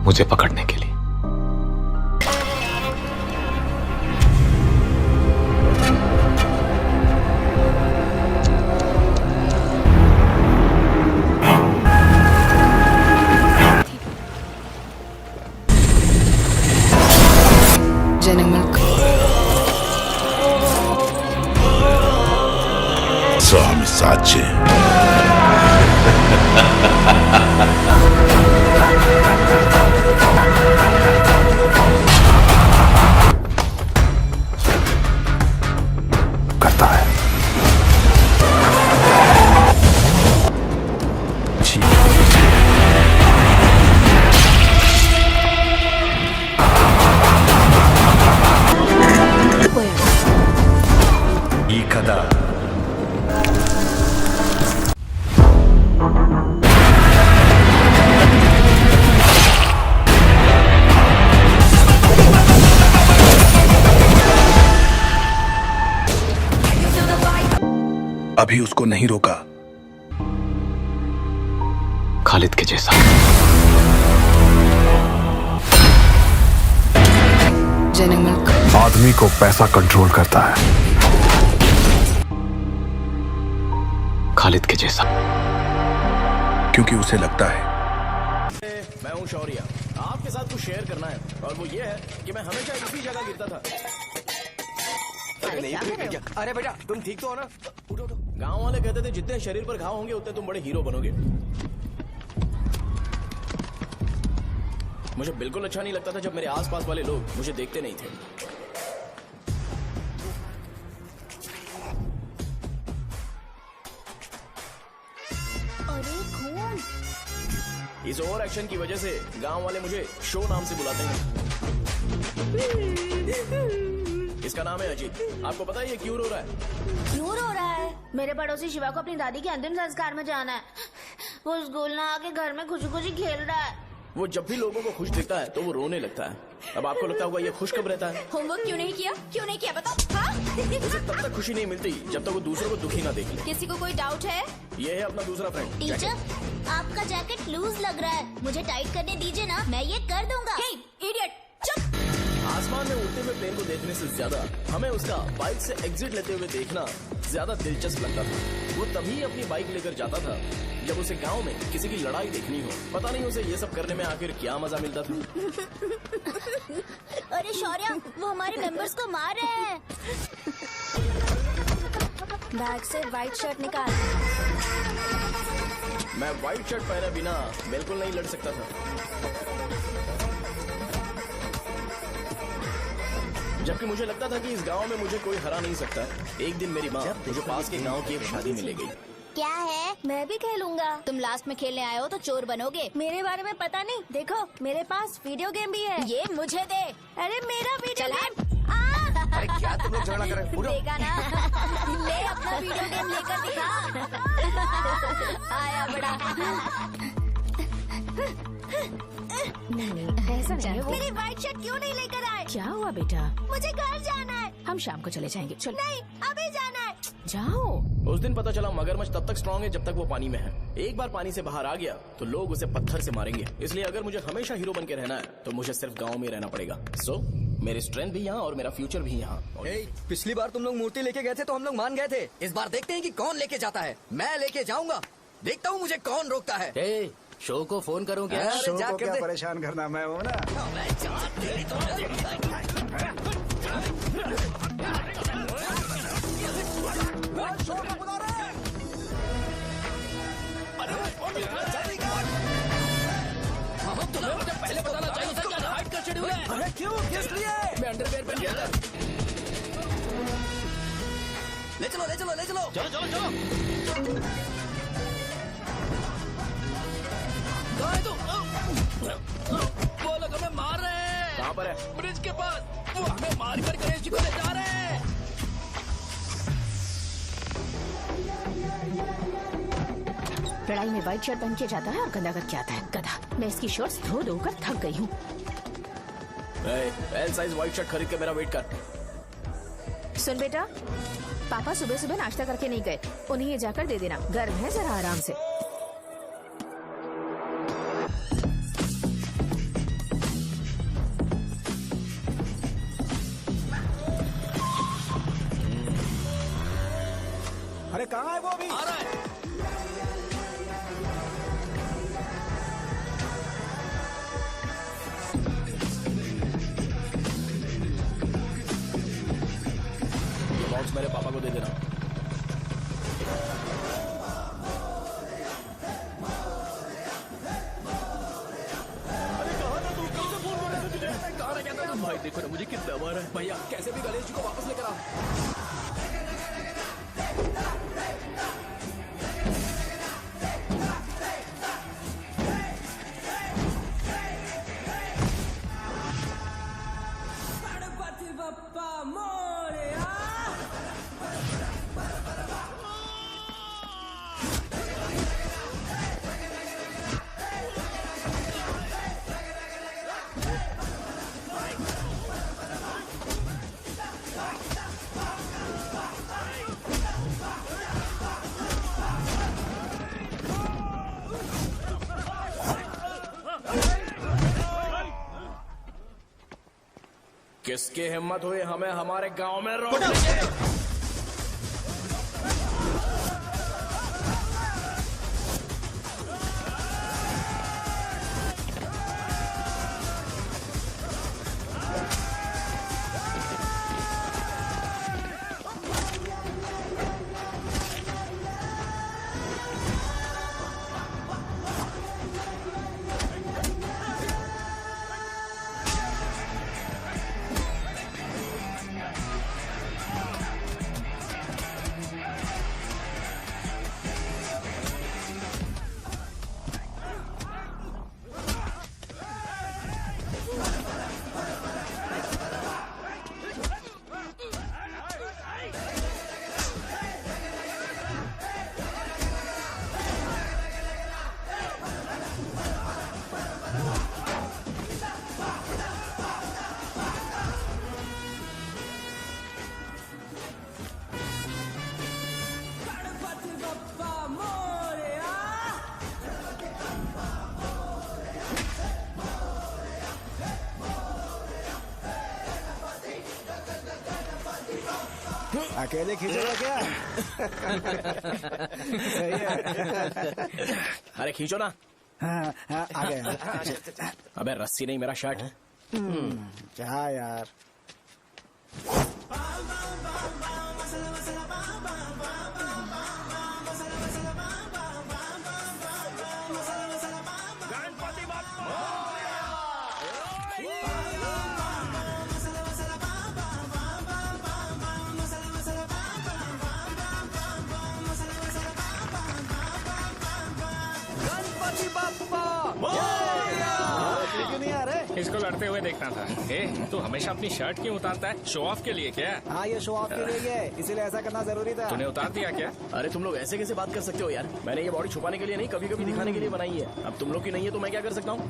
मुझे पकड़ने के लिए। Sami Sachi. करता है। ई कदा अभी उसको नहीं रोका। खालिद के जैसा। आदमी को पैसा कंट्रोल करता है। खालिद के जैसा। क्योंकि उसे लगता है मैं हूँ शौर्य, आपके साथ कुछ शेयर करना है और वो ये है कि मैं हमेशा इसी जगह गिरता था। अरे बेटा तुम ठीक तो हो ना? उठो उठो। गांव वाले कहते थे जितने शरीर पर घाव होंगे उतने तुम बड़े हीरो बनोगे। मुझे बिल्कुल अच्छा नहीं लगता था जब मेरे आसपास वाले लोग मुझे देखते नहीं थे। अरे खून। इस ओवर एक्शन की वजह से गांव वाले मुझे शो नाम से बुलाते हैं। इसका नाम है अजीत। आपको पता है ये क्यों रो रहा है? क्यों रो रहा है? मेरे पड़ोसी शिवा को अपनी दादी के अंतिम संस्कार में जाना है। वो स्कूल ना आके घर में खुशी खुशी खेल रहा है। वो जब भी लोगों को खुश दिखता है तो वो रोने लगता है। अब आपको लगता होगा ये खुश कब रहता है? होमवर्क क्यों नहीं किया? क्यों नहीं किया बताओ? हाँ? उसे तब तक खुशी नहीं मिलती जब तक वो दूसरों को दुखी ना देख ले। किसी को कोई डाउट है? ये है अपना दूसरा फ्रेंड। टीचर, आपका जैकेट लूज लग रहा है, मुझे टाइट करने दीजिए ना, मैं ये कर दूंगा। हे, इडियट, चुप। आसमान में उड़ते हुए प्लेन को देखने से ज्यादा हमें उसका बाइक से एग्जिट लेते हुए देखना ज्यादा दिलचस्प लगता था। वो तभी अपनी बाइक लेकर जाता था जब उसे गांव में किसी की लड़ाई देखनी हो। पता नहीं उसे ये सब करने में आखिर क्या मजा मिलता था। अरे शौर्य, वो हमारे मेंबर्स को मार रहे हैं। बैग से व्हाइट शर्ट निकाल। मैं व्हाइट शर्ट पहने बिना बिल्कुल नहीं लड़ सकता था, जबकि मुझे लगता था कि इस गांव में मुझे कोई हरा नहीं सकता। एक दिन मेरी माँ मुझे पास के गांव की एक शादी में ले गई। क्या है? मैं भी खेलूंगा। तुम लास्ट में खेलने आए हो तो चोर बनोगे। मेरे बारे में पता नहीं। देखो मेरे पास वीडियो गेम भी है। ये मुझे दे। अरे मेरा वीडियो गेम। अरे क्या तुम लोग झगड़ा कर रहे हो? देखा ना? ले अपना वीडियो गेम लेकर दिखा। आया बड़ा। नहीं ऐसा नहीं है। मेरी व्हाइट शर्ट क्यों नहीं लेकर आए? क्या हुआ बेटा? मुझे घर जाना है। हम शाम को चले जाएंगे। चल नहीं, अभी जाना है। जाओ। उस दिन पता चला मगरमच्छ तब तक स्ट्रांग है जब तक वो पानी में है। एक बार पानी से बाहर आ गया तो लोग उसे पत्थर से मारेंगे। इसलिए अगर मुझे हमेशा हीरो बन के रहना है तो मुझे सिर्फ गाँव में रहना पड़ेगा। सो मेरी स्ट्रेंथ भी यहाँ और मेरा फ्यूचर भी यहाँ। पिछली बार तुम लोग मूर्ति लेके गए थे तो हम लोग मान गए थे। इस बार देखते हैं कि कौन लेके जाता है। मैं लेके जाऊंगा, देखता हूँ मुझे कौन रोकता है। शो को फोन करूँ क्या? शो को क्या परेशान करना, मैं हूँ ना। पहले बताना चाहिए था क्या हाइट का शेड्यूल है। अरे क्यों, किस लिए? मैं अंडरवेयर पहन गया था। ले चलो ले चलो ले चलो। चलो चलो चलो। वो लोग हमें मार रहे हैं। कहाँ पर है? ब्रिज के पास। वो हमें मार कर गणेश जी को ले जा रहे हैं। लड़ाई में व्हाइट शर्ट पहन के जाता है और गंदा करके आता है। गधा। मैं इसकी शॉर्ट्स धो धोकर थक गई हूँ। एल साइज व्हाइट शर्ट खरीद के मेरा वेट कर। सुन बेटा, पापा सुबह सुबह नाश्ता करके नहीं गए, उन्हें ये जाकर दे देना। गर्म है, जरा आराम से। देखो ना मुझे कितना मारा है। भैया कैसे भी गणेश जी को वापस लेकर आओ। किसकी हिम्मत हुई हमें हमारे गांव में रोकने की? अकेले खींचेगा क्या? सही है। अरे खींचो ना। हाँ, हाँ, आ गया। अबे रस्सी नहीं मेरा शर्ट। क्या यार? इसको लड़ते हुए देखना था। ए, तू हमेशा अपनी शर्ट क्यों उतारता है? शो ऑफ के लिए क्या? हाँ, ये शो ऑफ के लिए है, इसीलिए ऐसा करना जरूरी था। तूने उतार दिया क्या? अरे तुम लोग ऐसे कैसे बात कर सकते हो यार? मैंने ये बॉडी छुपाने के लिए नहीं, कभी कभी दिखाने के लिए बनाई है। अब तुम लोग की नहीं है तो मैं क्या कर सकता हूँ?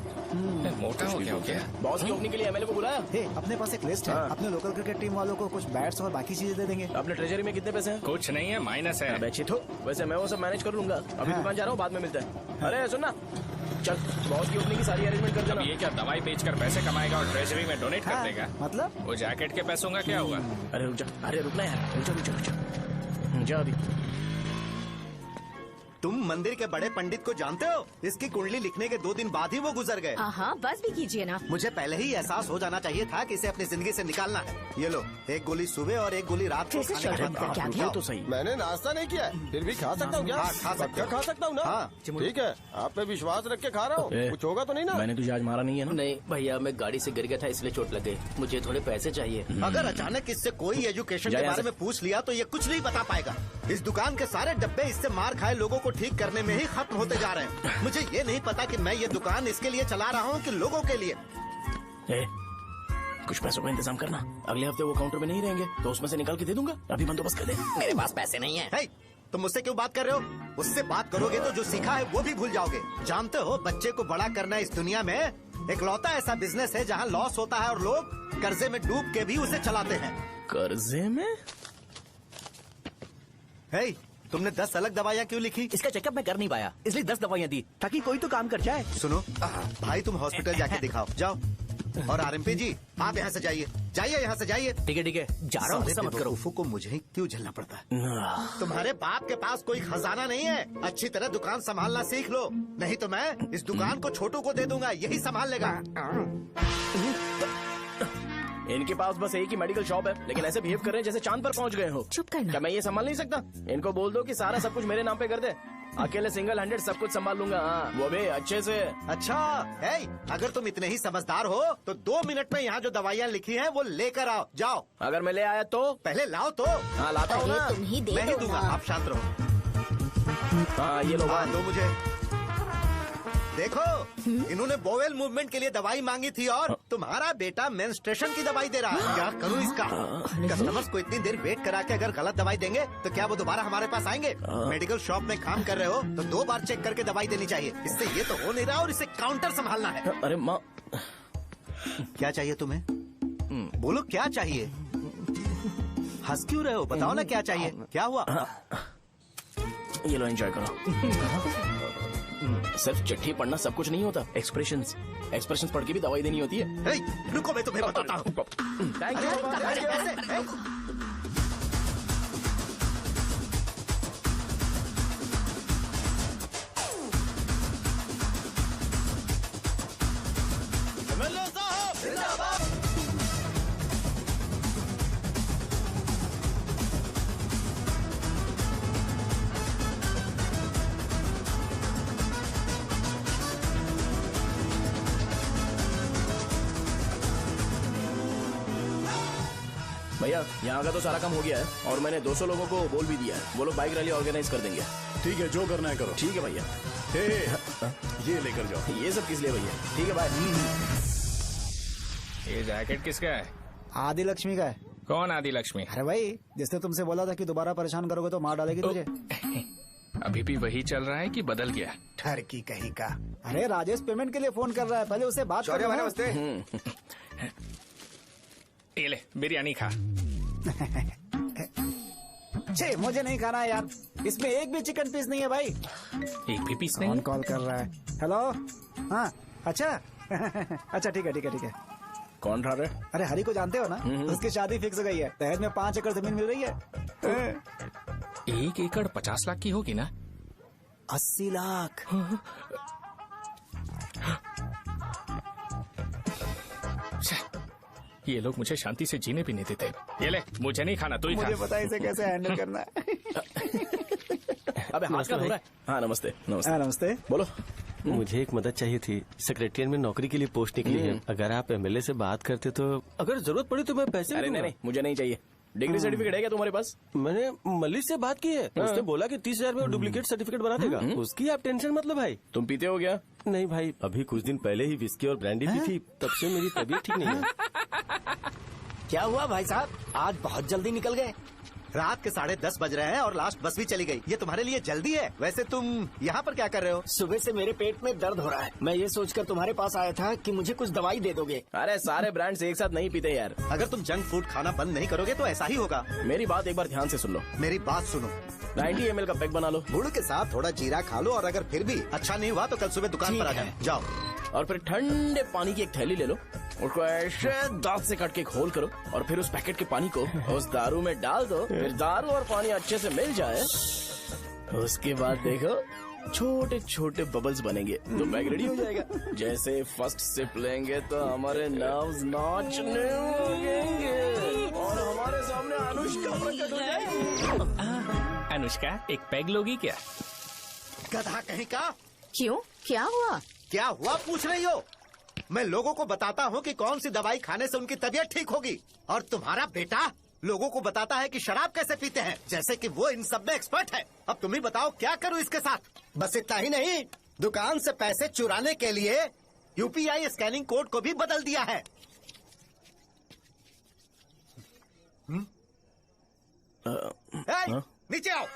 मोटा हो गया क्या? बॉस की ओपनिंग के लिए एमएलए को बुलाया। हे, अपने पास एक लिस्ट है। हाँ। अपने लोकल क्रिकेट टीम वालों को कुछ बैट्स और बाकी चीजें दे देंगे। अपने ट्रेजरी में कितने पैसे हैं? कुछ नहीं है, माइनस है। अबे चिथो, वैसे मैं वो सब मैनेज कर लूंगा। अभी हाँ। दुकान जा रहा हूँ, बाद में मिलते हैं। अरे सुनना, चल बॉस की ओपनिंग की सारी अरेंजमेंट कर अब देना। ये क्या दवाई बेचकर पैसे कमाएगा और ट्रेजरी में डोनेट कर हाँ, देगा? मतलब? वो जैकेट के पैसों का क्या हुआ? अरे रुक जा, अरे रुकना यार, रुक जा अभी। तुम मंदिर के बड़े पंडित को जानते हो? इसकी कुंडली लिखने के 2 दिन बाद ही वो गुजर गए। हाँ बस भी कीजिए ना। मुझे पहले ही एहसास हो जाना चाहिए था कि इसे अपनी जिंदगी से निकालना है। ये लो, एक गोली सुबह और एक गोली रात को कैसे खाने चल के रहा बाद है? क्या खाओ। किया? तो सही। मैंने नाश्ता नहीं किया है, फिर भी खा सकता हूँ क्या? हाँ, खा सकते पक्का हो। खा सकता हूँ ना? हाँ। ठीक है, आप पे विश्वास रख के खा रहा हूँ। ए, कुछ होगा तो नहीं ना? मैंने तुझे आज मारा नहीं है ना? नहीं भैया, मैं गाड़ी से गिर गया था इसलिए चोट लग गई। मुझे थोड़े पैसे चाहिए। अगर अचानक इससे कोई एजुकेशन जा के यहाँ बारे से। में पूछ लिया तो ये कुछ नहीं बता पाएगा। इस दुकान के सारे डब्बे इससे मार खाए लोगों को ठीक करने में ही खत्म होते जा रहे हैं। मुझे ये नहीं पता कि मैं ये दुकान इसके लिए चला रहा हूँ कि लोगों के लिए। ए, कुछ पैसों का इंतजाम करना। अगले हफ्ते वो काउंटर में नहीं रहेंगे तो उसमें से निकाल के दे दूंगा। अभी बंदोबस्त कर दे। मेरे पास पैसे नहीं है। हे, तुम मुझसे क्यों बात कर रहे हो? उससे बात करोगे तो जो सीखा है वो भी भूल जाओगे। जानते हो, बच्चे को बड़ा करना इस दुनिया में एकलौता ऐसा बिजनेस है जहाँ लॉस होता है और लोग कर्जे में डूब के भी उसे चलाते हैं। कर्जे में? हे, तुमने 10 अलग दवाइयाँ क्यों लिखी? इसका चेकअप मैं कर नहीं पाया, इसलिए 10 दवाइयाँ दी ताकि कोई तो काम कर जाए। सुनो भाई, तुम हॉस्पिटल जाके दिखाओ, जाओ। और आरएमपी जी, आप यहाँ से जाइए, यहाँ से जाइए। ठीक है, जा रहा हूँ, गुस्सा मत करो। बेवकूफों को मुझे ही क्यों झेलना पड़ता है? तुम्हारे बाप के पास कोई खजाना नहीं है। अच्छी तरह दुकान संभालना सीख लो, नहीं तो मैं इस दुकान को छोटू को दे दूंगा, यही संभाल लेगा। इनके पास बस एक ही मेडिकल शॉप है, लेकिन ऐसे बिहेव कर रहे हैं जैसे चांद पर पहुंच गए हो। चुप करना। क्या मैं ये संभाल नहीं सकता? इनको बोल दो कि सारा सब कुछ मेरे नाम पे कर दे। अकेले सिंगल हैंडेड सब कुछ संभाल लूंगा। हाँ, वो भी अच्छे से। अच्छा है, अगर तुम इतने ही समझदार हो तो 2 मिनट में यहाँ जो दवाइयाँ लिखी हैं वो लेकर आओ। जाओ। अगर मैं ले आया तो? पहले लाओ तो। हाँ लाता हूँ ना। तुम ही दे मैं ही दो दूंगा, ना। आप शांत रहो। हाँ ये लो। हाँ, दो मुझे। देखो, इन्होंने बोवेल मूवमेंट के लिए दवाई मांगी थी और तुम्हारा बेटा मेंस्ट्रुएशन की दवाई दे रहा है। क्या करूं इसका? कस्टमर्स को इतनी देर वेट करा के अगर गलत दवाई देंगे तो क्या वो दोबारा हमारे पास आएंगे? मेडिकल शॉप में काम कर रहे हो तो 2 बार चेक करके दवाई देनी चाहिए। इससे ये तो हो नहीं रहा और इसे काउंटर संभालना है। अरे माँ, क्या चाहिए तुम्हें? बोलो क्या चाहिए? हंस क्यों रहे हो? बताओ ना क्या चाहिए? क्या हुआ? ये लो एंजॉय करो। सिर्फ चिट्ठी पढ़ना सब कुछ नहीं होता। एक्सप्रेशंस पढ़ के भी दवाई देनी होती है। हे, रुको मैं तुम्हें बताता हूँ। Thank you. भैया यहाँ का तो सारा काम हो गया है और मैंने 200 लोगों को बोल भी दिया है। वो लोग बाइक रैली ऑर्गेनाइज कर देंगे। ठीक है, जो करना है करो। ठीक है भैया। ये लेकर जाओ। ये सब किस लिए भैया? ठीक है भाई। ये जैकेट किसका है? आदि लक्ष्मी का है। कौन आदि लक्ष्मी? अरे भाई, जिसने तुमसे बोला था कि दोबारा परेशान करोगे तो मार डालेगी तुझे। अभी भी वही चल रहा है कि बदल गया? ठरकी कहीं का। अरे राजेश पेमेंट के लिए फोन कर रहा है, पहले उससे बात करो। नमस्ते। ये ले बिरयानी खा। छे, मुझे नहीं खाना है यार, इसमें एक भी चिकन पीस नहीं है भाई। एक भी पीस कौन नहीं? कॉल कर रहा है? हेलो। हाँ अच्छा। अच्छा ठीक है ठीक है ठीक है। कौन रहा है? अरे हरी को जानते हो ना? उसकी शादी फिक्स हो गई है। दहेज में 5 एकड़ जमीन मिल रही है। 1 एकड़ 50 लाख की होगी ना? 80 लाख। ये लोग मुझे शांति से जीने भी नहीं देते। ये ले, मुझे नहीं खाना, तू ही खा। मुझे पता है इसे कैसे हैंडल करना है। अबे हाथ का हो रहा है। हाँ नमस्ते। नमस्ते। नमस्ते। बोलो। मुझे एक मदद चाहिए थी। सेक्रेटरिएट में नौकरी के लिए पोस्ट निकली है। अगर आप एमएलए से बात करते तो अगर जरूरत पड़ी तो मैं पैसे अरे नहीं, मुझे नहीं चाहिए। डिग्री सर्टिफिकेट है क्या तुम्हारे पास? मैंने मलिक से बात की है। उसने बोला कि 30,000 में वो डुप्लीकेट सर्टिफिकेट बना देगा। उसकी आप टेंशन मत लो भाई। तुम पीते हो क्या? नहीं भाई, अभी कुछ दिन पहले ही विस्की और ब्रांडी पी थी, तब से मेरी तबीयत ठीक नहीं है। क्या हुआ भाई साहब, आज बहुत जल्दी निकल गए? रात के 10:30 बज रहे हैं और लास्ट बस भी चली गई। ये तुम्हारे लिए जल्दी है? वैसे तुम यहाँ पर क्या कर रहे हो? सुबह से मेरे पेट में दर्द हो रहा है। मैं ये सोचकर तुम्हारे पास आया था कि मुझे कुछ दवाई दे दोगे। अरे सारे ब्रांड्स एक साथ नहीं पीते यार। अगर तुम जंक फूड खाना बंद नहीं करोगे तो ऐसा ही होगा। मेरी बात एक बार ध्यान से सुन लो। मेरी बात सुनो। 90 ml का पैक बना लो। गुड़ के साथ थोड़ा जीरा खा लो और अगर फिर भी अच्छा नहीं हुआ तो कल सुबह दुकान पर आ जाना। जाओ। और फिर ठंडे पानी की एक थैली ले लो, उसको ऐसे दांत से काट के घोल करो और फिर उस पैकेट के पानी को उस दारू में डाल दो। फिर दारू और पानी अच्छे से मिल जाए, उसके बाद देखो छोटे छोटे बबल्स बनेंगे तो पैक रेडी हो जाएगा। जैसे फर्स्ट सिप लेंगे तो हमारे नर्व्स नाचने लगेंगे और हमारे सामने अनुष्का प्रकट हो जाएगी। अनुष्का, एक पैग लोगी क्या? गधा कहीं का। क्यों, क्या हुआ? क्या हुआ पूछ रही हो? मैं लोगों को बताता हूँ कि कौन सी दवाई खाने से उनकी तबीयत ठीक होगी और तुम्हारा बेटा लोगों को बताता है कि शराब कैसे पीते हैं, जैसे कि वो इन सब में एक्सपर्ट है। अब तुम ही बताओ क्या करूँ इसके साथ? बस इतना ही नहीं, दुकान से पैसे चुराने के लिए यूपीआई स्कैनिंग कोड को भी बदल दिया है। नीचे आओ।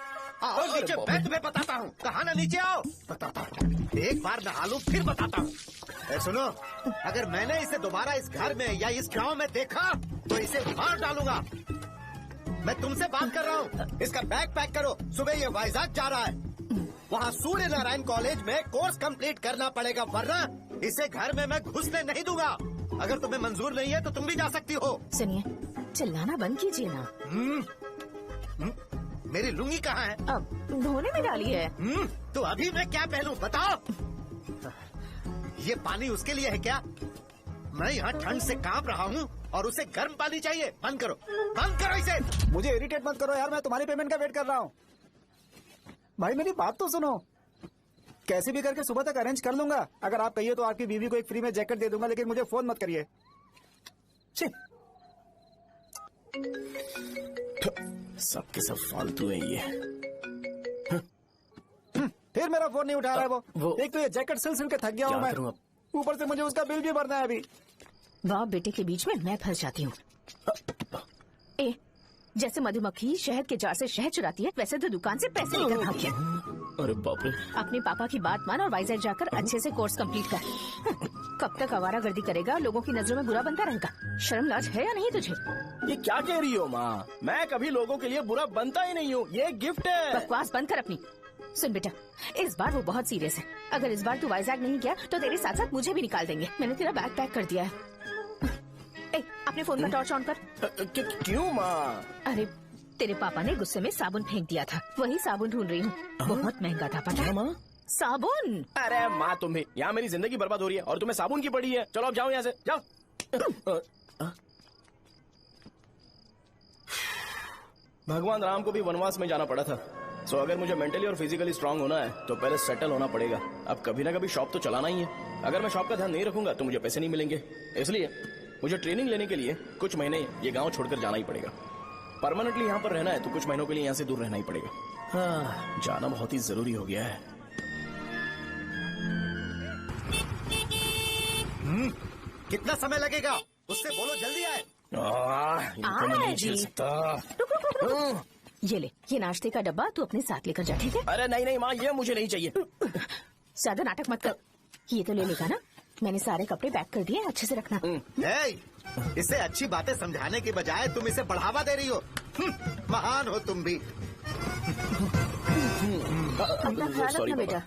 आओ नीचे, मैं तुम्हें बताता हूँ। कहा ना नीचे आओ, बताता हूँ। एक बार नहा लूं फिर बताता हूँ। सुनो, अगर मैंने इसे दोबारा इस घर में या इस गांव में देखा तो इसे मार डालूंगा। मैं तुमसे बात कर रहा हूँ। इसका बैग पैक करो, सुबह ये वाइजाग जा रहा है। वहाँ सूर्य नारायण कॉलेज में कोर्स कंप्लीट करना पड़ेगा, वरना इसे घर में मैं घुसने नहीं दूंगा। अगर तुम्हें मंजूर नहीं है तो तुम भी जा सकती हो। सुनिए, चिल्लाना बंद कीजिए ना। मेरी लुंगी कहाँ है? अब धोने में डाली है। तो अभी मैं क्या पहनूं बताओ? ये पानी उसके लिए है क्या? मैं यहाँ ठंड से कांप रहा हूँ और उसे गर्म पानी चाहिए। बंद करो, बंद करो इसे। मुझे इरिटेट मत करो यार, मैं तुम्हारी पेमेंट का वेट कर रहा हूँ। भाई मेरी बात तो सुनो, कैसे भी करके सुबह तक अरेंज कर लूंगा। अगर आप कहिए तो आपकी बीवी को एक फ्री में जैकेट दे दूंगा, लेकिन मुझे फोन मत करिए। छी। सबके सब फालतू है ये। फिर मेरा फोन नहीं उठा रहा है वो। एक तो ये जैकेट सिल सिल के थक गया हूँ मैं, ऊपर से मुझे उसका बिल भी भरना है अभी। बाप बेटे के बीच में मैं फंस जाती हूँ। ए, जैसे मधुमक्खी शहद के जार से शहद चुराती है, वैसे तो दुकान से पैसे लेकर भाग गया। अरे बाप रे। अपने पापा की बात मान और वाइजैक जाकर अच्छे से कोर्स कंप्लीट कर। कब तक आवारागर्दी करेगा, लोगों की नजरों में बुरा बनता रहेगा। शर्म लाज है या नहीं तुझे? ये क्या कह रही हो माँ? मैं कभी लोगों के लिए बुरा बनता ही नहीं हूँ, ये गिफ्ट है। बकवास बंद कर अपनी। सुन बेटा, इस बार वो बहुत सीरियस है। अगर इस बार तू वाइजैक नहीं गया तो तेरे साथ साथ मुझे भी निकाल देंगे। मैंने तेरा बैग पैक कर दिया है। ए, अपने फोन का टॉर्च ऑन कर। क्यों माँ? अरे तेरे पापा ने गुस्से में साबुन फेंक दिया था, वही साबुन ढूंढ रही हूँ। बहुत महंगा था, पता है माँ? साबुन। अरे माँ तुम्हें यहाँ मेरी जिंदगी बर्बाद हो रही है और तुम्हें साबुन की पड़ी है। चलो अब जाओ यहाँ से, जाओ। भगवान राम को भी वनवास में जाना पड़ा था। सो अगर मुझे मेंटली और फिजिकली स्ट्रांग होना है तो पहले सेटल होना पड़ेगा। अब कभी ना कभी शॉप तो चलाना ही है। अगर मैं शॉप का ध्यान नहीं रखूंगा तो मुझे पैसे नहीं मिलेंगे। इसलिए मुझे ट्रेनिंग लेने के लिए कुछ महीने ये गांव छोड़कर जाना ही पड़ेगा। परमानेंटली यहाँ पर रहना है तो कुछ महीनों के लिए यहाँ से दूर रहना ही पड़ेगा। हाँ, जाना बहुत ही जरूरी हो गया है। कितना समय लगेगा? उससे बोलो जल्दी आए। इनको मैं नहीं झेल सकता। ये ले, ये नाश्ते का डब्बा तू अपने साथ लेकर जा, ठीक है? अरे नहीं नहीं माँ, ये मुझे नहीं चाहिए। ज्यादा नाटक मत कर। ये तो ले लेगा ना? मैंने सारे कपड़े पैक कर दिए, अच्छे से रखना। इसे अच्छी बातें समझाने के बजाय तुम इसे बढ़ावा दे रही हो। महान हो तुम भी। अपना ख्याल रखना बेटा।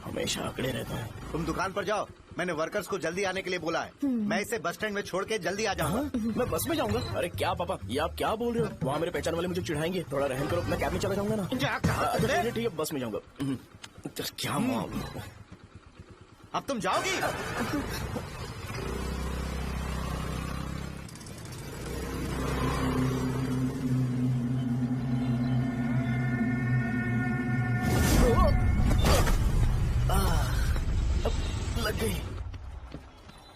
हमेशा अकड़े रहता है। तुम दुकान पर जाओ, मैंने वर्कर्स को जल्दी आने के लिए बोला है। मैं इसे बस स्टैंड में छोड़ के जल्दी आ जाऊंगा। मैं बस में जाऊंगा? अरे क्या पापा, ये आप क्या बोल रहे हो? वहाँ मेरे पहचान वाले मुझे चिढ़ाएंगे। थोड़ा रहम करो, मैं कैब में चला जाऊंगा ना। ठीक है, बस में जाऊंगा। क्या मामला? अब तुम जाओगी? लग गई।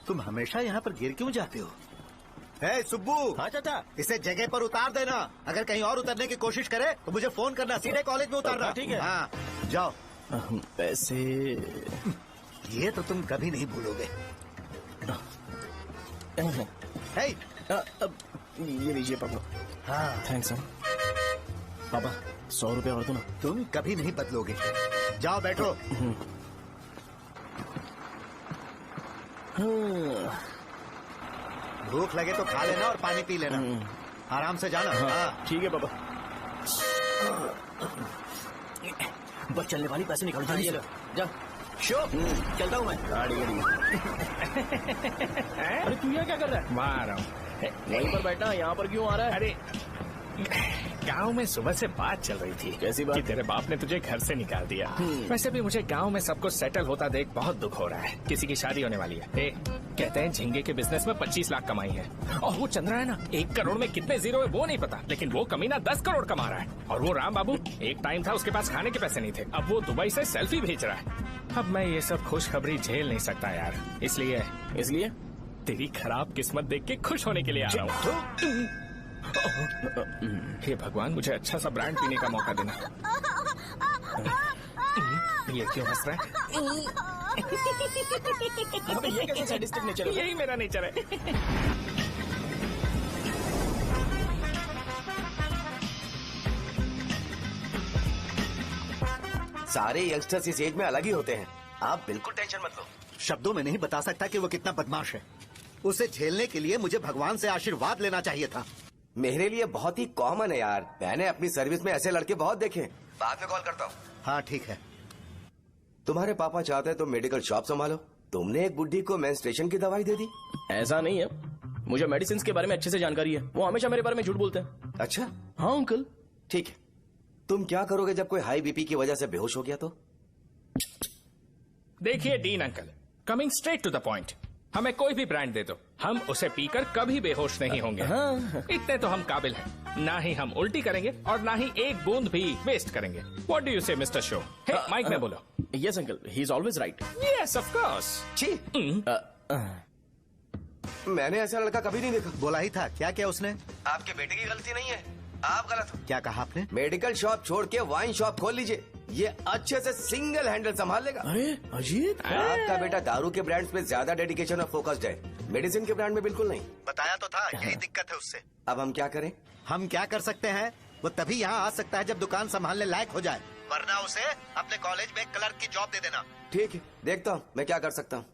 तुम हमेशा यहाँ पर गिर क्यों जाते हो? हे सुब्बू। हाँ चाचा। इसे जगह पर उतार देना। अगर कहीं और उतरने की कोशिश करे तो मुझे फोन करना। सीधे कॉलेज में उतारना। ठीक है। हाँ जाओ। पैसे ये तो तुम कभी नहीं भूलोगे। हे, ये लीजिए पापा। हाँ थैंक्स पापा। 100 रुपया और दो ना। तुम कभी नहीं बदलोगे। जाओ बैठो। भूख लगे तो खा लेना और पानी पी लेना। आराम से जाना। हाँ ठीक है पापा। बस चलने वाली पैसे निकाल जल्दी। जा शो, चलता हूँ मैं। गाड़ी अरे तू यहाँ क्या कर रहा है? वहाँ रहा हूँ। वहीं पर बैठना, यहाँ पर क्यों आ रहा है? अरे गांव में सुबह से बात चल रही थी। कैसी बात? कि तेरे बाप ने तुझे घर से निकाल दिया। वैसे भी मुझे गांव में सबको सेटल होता देख बहुत दुख हो रहा है। किसी की शादी होने वाली है। कहते हैं झींगे के बिजनेस में 25 लाख कमाई है। और वो चंद्रा है ना, 1 करोड़ में कितने जीरो है वो नहीं पता, लेकिन वो कमीना 10 करोड़ कमा रहा है। और वो राम बाबू, एक टाइम था उसके पास खाने के पैसे नहीं थे, अब वो दुबई से सेल्फी भेज रहा है। अब मैं ये सब खुशखबरी झेल नहीं सकता यार, इसलिए तेरी खराब किस्मत देख के खुश होने के लिए आ रहा हूँ। हे भगवान, मुझे अच्छा सा ब्रांड पीने का मौका देना। ये क्यों हंस रहा है? ये कैसे सैडिस्टिक नेचर है? यही मेरा नेचर है। सारे यंगस्टर्स इस एज में अलग ही होते हैं। आप बिल्कुल टेंशन मत लो। शब्दों में नहीं बता सकता कि वो कितना बदमाश है। उसे झेलने के लिए मुझे भगवान से आशीर्वाद लेना चाहिए था। मेरे लिए बहुत ही कॉमन है यार। मैंने अपनी सर्विस में ऐसे लड़के बहुत देखे। बाद में कॉल करता हूँ। हाँ ठीक है। तुम्हारे पापा चाहते हैं तुम मेडिकल शॉप संभालो। तुमने एक बुढ़ी को मेंस्ट्रुएशन की दवाई दे दी। ऐसा नहीं है, मुझे मेडिसिन के बारे में अच्छे से जानकारी है। वो हमेशा मेरे बारे में झूठ बोलते हैं। अच्छा हाँ अंकल। ठीक है, तुम क्या करोगे जब कोई हाई बीपी की वजह से बेहोश हो गया तो? देखिए Dean uncle, coming straight to the point, हमें कोई भी ब्रांड दे दो, हम उसे पीकर कभी बेहोश नहीं होंगे। इतने तो हम काबिल हैं। ना ही हम उल्टी करेंगे और ना ही एक बूंद भी वेस्ट करेंगे। व्हाट डू यू से मिस्टर शो? माइक में बोलो। Yes uncle, he is always right. Yes of course. मैंने ऐसा लड़का कभी नहीं देखा। बोला ही था। क्या किया उसने? आपके बेटे की गलती नहीं है, आप गलत हो। क्या कहा आपने? मेडिकल शॉप छोड़ के वाइन शॉप खोल लीजिए, ये अच्छे से सिंगल हैंडल संभाल लेगा। अरे अजीत, आपका बेटा दारू के ब्रांड्स पे ज्यादा डेडिकेशन और फोकस्ड है, मेडिसिन के ब्रांड में बिल्कुल नहीं। बताया तो था, यही दिक्कत है उससे। अब हम क्या करें? हम क्या कर सकते हैं? वो तभी यहाँ आ सकता है जब दुकान संभालने लायक हो जाए, वरना उसे अपने कॉलेज में क्लर्क की जॉब दे देना। ठीक है, देखता हूँ मैं क्या कर सकता हूँ।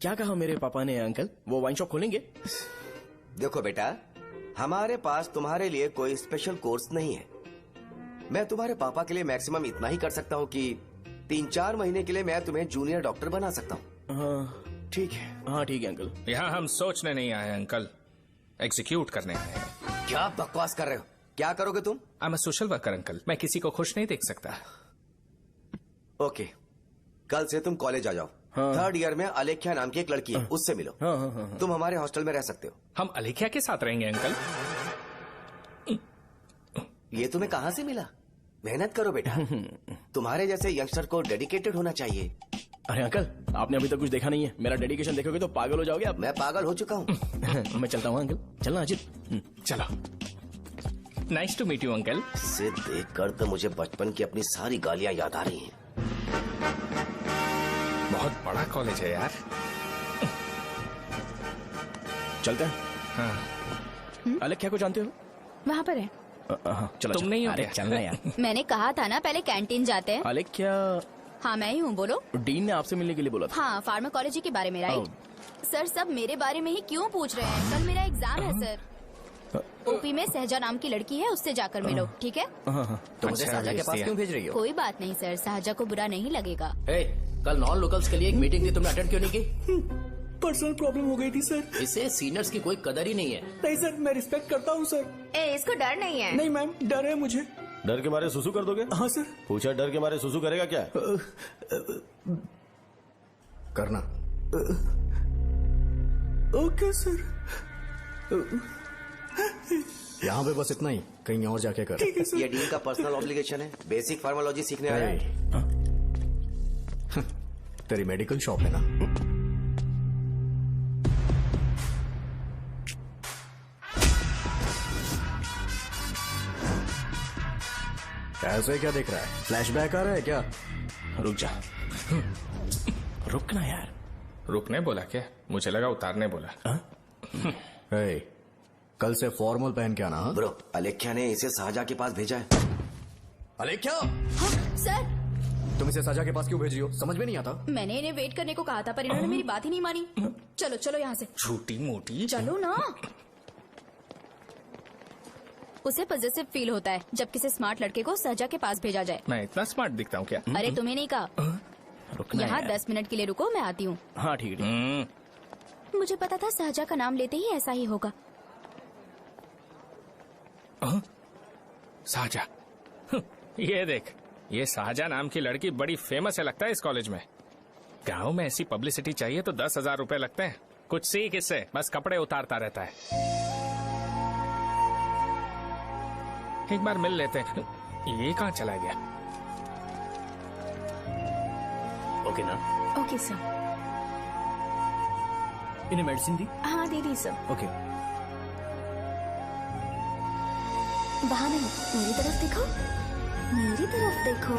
क्या कहा मेरे पापा ने अंकल? वो वाइन शॉप खोलेंगे? देखो बेटा, हमारे पास तुम्हारे लिए कोई स्पेशल कोर्स नहीं है। मैं तुम्हारे पापा के लिए मैक्सिमम इतना ही कर सकता हूँ कि 3-4 महीने के लिए मैं तुम्हें जूनियर डॉक्टर बना सकता हूँ। ठीक है? हाँ ठीक है अंकल। यहाँ हम सोचने नहीं आए अंकल, एग्जीक्यूट करने आए हैं। क्या बकवास कर रहे हो? क्या करोगे तुम? I am a social worker uncle, मैं किसी को खुश नहीं देख सकता। ओके, कल से तुम कॉलेज आ जाओ। थर्ड ईयर में अलेख्या नाम की एक लड़की है, उससे मिलो। तुम हमारे हॉस्टल में रह सकते हो। हम अलेख्या के साथ रहेंगे अंकल। ये तुम्हें कहाँ से मिला? मेहनत करो बेटा, तुम्हारे जैसे यंगस्टर को डेडिकेटेड होना चाहिए। अरे अंकल, आपने अभी तक कुछ देखा नहीं है। मेरा डेडिकेशन देखोगे तो पागल हो जाओगे आप। मैं पागल हो चुका हूँ। मैं चलता हूँ अंकल। चलना अजित। चलो। Nice to meet you uncle. इसे देखकर तो मुझे बचपन की अपनी सारी गालियाँ याद आ रही हैं। बहुत बड़ा कॉलेज है यार। चलते हैं। हाँ। अलेख्या को जानते हो? वहाँ पर है। चलो। तुम नहीं हो अरे क्या? चलना यार। मैंने कहा था ना पहले कैंटीन जाते हैं। अलेख्या? हाँ मैं ही हूँ, बोलो। डीन ने आपसे मिलने के लिए बोला था। हाँ, फार्माकोलॉजी के बारे में, राइट? सर सब मेरे बारे में ही क्यों पूछ रहे हैं? कल मेरा एग्जाम है सर। ओपी में सहजा नाम की लड़की है, उससे जाकर मिलो, ठीक है? तो मुझे साजा के पास क्यों भेज रही हो? कोई बात नहीं सर, सहजा को बुरा नहीं लगेगा। कल नॉन लोकल्स के लिए एक मीटिंग थी, तुमने अटेंड क्यों नहीं की? पर्सनल प्रॉब्लम हो गई थी सर। इसे सीनियर्स की कोई कदर ही नहीं है। नहीं सर, मैं रिस्पेक्ट करता हूँ सर। इसको डर नहीं है। नहीं मैम, डर है मुझे। डर के मारे सुसु कर दोगे? हाँ सर। पूछा डर के मारे सुसु करेगा क्या? करना। Okay sir. यहाँ पे बस इतना ही, कहीं और जाके कर। ये डीन का पर्सनल ऑब्लिगेशन है, बेसिक फार्माकोलॉजी सीखने आया है। तेरी मेडिकल शॉप है ना? ऐसे क्या देख रहा है? फ्लैशबैक आ रहा है क्या? रुक जा। रुकना यार। रुकने बोला क्या? मुझे लगा उतारने बोला। कल से फॉर्मल पहन के आना। ब्रो, अलेख्या ने इसे साजा के पास भेजा है। अलेख्या! हाँ, सर तुम इसे साजा के पास क्यों भेज रही हो? समझ में नहीं आता। मैंने इन्हें वेट करने को कहा था, पर इन्होंने मेरी बात ही नहीं मानी। चलो चलो यहाँ से। छोटी मोटी। चलो ना। उसे पॉजिटिव फील होता है जब किसी स्मार्ट लड़के को सहजा के पास भेजा जाए। मैं इतना स्मार्ट दिखता हूँ क्या? अरे तुम्हें नहीं कहा। रुकना यहाँ यार। 10 मिनट के लिए रुको, मैं आती हूँ। हाँ ठीक है। मुझे पता था सहजा का नाम लेते ही ऐसा ही होगा। साजा। ये देख, ये साजा नाम की लड़की बड़ी फेमस है लगता है इस कॉलेज में। गांव में ऐसी पब्लिसिटी चाहिए तो 10,000 रुपए लगते हैं। कुछ सीख इससे, बस कपड़े उतारता रहता है। एक बार मिल लेते हैं। ये कहाँ चला गया? ओके ना? Okay sir. इन्हें मेडिसिन दी? हाँ दे दी सर। ओके। वहाँ नहीं, मेरी तरफ देखो, मेरी तरफ देखो।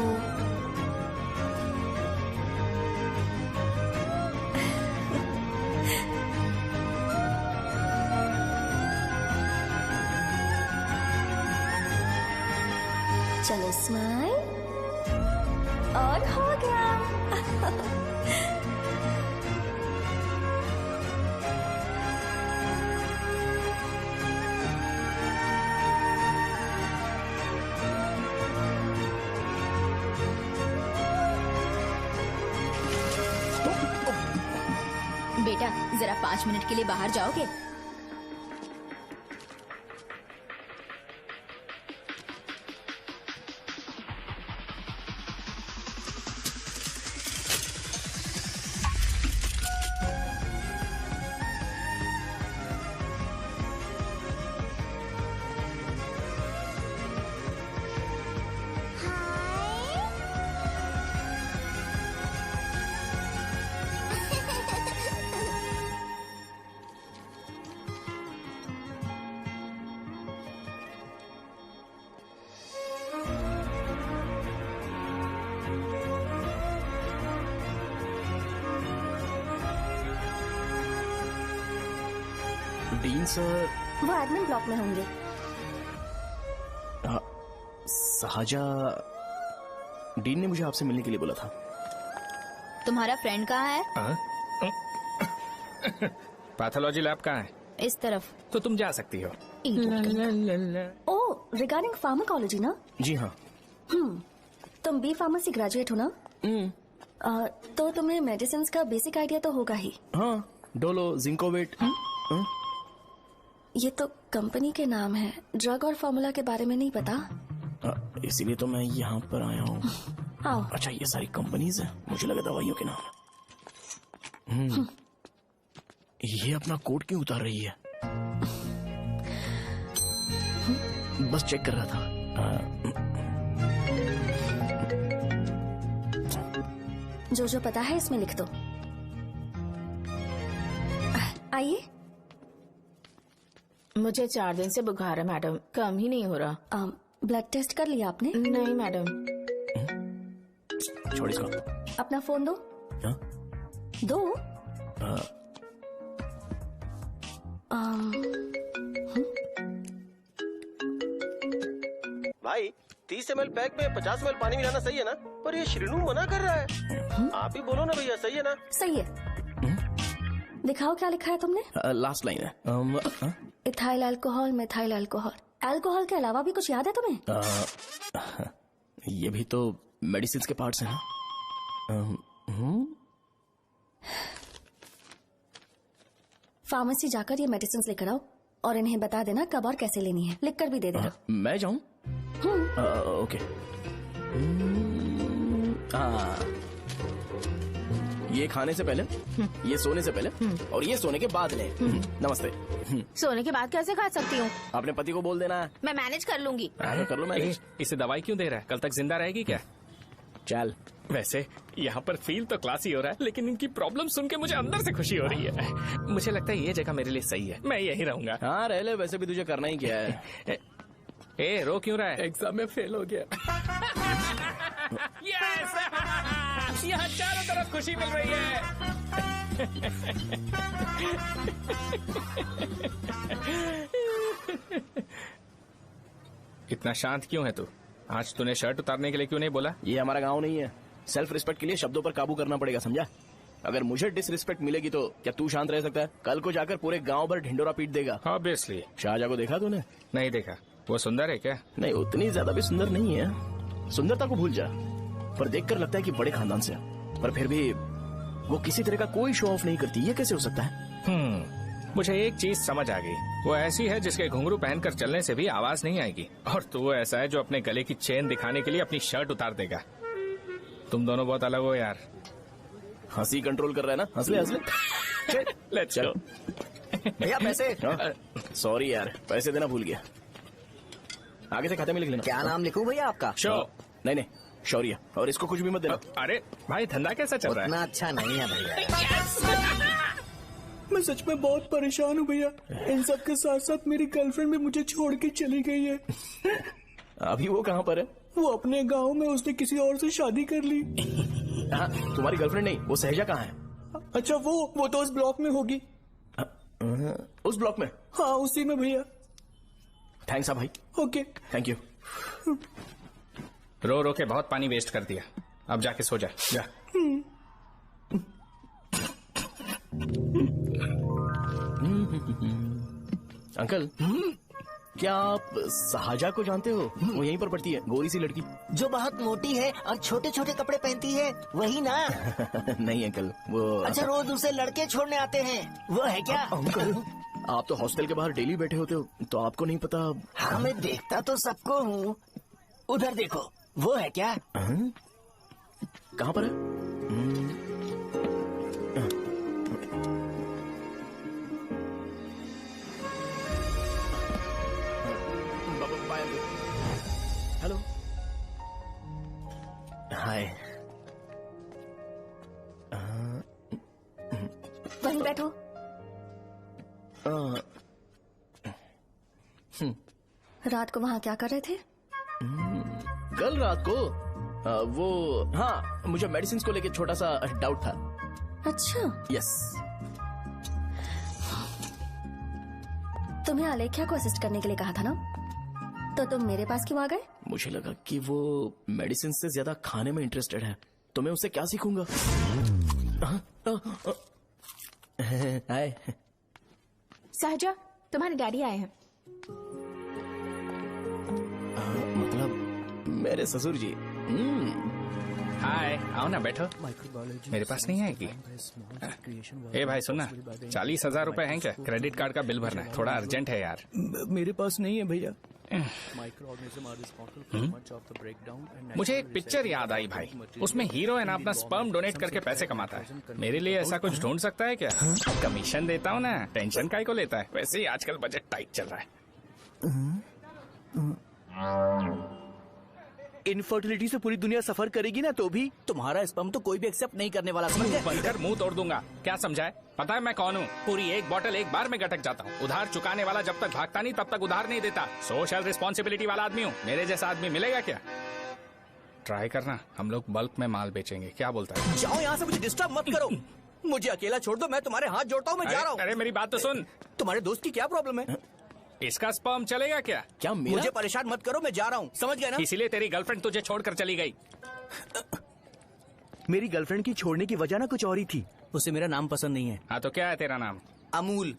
चलो स्माइल, और हो गया। बेटा जरा 5 मिनट के लिए बाहर जाओगे? Dean sir. वो एडमिन ब्लॉक में होंगे। साजा, डीन ने मुझे आपसे मिलने के लिए बोला था। तुम्हारा फ्रेंड कहाँ है? पैथोलॉजी लैब कहाँ है? इस तरफ। तो तुम जा सकती हो। ओह, रिगार्डिंग फार्माकोलॉजी ना? जी हाँ। तुम बी फार्मेसी ग्रेजुएट हो ना? तो तुम्हें मेडिसिन का बेसिक आइडिया तो होगा ही। हाँ, डोलो, जिंकोवेट। ये तो कंपनी के नाम है, ड्रग और फॉर्मूला के बारे में नहीं पता। इसीलिए तो मैं यहाँ पर आया हूँ। आओ। अच्छा, ये सारी कंपनीज है, मुझे लगा दवाइयों के नाम। ये अपना कोट क्यों उतार रही है? बस चेक कर रहा था। जो जो पता है इसमें लिख दो। आइए। मुझे 4 दिन से बुखार है मैडम, कम ही नहीं हो रहा। ब्लड टेस्ट कर लिया आपने? नहीं मैडम। छोड़ इसको। अपना फोन दो। दो। भाई 30 ml पैक में 50 ml पानी मिलाना सही है ना? पर ये श्रीनू मना कर रहा है। आप ही बोलो ना भैया, सही है ना? सही है। दिखाओ क्या लिखा है तुमने? लास्ट लाइन है। Ethyl alcohol, methyl alcohol. Alcohol के अलावा भी कुछ याद है तुम्हें? ये भी तो मेडिसिन के पार्ट्स हैं ना? फार्मेसी जाकर ये मेडिसिन लेकर आओ और इन्हें बता देना कब और कैसे लेनी है। लिख कर भी दे देना। मैं जाऊं? ओके। ये खाने से पहले, ये सोने से पहले और ये सोने के बाद ले। नमस्ते। सोने के बाद कैसे खा सकती हूँ? अपने पति को बोल देना। मैं मैनेज कर लूंगी। कर लो मैनेज। इसे दवाई क्यों दे रहा है? कल तक जिंदा रहेगी क्या? चल। वैसे यहाँ पर फील तो क्लासी हो रहा है, लेकिन इनकी प्रॉब्लम सुन के मुझे अंदर से खुशी हो रही है। मुझे लगता है ये जगह मेरे लिए सही है, मैं यहीं रहूंगा। हाँ रह ले, वैसे भी तुझे करना ही क्या है। ए, रो क्यों रहा है? एग्जाम में फेल हो गया। यस! यहाँ चारों तरफ खुशी मिल रही है। इतना शांत क्यों है तू? आज तूने शर्ट उतारने के लिए क्यों नहीं बोला? ये हमारा गांव नहीं है। सेल्फ रिस्पेक्ट के लिए शब्दों पर काबू करना पड़ेगा, समझा? अगर मुझे डिसरिस्पेक्ट मिलेगी तो क्या तू शांत रह सकता है? कल को जाकर पूरे गांव भर ढिंडोरा पीट देगा। ऑब्वियसली। शाहजहां को देखा तूने? नहीं देखा। वो सुंदर है क्या? नहीं, उतनी ज्यादा भी सुंदर नहीं है। सुंदरता को भूल जा, पर देखकर लगता है कि बड़े खानदान से, पर फिर भी वो किसी तरह का कोई शो ऑफ नहीं करती। ये कैसे हो सकता है? मुझे एक चीज समझ आ गई। वो ऐसी है जिसके घुंघरू पहनकर चलने से भी आवाज नहीं आएगी, और तू ऐसा है जो अपने गले की चेन दिखाने के लिए अपनी शर्ट उतार देगा। तुम दोनों बहुत अलग हो यार। हंसी कंट्रोल कर रहा है ना? हंस ले, हंस ले। Let's go. भैया पैसे। सॉरी यार, पैसे देना भूल गया। आगे से खाते में लिख लेना। क्या नाम लिखूं भैया आपका? नहीं, शौर्य। और इसको कुछ भी मत देना। अरे भाई, धंधा कैसा चल रहा है? उतना अच्छा नहीं है भैया। मैं सच में बहुत परेशान हूँ भैया। इन सब के साथ साथ मेरी गर्लफ्रेंड भी मुझे छोड़ के चली गई है। अभी वो कहाँ पर है? वो अपने गांव में, उसने किसी और से शादी कर ली। तुम्हारी गर्लफ्रेंड नहीं, वो सहजा कहाँ है? अच्छा, वो तो उस ब्लॉक में होगी। उस ब्लॉक में? हाँ, उसी में भैया। थैंक्स भाई। Okay, thank you. रो रो के बहुत पानी वेस्ट कर दिया, अब जाके सो जा। जा। अंकल, क्या आप साहजा को जानते हो? वो यहीं पर पढ़ती है, गोरी सी लड़की जो बहुत मोटी है और छोटे छोटे कपड़े पहनती है, वही ना? नहीं अंकल, वो अच्छा, रोज उसे लड़के छोड़ने आते हैं, वो है क्या? अंकल, आप तो हॉस्टल के बाहर डेली बैठे होते हो, तो आपको नहीं पता? हाँ, मैं देखता तो सबको हूँ। उधर देखो, वो है क्या? कहाँ पर है? हेलो, हाय। वहीं बैठो। रात को वहाँ क्या कर रहे थे? कल रात को वो, हाँ, मुझे मेडिसिन को लेके छोटा सा डाउट था। अच्छा। यस। तुम्हें आलेख्या को असिस्ट करने के लिए कहा था ना, तो तुम मेरे पास क्यों आ गए? मुझे लगा कि वो मेडिसिन से ज्यादा खाने में इंटरेस्टेड है, तो मैं उससे क्या सीखूंगा। हाय। सहजा, तुम्हारे डैडी आए हैं। मतलब मेरे ससुर जी। हाय, आओ ना बैठो। मेरे पास नहीं आएगी। ए भाई सुनना, 40,000 रुपए हैं क्या? क्रेडिट कार्ड का बिल भरना है, थोड़ा अर्जेंट है यार। मेरे पास नहीं है भैया। मुझे एक पिक्चर याद आई भाई, उसमें हीरो है ना अपना स्पर्म डोनेट करके पैसे कमाता है। मेरे लिए ऐसा कुछ ढूंढ सकता है क्या? कमीशन देता हूँ ना, टेंशन काय को लेता है। वैसे ही आजकल बजट टाइट चल रहा है। इनफर्टिलिटी से पूरी दुनिया सफर करेगी ना, तो भी तुम्हारा स्पर्म तो कोई भी एक्सेप्ट नहीं करने वाला, समझ गए? बनकर मुंह तोड़ दूंगा। क्या समझा है? पता है मैं कौन हूँ? पूरी एक बोतल एक बार में गटक जाता हूँ। उधार चुकाने वाला जब तक भागता नहीं तब तक उधार नहीं देता। सोशल रिस्पॉन्सिबिलिटी वाला आदमी हूँ। मेरे जैसा आदमी मिलेगा क्या? ट्राई करना, हम लोग बल्क में माल बेचेंगे। क्या बोलता है? जाओ यहाँ से, मुझे डिस्टर्ब मत करो। मुझे अकेला छोड़ दो, मैं तुम्हारे हाथ जोड़ता हूँ, मैं जा रहा हूँ। अरे मेरी बात तो सुन। तुम्हारे दोस्त की क्या प्रॉब्लम है? इसका स्पर्म चलेगा क्या? क्या मेरा? मुझे परेशान मत करो, मैं जा रहा हूँ, समझ गए ना? इसीलिए तेरी गर्लफ्रेंड तुझे छोड़कर चली गई। मेरी गर्लफ्रेंड की छोड़ने की वजह ना कुछ और ही थी। उसे मेरा नाम पसंद नहीं है। हाँ तो क्या है तेरा नाम? अमूल।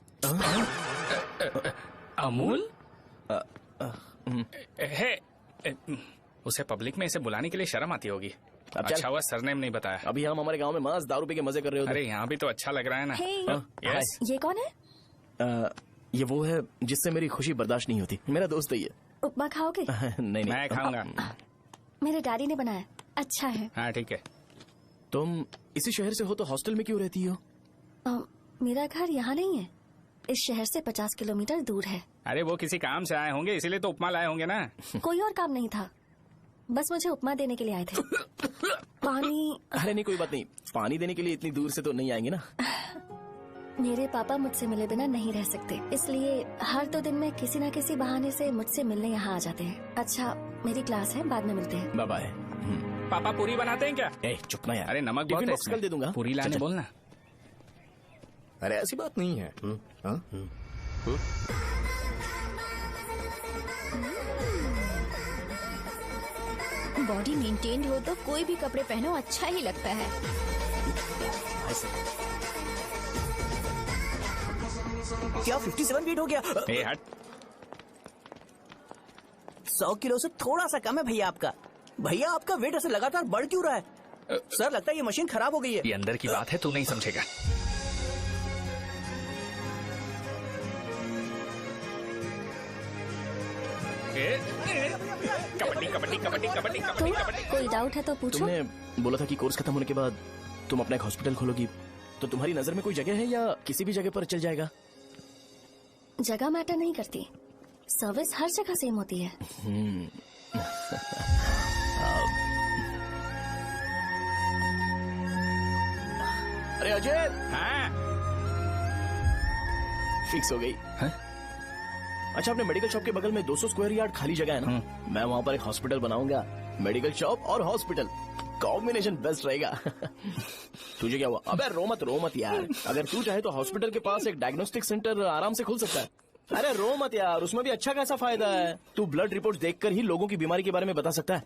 अमूल? उसे पब्लिक में इसे बुलाने के लिए शर्म आती होगी। अच्छा हुआ सरनेम नहीं बताया। अभी हम हमारे गांव में मांस दारू पी के मजे कर रहे होते। अरे यहाँ भी तो अच्छा लग रहा है ना। Hey, yes. ये कौन है? ये वो है जिससे मेरी खुशी बर्दाश्त नहीं होती। मेरा दोस्त ही है। उपमा खाओगे? नहीं। मैं खाऊंगा। मेरे डैडी ने बनाया, अच्छा है। हाँ ठीक है। तुम इसी शहर से हो तो हॉस्टल में क्यों रहती हो? मेरा घर यहाँ नहीं है, इस शहर से 50 किलोमीटर दूर है। अरे वो किसी काम से आए होंगे, इसीलिए तो उपमा लाए होंगे ना। कोई और काम नहीं था, बस मुझे उपमा देने के लिए आए थे। पानी? अरे नहीं, कोई बात नहीं। पानी देने के लिए इतनी दूर से तो नहीं आएंगे ना। मेरे पापा मुझसे मिले बिना नहीं रह सकते, इसलिए हर 2 दिन में किसी न किसी बहाने से मुझसे मिलने यहाँ आ जाते हैं। अच्छा, मेरी क्लास है, बाद में मिलते हैं। Bye bye. पापा पूरी बनाते हैं क्या? चुप ना यार। अरे नमक बहुत है इसमें। कल दे दूंगा। पूरी लाने बोलना। अरे ऐसी बात नहीं है। बॉडी मेंटेन्ड हो तो कोई भी कपड़े पहनो अच्छा ही लगता है। क्या 57 फीट हो गया? ए हट। 100 किलो से थोड़ा सा कम है भैया आपका। भैया आपका वेट ऐसे लगातार बढ़ क्यों रहा है? सर लगता है ये मशीन खराब हो गई है। ये अंदर की बात है, तू नहीं समझेगा। कबड्डी कबड्डी कबड्डी कबड्डी कबड्डी कबड्डी। कोई डाउट है तो पूछो। तुमने बोला था कि कोर्स खत्म होने के बाद तुम अपना एक हॉस्पिटल खोलोगी, तो तुम्हारी नजर में कोई जगह है या किसी भी जगह पर चल जाएगा? जगह मैटर नहीं करती, सर्विस हर जगह सेम होती है। अरे अजय। हाँ। फिक्स हो गई। अच्छा, अपने मेडिकल शॉप के बगल में 200 स्क्वायर यार्ड खाली जगह है ना? मैं वहाँ पर एक हॉस्पिटल बनाऊंगा। मेडिकल शॉप और हॉस्पिटल कॉम्बिनेशन बेस्ट रहेगा। तुझे क्या हुआ? अबे रो मत यार। अगर तू चाहे तो हॉस्पिटल के पास एक डायग्नोस्टिक सेंटर आराम से खुल सकता है। अरे रो मत यार, उसमें भी अच्छा खासा फायदा है। तू ब्लड रिपोर्ट देखकर ही लोगों की बीमारी के बारे में बता सकता है।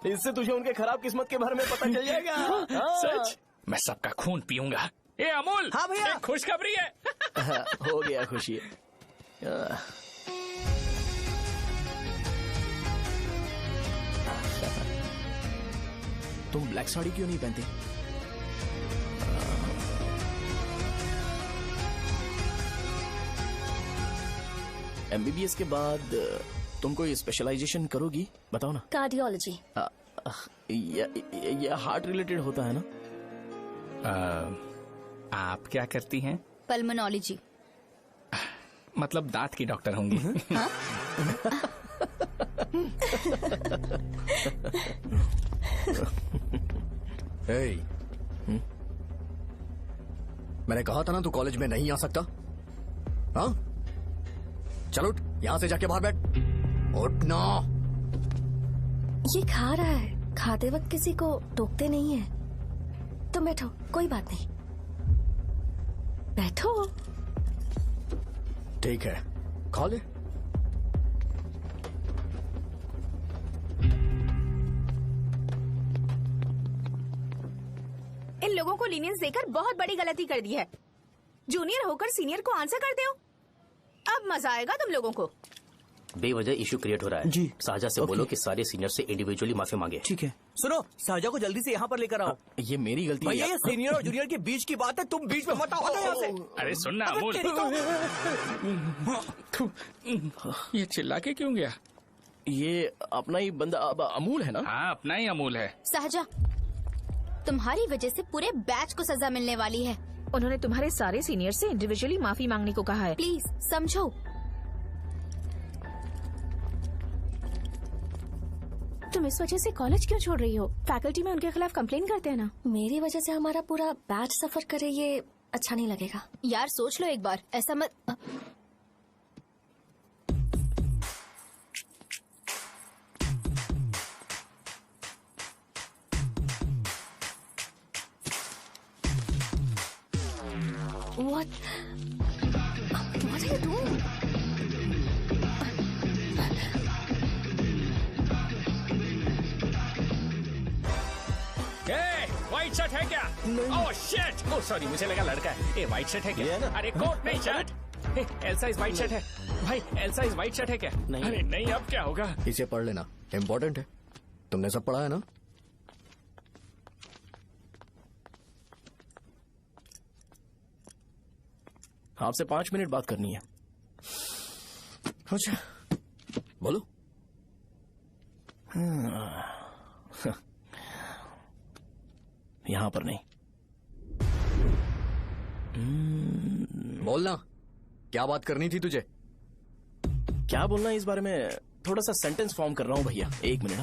इससे तुझे उनके खराब किस्मत के बारे में पता चल जाएगा। सच? मैं सबका खून पीऊंगा। ए अमूल। हाँ भैया। एक खुशखबरी है। हो गया खुशी। तुम ब्लैक साड़ी क्यों नहीं पहनते? एमबीबीएस के बाद तुम कोई स्पेशलाइजेशन करोगी? बताओ ना। कार्डियोलॉजी। ये हार्ट रिलेटेड होता है ना? आप क्या करती हैं? पल्मोनोलॉजी। मतलब दांत की डॉक्टर होंगी। हाँ? मैंने कहा था ना तू कॉलेज में नहीं आ सकता। हाँ, चलो उठ, यहाँ से जाके बाहर बैठ। उठना। ये खा रहा है, खाते वक्त किसी को टोकते नहीं है। तुम बैठो, कोई बात नहीं, बैठो। ठीक है, खा ले। इन लोगों को लीनियंस देकर बहुत बड़ी गलती कर दी है। जूनियर होकर सीनियर को आंसर करते हो। अब मजा आएगा तुम लोगों को। बेवजह इशू क्रिएट हो रहा है जी। साजा से बोलो कि सारे सीनियर से इंडिविजुअली माफी मांगे। ठीक है। सुनो, साजा को जल्दी से यहाँ पर लेकर आओ। ये मेरी गलती है। भैया ये सीनियर और जूनियर के बीच की बात है, तुम बीच में मत आओ यहाँ से। अरे सुनना अमूल, ये चिल्ला के क्यों गया? ये अपना ही बंदा अमूल है ना? हाँ, अपना ही अमूल है। साजा, तुम्हारी वजह से पूरे बैच को सजा मिलने वाली है। उन्होंने तुम्हारे सारे सीनियर से इंडिविजुअली माफी मांगने को कहा है। प्लीज समझो। तुम इस वजह से कॉलेज क्यों छोड़ रही हो? फैकल्टी में उनके खिलाफ कंप्लेन करते हैं ना। मेरी वजह से हमारा पूरा बैच सफर करे, ये अच्छा नहीं लगेगा। यार सोच लो एक बार, ऐसा मत। What are you doing? White shirt है क्या? Oh shit! ओह सॉरी, मुझे लगा लड़का है। ये व्हाइट शर्ट है क्या? अरे कोट नहीं, shirt. Elsa is white shirt है भाई। एल्सा इज व्हाइट शर्ट है क्या? नहीं। अरे नहीं, अब क्या होगा? इसे पढ़ लेना, इम्पोर्टेंट है। तुमने सब पढ़ा है ना? आपसे 5 मिनट बात करनी है। अच्छा, बोलो। यहां पर नहीं। बोलना, क्या बात करनी थी तुझे? क्या बोलना है इस बारे में? थोड़ा सा सेंटेंस फॉर्म कर रहा हूं भैया, 1 मिनट।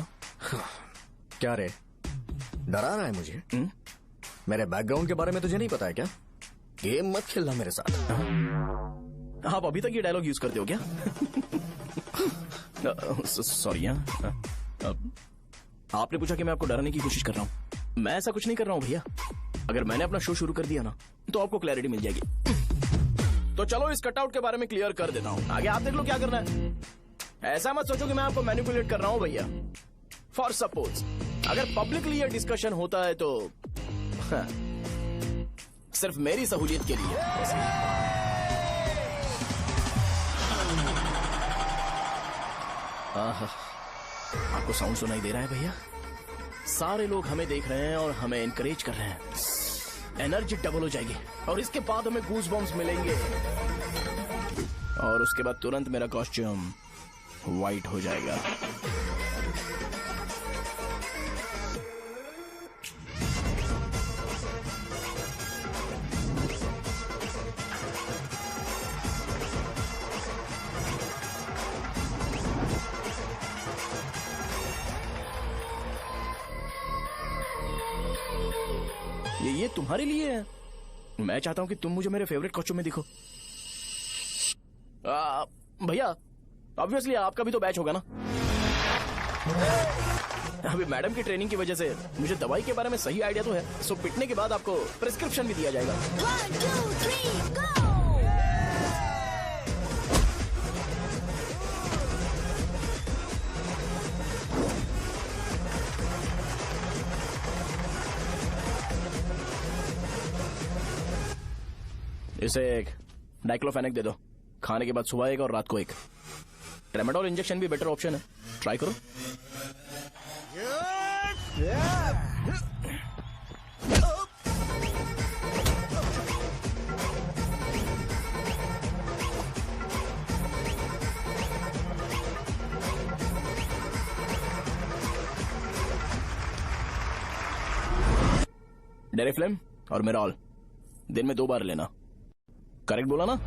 क्या रे, डरा रहा है मुझे? मेरे बैकग्राउंड के बारे में तुझे नहीं पता है क्या? गेम मत खेलना मेरे साथ। आप अभी तक ये डायलॉग यूज करते हो क्या? सॉरी। आपने पूछा कि मैं आपको डराने की कोशिश कर रहा हूं। मैं ऐसा कुछ नहीं कर रहा हूं भैया। अगर मैंने अपना शो शुरू कर दिया ना, तो आपको क्लैरिटी मिल जाएगी। तो चलो इस कटआउट के बारे में क्लियर कर देता हूं, आगे आप देख लो क्या करना है। ऐसा मत सोचो कि मैं आपको मैनिपुलेट कर रहा हूं भैया। फॉर सपोज अगर पब्लिकली ये डिस्कशन होता है तो सिर्फ मेरी सहूलियत के लिए। आपको साउंड सुनाई दे रहा है भैया? सारे लोग हमें देख रहे हैं और हमें एनकरेज कर रहे हैं। एनर्जी डबल हो जाएगी और इसके बाद हमें गूज बम्स मिलेंगे और उसके बाद तुरंत मेरा कॉस्ट्यूम वाइट हो जाएगा। ये तुम्हारे लिए है। मैं चाहता हूं कि तुम मुझे मेरे फेवरेट कॉस्ट्यूम में दिखो। भैया ऑब्वियसली आपका भी तो बैच होगा ना। अभी मैडम की ट्रेनिंग की वजह से मुझे दवाई के बारे में सही आइडिया तो है। सो पिटने के बाद आपको प्रिस्क्रिप्शन भी दिया जाएगा। 1, 2, 3, go! इसे एक डाइक्लोफेनेक दे दो। खाने के बाद सुबह एक और रात को एक। ट्रेमाडोल इंजेक्शन भी बेटर ऑप्शन है, ट्राई करो। डेरिफ्लेम और मेरॉल दिन में 2 बार लेना। करेक्ट बोला ना?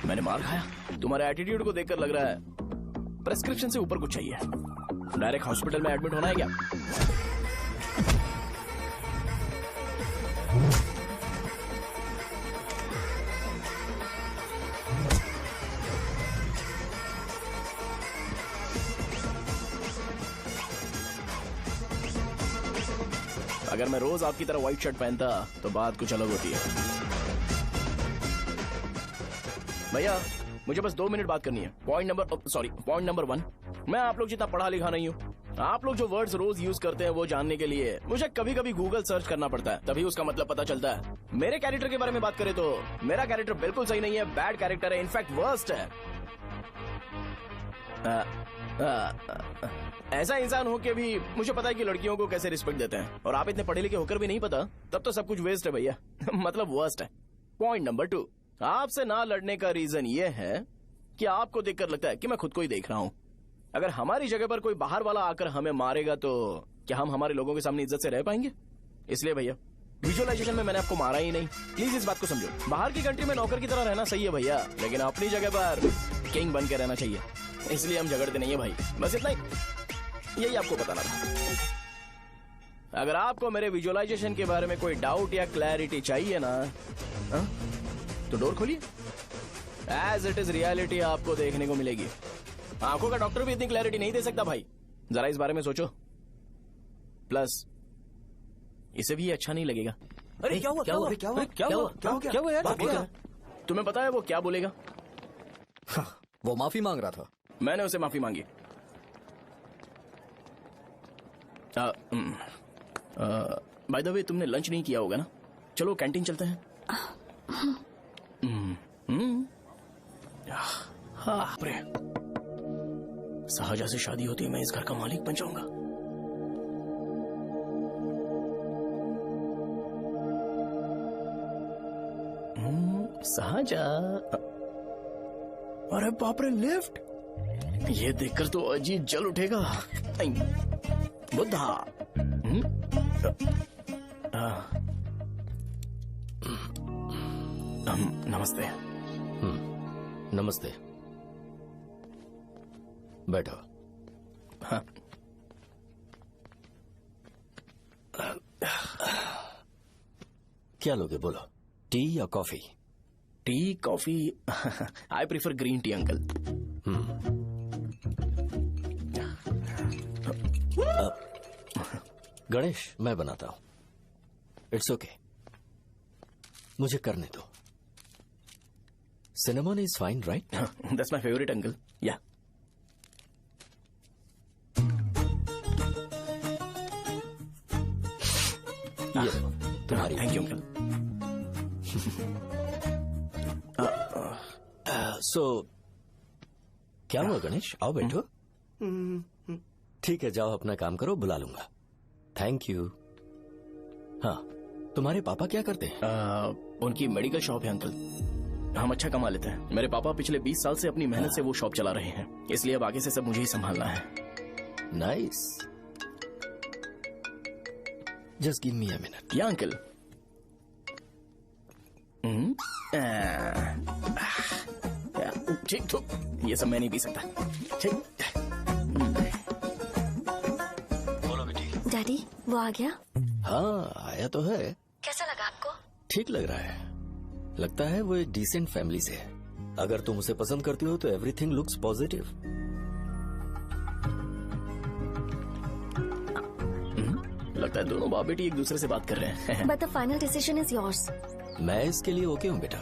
मैंने मार खाया। तुम्हारे एटीट्यूड को देखकर लग रहा है प्रेस्क्रिप्शन से ऊपर कुछ चाहिए। डायरेक्ट हॉस्पिटल में एडमिट होना है क्या? अगर मैं रोज आपकी तरह व्हाइट शर्ट पहनता तो बात कुछ अलग होती है। भैया मुझे बस 2 मिनट बात करनी है। पॉइंट नंबर 1, मैं आप लोग जितना पढ़ा लिखा नहीं हूँ। आप लोग जो वर्ड्स रोज यूज करते हैं वो जानने के लिए मुझे कभी कभी गूगल सर्च करना पड़ता है, तभी उसका मतलब पता चलता है। मेरे कैरेक्टर के बारे में बात करें तो मेरा कैरेक्टर बिल्कुल सही नहीं है, बैड कैरेक्टर है, इनफैक्ट वर्स्ट है। ऐसा इंसान हो के भी मुझे पता है कि लड़कियों को कैसे रिस्पेक्ट देते हैं, और आप इतने पढ़े लिखे होकर भी नहीं पता, तब तो सब कुछ वेस्ट है भैया। मतलब वर्स्ट है। पॉइंट नंबर 2, आपसे ना लड़ने का रीजन ये है कि आपको देखकर लगता है कि मैं खुद को ही देख रहा हूँ। अगर हमारी जगह पर कोई बाहर वाला आकर हमें मारेगा तो क्या हम हमारे लोगों के सामने इज्जत से रह पाएंगे? इसलिए भैया विजुअलाइजेशन में मैंने आपको मारा ही नहीं। प्लीज इस बात को समझो। बाहर की कंट्री में नौकर की तरह रहना सही है भैया, लेकिन अपनी जगह पर किंग बन के रहना चाहिए। इसलिए हम झगड़ते नहीं है भाई, बस इतना ही, यही आपको बताना था। अगर आपको मेरे विजुअलाइजेशन के बारे में कोई डाउट या क्लैरिटी चाहिए ना, तो डोर खोलिए। एज इट इज रियलिटी आपको देखने को मिलेगी। आंखों का डॉक्टर भी इतनी क्लैरिटी नहीं दे सकता भाई, जरा इस बारे में सोचो। प्लस इसे भी अच्छा नहीं लगेगा। अरे क्या हुआ? यार? तुम्हें पता है वो क्या बोलेगा? वो माफी मांग रहा था। मैंने उसे माफी मांगी। बाय द वे तुमने लंच नहीं किया होगा ना? चलो कैंटीन चलते हैं। हाँ सहजा से शादी होती है, मैं इस घर का मालिक बन जाऊंगा। सहजा, अरे बाप रे, लिफ्ट! ये देखकर तो अजीब जल उठेगा। बुद्धा। नमस्ते। नमस्ते, बैठो। हाँ। क्या लोगे बोलो, टी या coffee? T, coffee? I prefer green tea uncle. Ganesh, मैं बनाता हूं। इट्स ओके, मुझे करने दो। Cinnamon is fine, right? That's my favourite uncle. या तुम्हारी। Thank you uncle. सो क्या हुआ गणेश? आओ बैठो। ठीक है, जाओ अपना काम करो, बुला लूंगा। Thank you. हाँ, तुम्हारे पापा क्या करते हैं? उनकी मेडिकल शॉप है अंकल। हम अच्छा कमा लेते हैं। मेरे पापा पिछले 20 साल से अपनी मेहनत से वो शॉप चला रहे हैं, इसलिए अब आगे से सब मुझे ही संभालना है। Nice. Just give me a minute. या अंकल। ठीक, तो ये सब मैं नहीं पी सकता। ठीक। बोलो बेटी। डैडी, वो आ गया? हाँ, आया तो है। कैसा लगा आपको? ठीक लग रहा है। लगता है वो एक डिसेंट फैमिली से है। अगर तुम उसे पसंद करती हो तो एवरीथिंग लुक्स पॉजिटिव। लगता है दोनों बाप बेटी एक दूसरे से बात कर रहे हैं। But the final decision is yours. मैं इसके लिए ओके हूँ बेटा।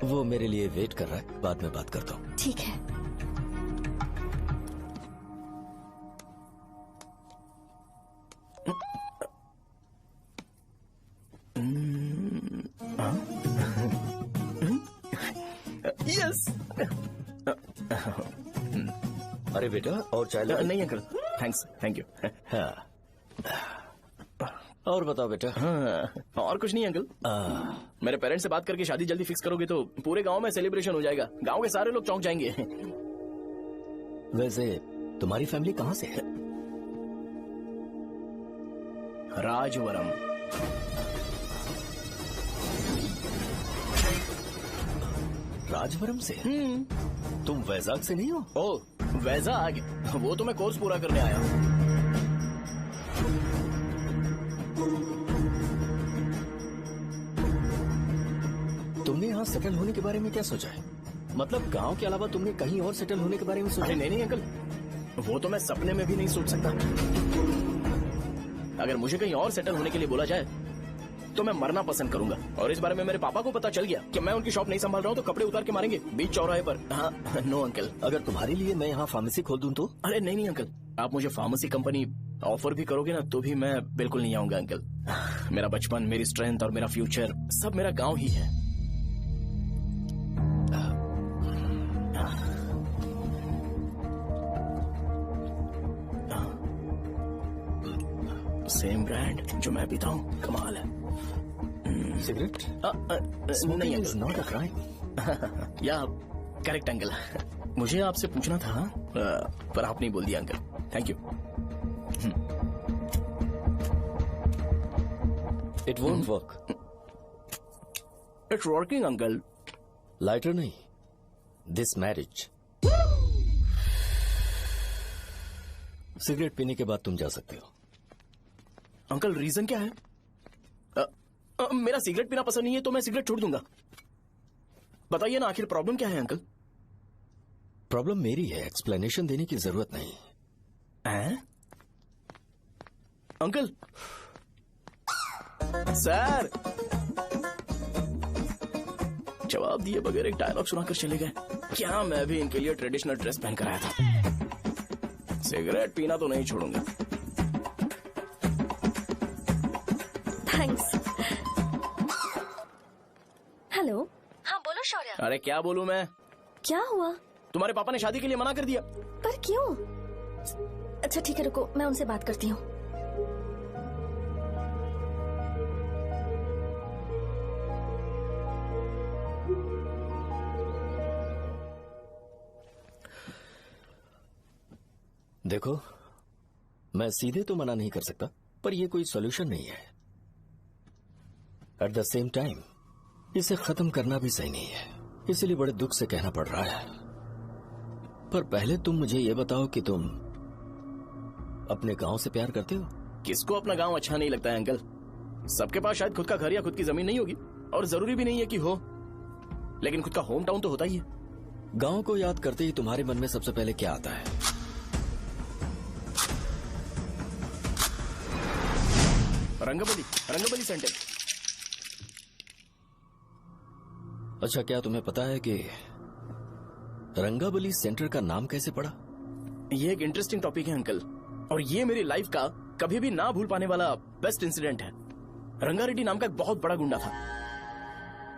वो मेरे लिए वेट कर रहा है, बाद में बात करता हूँ। ठीक है। यस। अरे बेटा, और चाय लो। नहीं अंकल, थैंक्स, थैंक यू। हाँ, और बताओ बेटा। हाँ, और कुछ नहीं अंकल। मेरे पेरेंट्स से बात करके शादी जल्दी फिक्स करोगे तो पूरे गांव में सेलिब्रेशन हो जाएगा। गांव के सारे लोग चौंक जाएंगे। वैसे तुम्हारी फैमिली कहाँ से है? राजवरम। राजवरम से? तुम वैजाग से नहीं हो? ओ वैजाग, वो तो मैं कोर्स पूरा करने आया हूँ। तुमने यहाँ सेटल होने के बारे में क्या सोचा है? मतलब गांव के अलावा तुमने कहीं और सेटल होने के बारे में सोचा? नहीं नहीं अंकल, वो तो मैं सपने में भी नहीं सोच सकता। अगर मुझे कहीं और सेटल होने के लिए बोला जाए तो मैं मरना पसंद करूंगा। और इस बारे में मेरे पापा को पता चल गया कि मैं उनकी शॉप नहीं संभाल रहा हूँ तो कपड़े उतार के मारेंगे बीच चौराहे पर। हाँ नो अंकल। अगर तुम्हारे लिए मैं यहाँ फार्मेसी खोल दूं तो? अरे नहीं नहीं अंकल, आप मुझे फार्मेसी कंपनी ऑफर भी करोगे ना तो भी मैं बिल्कुल नहीं आऊंगा अंकल। मेरा बचपन, मेरी स्ट्रेंथ और मेरा फ्यूचर सब मेरा गाँव ही है। सेम ब्रांड जो मैं पीता हूँ, कमाल है। सिगरेट? नहीं इज नॉट अ क्राइम। या करेक्ट अंकल। मुझे आपसे पूछना था पर आप नहीं बोल दिया uncle. Thank you. It won't work. It's working uncle. Lighter नहीं, दिस मैरिज। सिगरेट पीने के बाद तुम जा सकते हो। अंकल रीजन क्या है? मेरा सिगरेट पीना पसंद नहीं है तो मैं सिगरेट छोड़ दूंगा। बताइए ना आखिर प्रॉब्लम क्या है अंकल? प्रॉब्लम मेरी है, एक्सप्लेनेशन देने की जरूरत नहीं है। अंकल सर जवाब दिए बगैर एक डायलॉग सुनाकर चले गए। क्या मैं भी इनके लिए ट्रेडिशनल ड्रेस पहन कर आया था। सिगरेट पीना तो नहीं छोड़ूंगा। थैंक्स। हेलो। हाँ बोलो शौर्य। अरे क्या बोलूं मैं? क्या हुआ? तुम्हारे पापा ने शादी के लिए मना कर दिया। पर क्यों? अच्छा ठीक है रुको, मैं उनसे बात करती हूँ। देखो, मैं सीधे तो मना नहीं कर सकता पर यह कोई सॉल्यूशन नहीं है। एट द सेम टाइम इसे खत्म करना भी सही नहीं है, इसलिए बड़े दुख से कहना पड़ रहा है। पर पहले तुम मुझे ये बताओ कि तुम अपने गांव से प्यार करते हो? किसको अपना गांव अच्छा नहीं लगता है अंकल? सबके पास शायद खुद का घर या खुद की जमीन नहीं होगी और जरूरी भी नहीं है कि हो, लेकिन खुद का होम टाउन तो होता ही है। गांव को याद करते ही तुम्हारे मन में सबसे पहले क्या आता है? रंगबली सेंटर। अच्छा, क्या तुम्हें पता है कि रंगाबली सेंटर का नाम कैसे पड़ा? ये एक इंटरेस्टिंग टॉपिक है अंकल, और ये मेरी लाइफ का कभी भी ना भूल पाने वाला बेस्ट इंसिडेंट है। रंगारेड्डी नाम का एक बहुत बड़ा गुंडा था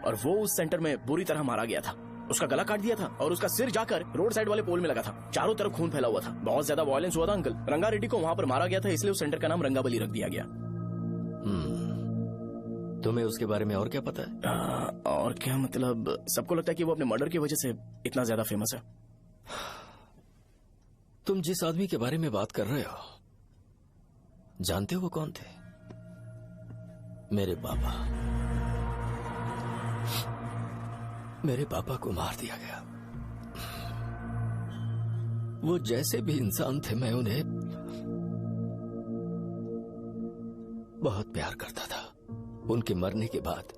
और वो उस सेंटर में बुरी तरह मारा गया था। उसका गला काट दिया था और उसका सिर जाकर रोड साइड वाले पोल में लगा था। चारों तरफ खून फैला हुआ था, बहुत ज्यादा वायलेंस हुआ था अंकल। रंगारेड्डी को वहां पर मारा गया था, इसलिए उस सेंटर का नाम रंगाबली रख दिया गया। तुम्हें उसके बारे में और क्या पता है? और क्या मतलब, सबको लगता है कि वो अपने मर्डर की वजह से इतना ज्यादा फेमस है। तुम जिस आदमी के बारे में बात कर रहे हो, जानते हो वो कौन थे? मेरे पापा। मेरे पापा को मार दिया गया। वो जैसे भी इंसान थे, मैं उन्हें बहुत प्यार करता था। उनके मरने के बाद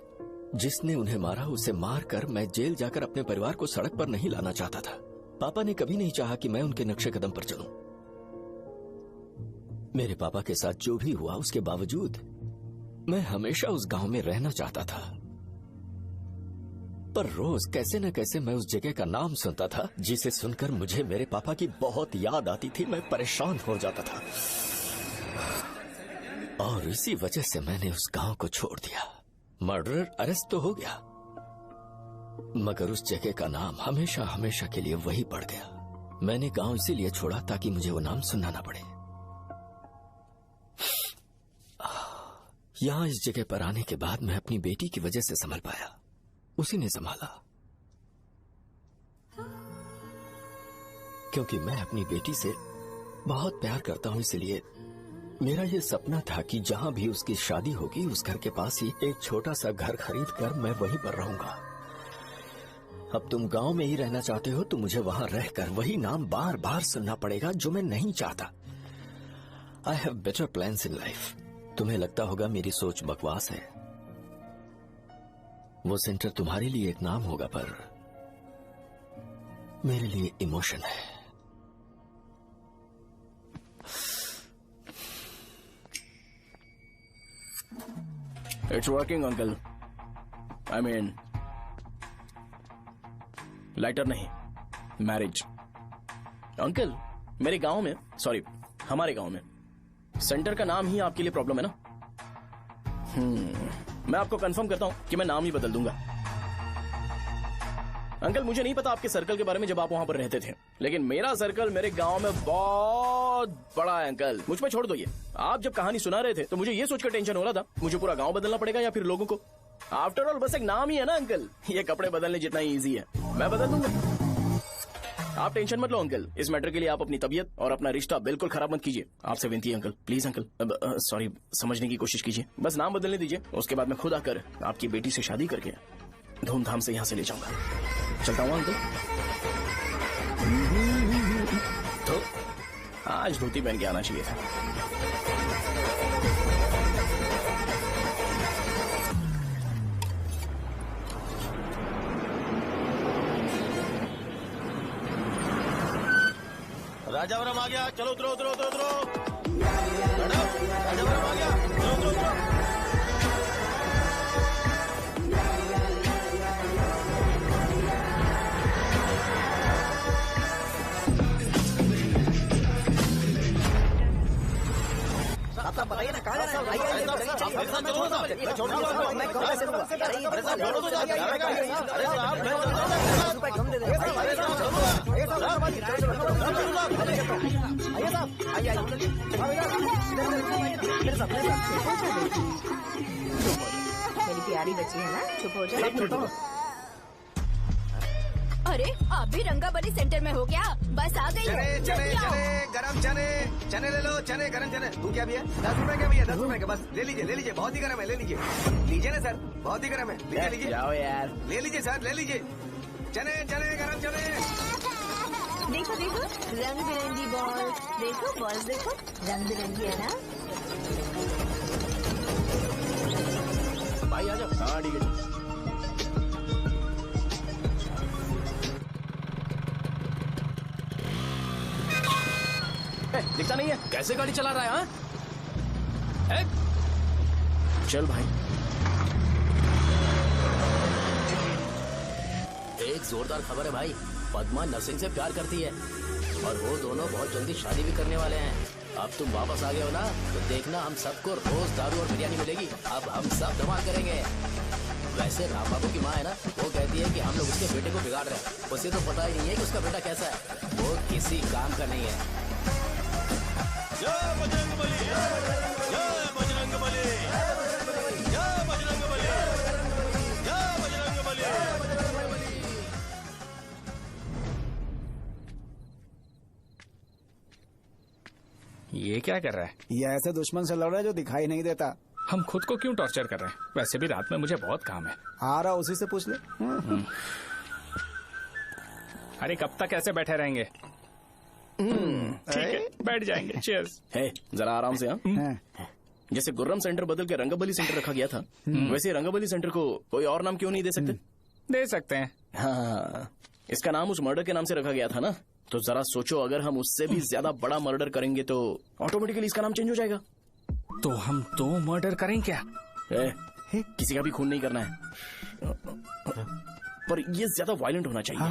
जिसने उन्हें मारा उसे मारकर मैं जेल जाकर अपने परिवार को सड़क पर नहीं लाना चाहता था। पापा ने कभी नहीं चाहा कि मैं उनके नक्शे कदम पर चलूं। मेरे पापा के साथ जो भी हुआ उसके बावजूद मैं हमेशा उस गांव में रहना चाहता था। पर रोज कैसे न कैसे मैं उस जगह का नाम सुनता था जिसे सुनकर मुझे मेरे पापा की बहुत याद आती थी। मैं परेशान हो जाता था और इसी वजह से मैंने उस गांव को छोड़ दिया। मर्डरर अरेस्ट तो हो गया, मगर उस जगह का नाम हमेशा हमेशा के लिए वही पड़ गया। मैंने गांव इसीलिए छोड़ा ताकि मुझे वो नाम सुनना ना पड़े। यहां इस जगह पर आने के बाद मैं अपनी बेटी की वजह से संभल पाया, उसी ने संभाला। क्योंकि मैं अपनी बेटी से बहुत प्यार करता हूं, इसलिए मेरा ये सपना था कि जहां भी उसकी शादी होगी उस घर के पास ही एक छोटा सा घर खरीद कर मैं वहीं पर रहूंगा। अब तुम गांव में ही रहना चाहते हो तो मुझे वहां रहकर वही नाम बार बार सुनना पड़ेगा जो मैं नहीं चाहता। I have better plans in life. तुम्हें लगता होगा मेरी सोच बकवास है। वो सेंटर तुम्हारे लिए एक नाम होगा पर मेरे लिए इमोशन है। It's working uncle. I mean lighter नहीं, मैरिज। अंकल मेरे गांव में, सॉरी हमारे गांव में सेंटर का नाम ही आपके लिए प्रॉब्लम है ना? मैं आपको कंफर्म करता हूं कि मैं नाम ही बदल दूंगा। अंकल मुझे नहीं पता आपके सर्कल के बारे में जब आप वहां पर रहते थे, लेकिन मेरा सर्कल मेरे गांव में बहुत बड़ा है अंकल। मुझ पर छोड़ दो ये। आप जब कहानी सुना रहे थे तो मुझे ये सोचकर टेंशन हो रहा था मुझे पूरा गांव बदलना पड़ेगा या फिर लोगों को। आफ्टर ऑल बस एक नाम ही है ना अंकल, ये कपड़े बदलने जितना ही ईजी है। मैं बदल दूंगा, आप टेंशन मत लो अंकल। इस मैटर के लिए आप अपनी तबीयत और अपना रिश्ता बिल्कुल खराब मत कीजिए। आपसे विनती है अंकल, प्लीज अंकल। सॉरी, समझने की कोशिश कीजिए। बस नाम बदलने दीजिए, उसके बाद मैं खुद आकर आपकी बेटी से शादी करके धूमधाम से यहाँ से ले जाऊंगा। चलता हूँ अंकल। तो आज धोती पहन के आना चाहिए था। राजावरम आ गया, चलो उतरो उतरो उतरो उतरो। मैडम राजावरम आ गया, चलो उतरो उतरो। साहब बताइए ना कहाँ जाना है? आइए मैं छोड़ दूंगा, मैं कम पैसे दूंगा। कम दे मेरी प्यारी बच्ची है ना, चुप हो जाओ। अरे आप भी रंगाबली सेंटर में हो क्या? बस आ गई चने हूँ। चने जल्दी आओ। चने गरम चने चने ले लो, चने गरम चने। तू क्या भैया? 10 रुपए का भैया, 10 रुपए का। बस ले लीजिए, बहुत ही गरम है, ले लीजिए। लीजिए ना सर, बहुत ही गरम है, लीजिए जाओ यार, ले लीजिए सर, ले लीजिए। चने चने गरम चने। देखो देखो रंग बिरंगी बॉल, देखो बॉल देखो रंग बिरंगी है ना। भाई आ जाओ। हाँ ठीक है। दिखता नहीं है, कैसे गाड़ी चला रहा है? हाँ चल भाई। एक जोरदार खबर है भाई, पद्मा नरसिंह से प्यार करती है और वो दोनों बहुत जल्दी शादी भी करने वाले हैं। अब तुम वापस आ गए हो ना तो देखना हम सबको रोज दारू और बिरयानी मिलेगी। अब हम सब धमाल करेंगे। वैसे राम बाबू की माँ है ना, वो कहती है कि हम लोग उसके बेटे को बिगाड़ रहे हैं। उसे तो पता ही नहीं है कि उसका बेटा कैसा है, वो किसी काम का नहीं है। जय बजरंगबली, जय बजरंगबली, जय बजरंगबली, जय बजरंगबली। ये क्या कर रहा है? ये ऐसे दुश्मन से लड़ रहा है जो दिखाई नहीं देता। हम खुद को क्यों टॉर्चर कर रहे हैं? वैसे भी रात में मुझे बहुत काम है। आ रहा उसी से पूछ ले। अरे कब तक ऐसे बैठे रहेंगे? ठीक है, बैठ जाएंगे। चीयर्स। है जरा आराम से। हाँ जैसे गुर्रम सेंटर बदल के रंगाबली सेंटर रखा गया था, वैसे रंगाबली सेंटर को कोई और नाम क्यों नहीं दे सकते? दे सकते हैं। हाँ, इसका नाम उस मर्डर के नाम से रखा गया था ना, तो जरा सोचो अगर हम उससे भी ज्यादा बड़ा मर्डर करेंगे तो ऑटोमेटिकली इसका नाम चेंज हो जाएगा। तो हम 2 मर्डर करें क्या? किसी का भी खून नहीं करना है, पर ये ज्यादा वायलेंट होना चाहिए।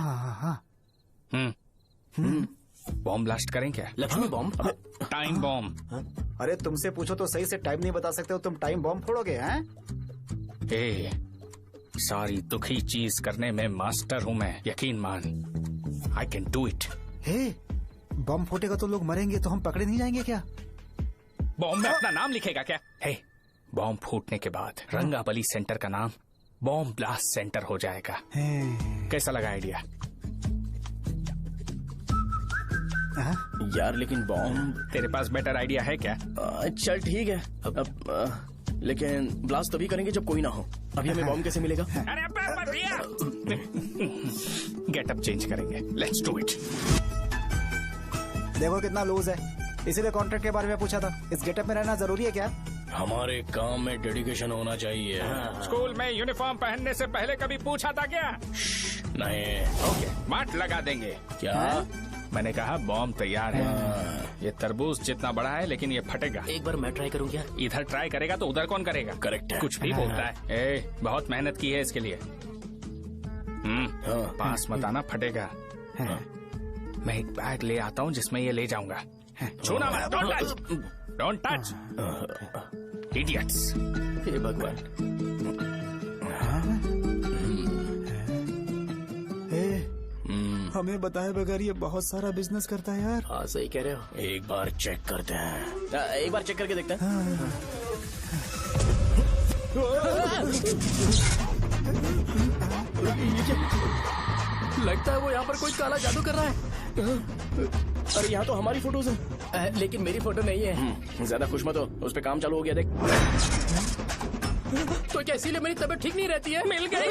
बॉम्ब ब्लास्ट करें क्या? लक्ष्मी बॉम्ब? Time bomb. अरे तुमसे पूछो तो सही से टाइम नहीं बता सकते हो, तुम टाइम बॉम्ब फोड़ोगे? हैं? ए, सारी दुखी चीज करने में मास्टर हूँ मैं, यकीन मान। I can do it. Hey, bomb फूटेगा तो लोग मरेंगे तो हम पकड़े नहीं जाएंगे क्या? बॉम्ब में अपना नाम लिखेगा क्या? हे, बॉम्ब फूटने के बाद रंगाबली सेंटर का नाम बॉम्ब ब्लास्ट सेंटर हो जाएगा। कैसा लगा आइडिया? यार लेकिन बॉम्ब। तेरे पास बेटर आइडिया है क्या? चल ठीक है। अब लेकिन ब्लास्ट तभी करेंगे जब कोई ना हो। अभी हमें बॉम्ब कैसे मिलेगा? अरे भैया गेटअप चेंज करेंगे, लेट्स डू इट। देखो कितना लूज है, इसीलिए कॉन्ट्रैक्ट के बारे में पूछा था। इस गेटअप में रहना जरूरी है क्या? हमारे काम में डेडिकेशन होना चाहिए। स्कूल में यूनिफॉर्म पहनने से पहले कभी पूछा था क्या? नहीं। ओके, मार्ट लगा देंगे। क्या? मैंने कहा बॉम्ब तैयार है। ये तरबूज जितना बड़ा है लेकिन ये फटेगा। एक बार मैं ट्राई करूं क्या? इधर ट्राई करेगा तो उधर कौन करेगा? करेक्ट है। कुछ भी बोलता है। बहुत मेहनत की है इसके लिए। पास मत आना, फटेगा। मैं एक बैग ले आता हूँ जिसमें ये ले जाऊंगा। छूना मत, डोंट टच, इडियट्स। हे भगवान। हमें बताए बगैर ये बहुत सारा बिजनेस करता है यार। हाँ सही कह रहे हो। एक बार चेक करते हैं। एक बार चेक करके देखते हैं। लगता है वो यहाँ पर कोई काला जादू कर रहा है। अरे यहाँ तो हमारी फोटोज हैं, लेकिन मेरी फोटो नहीं है। ज्यादा खुश मत हो, उस पे काम चालू हो गया देख। तो क्या इसीलिए मेरी तबीयत ठीक नहीं रहती है? मिल गई।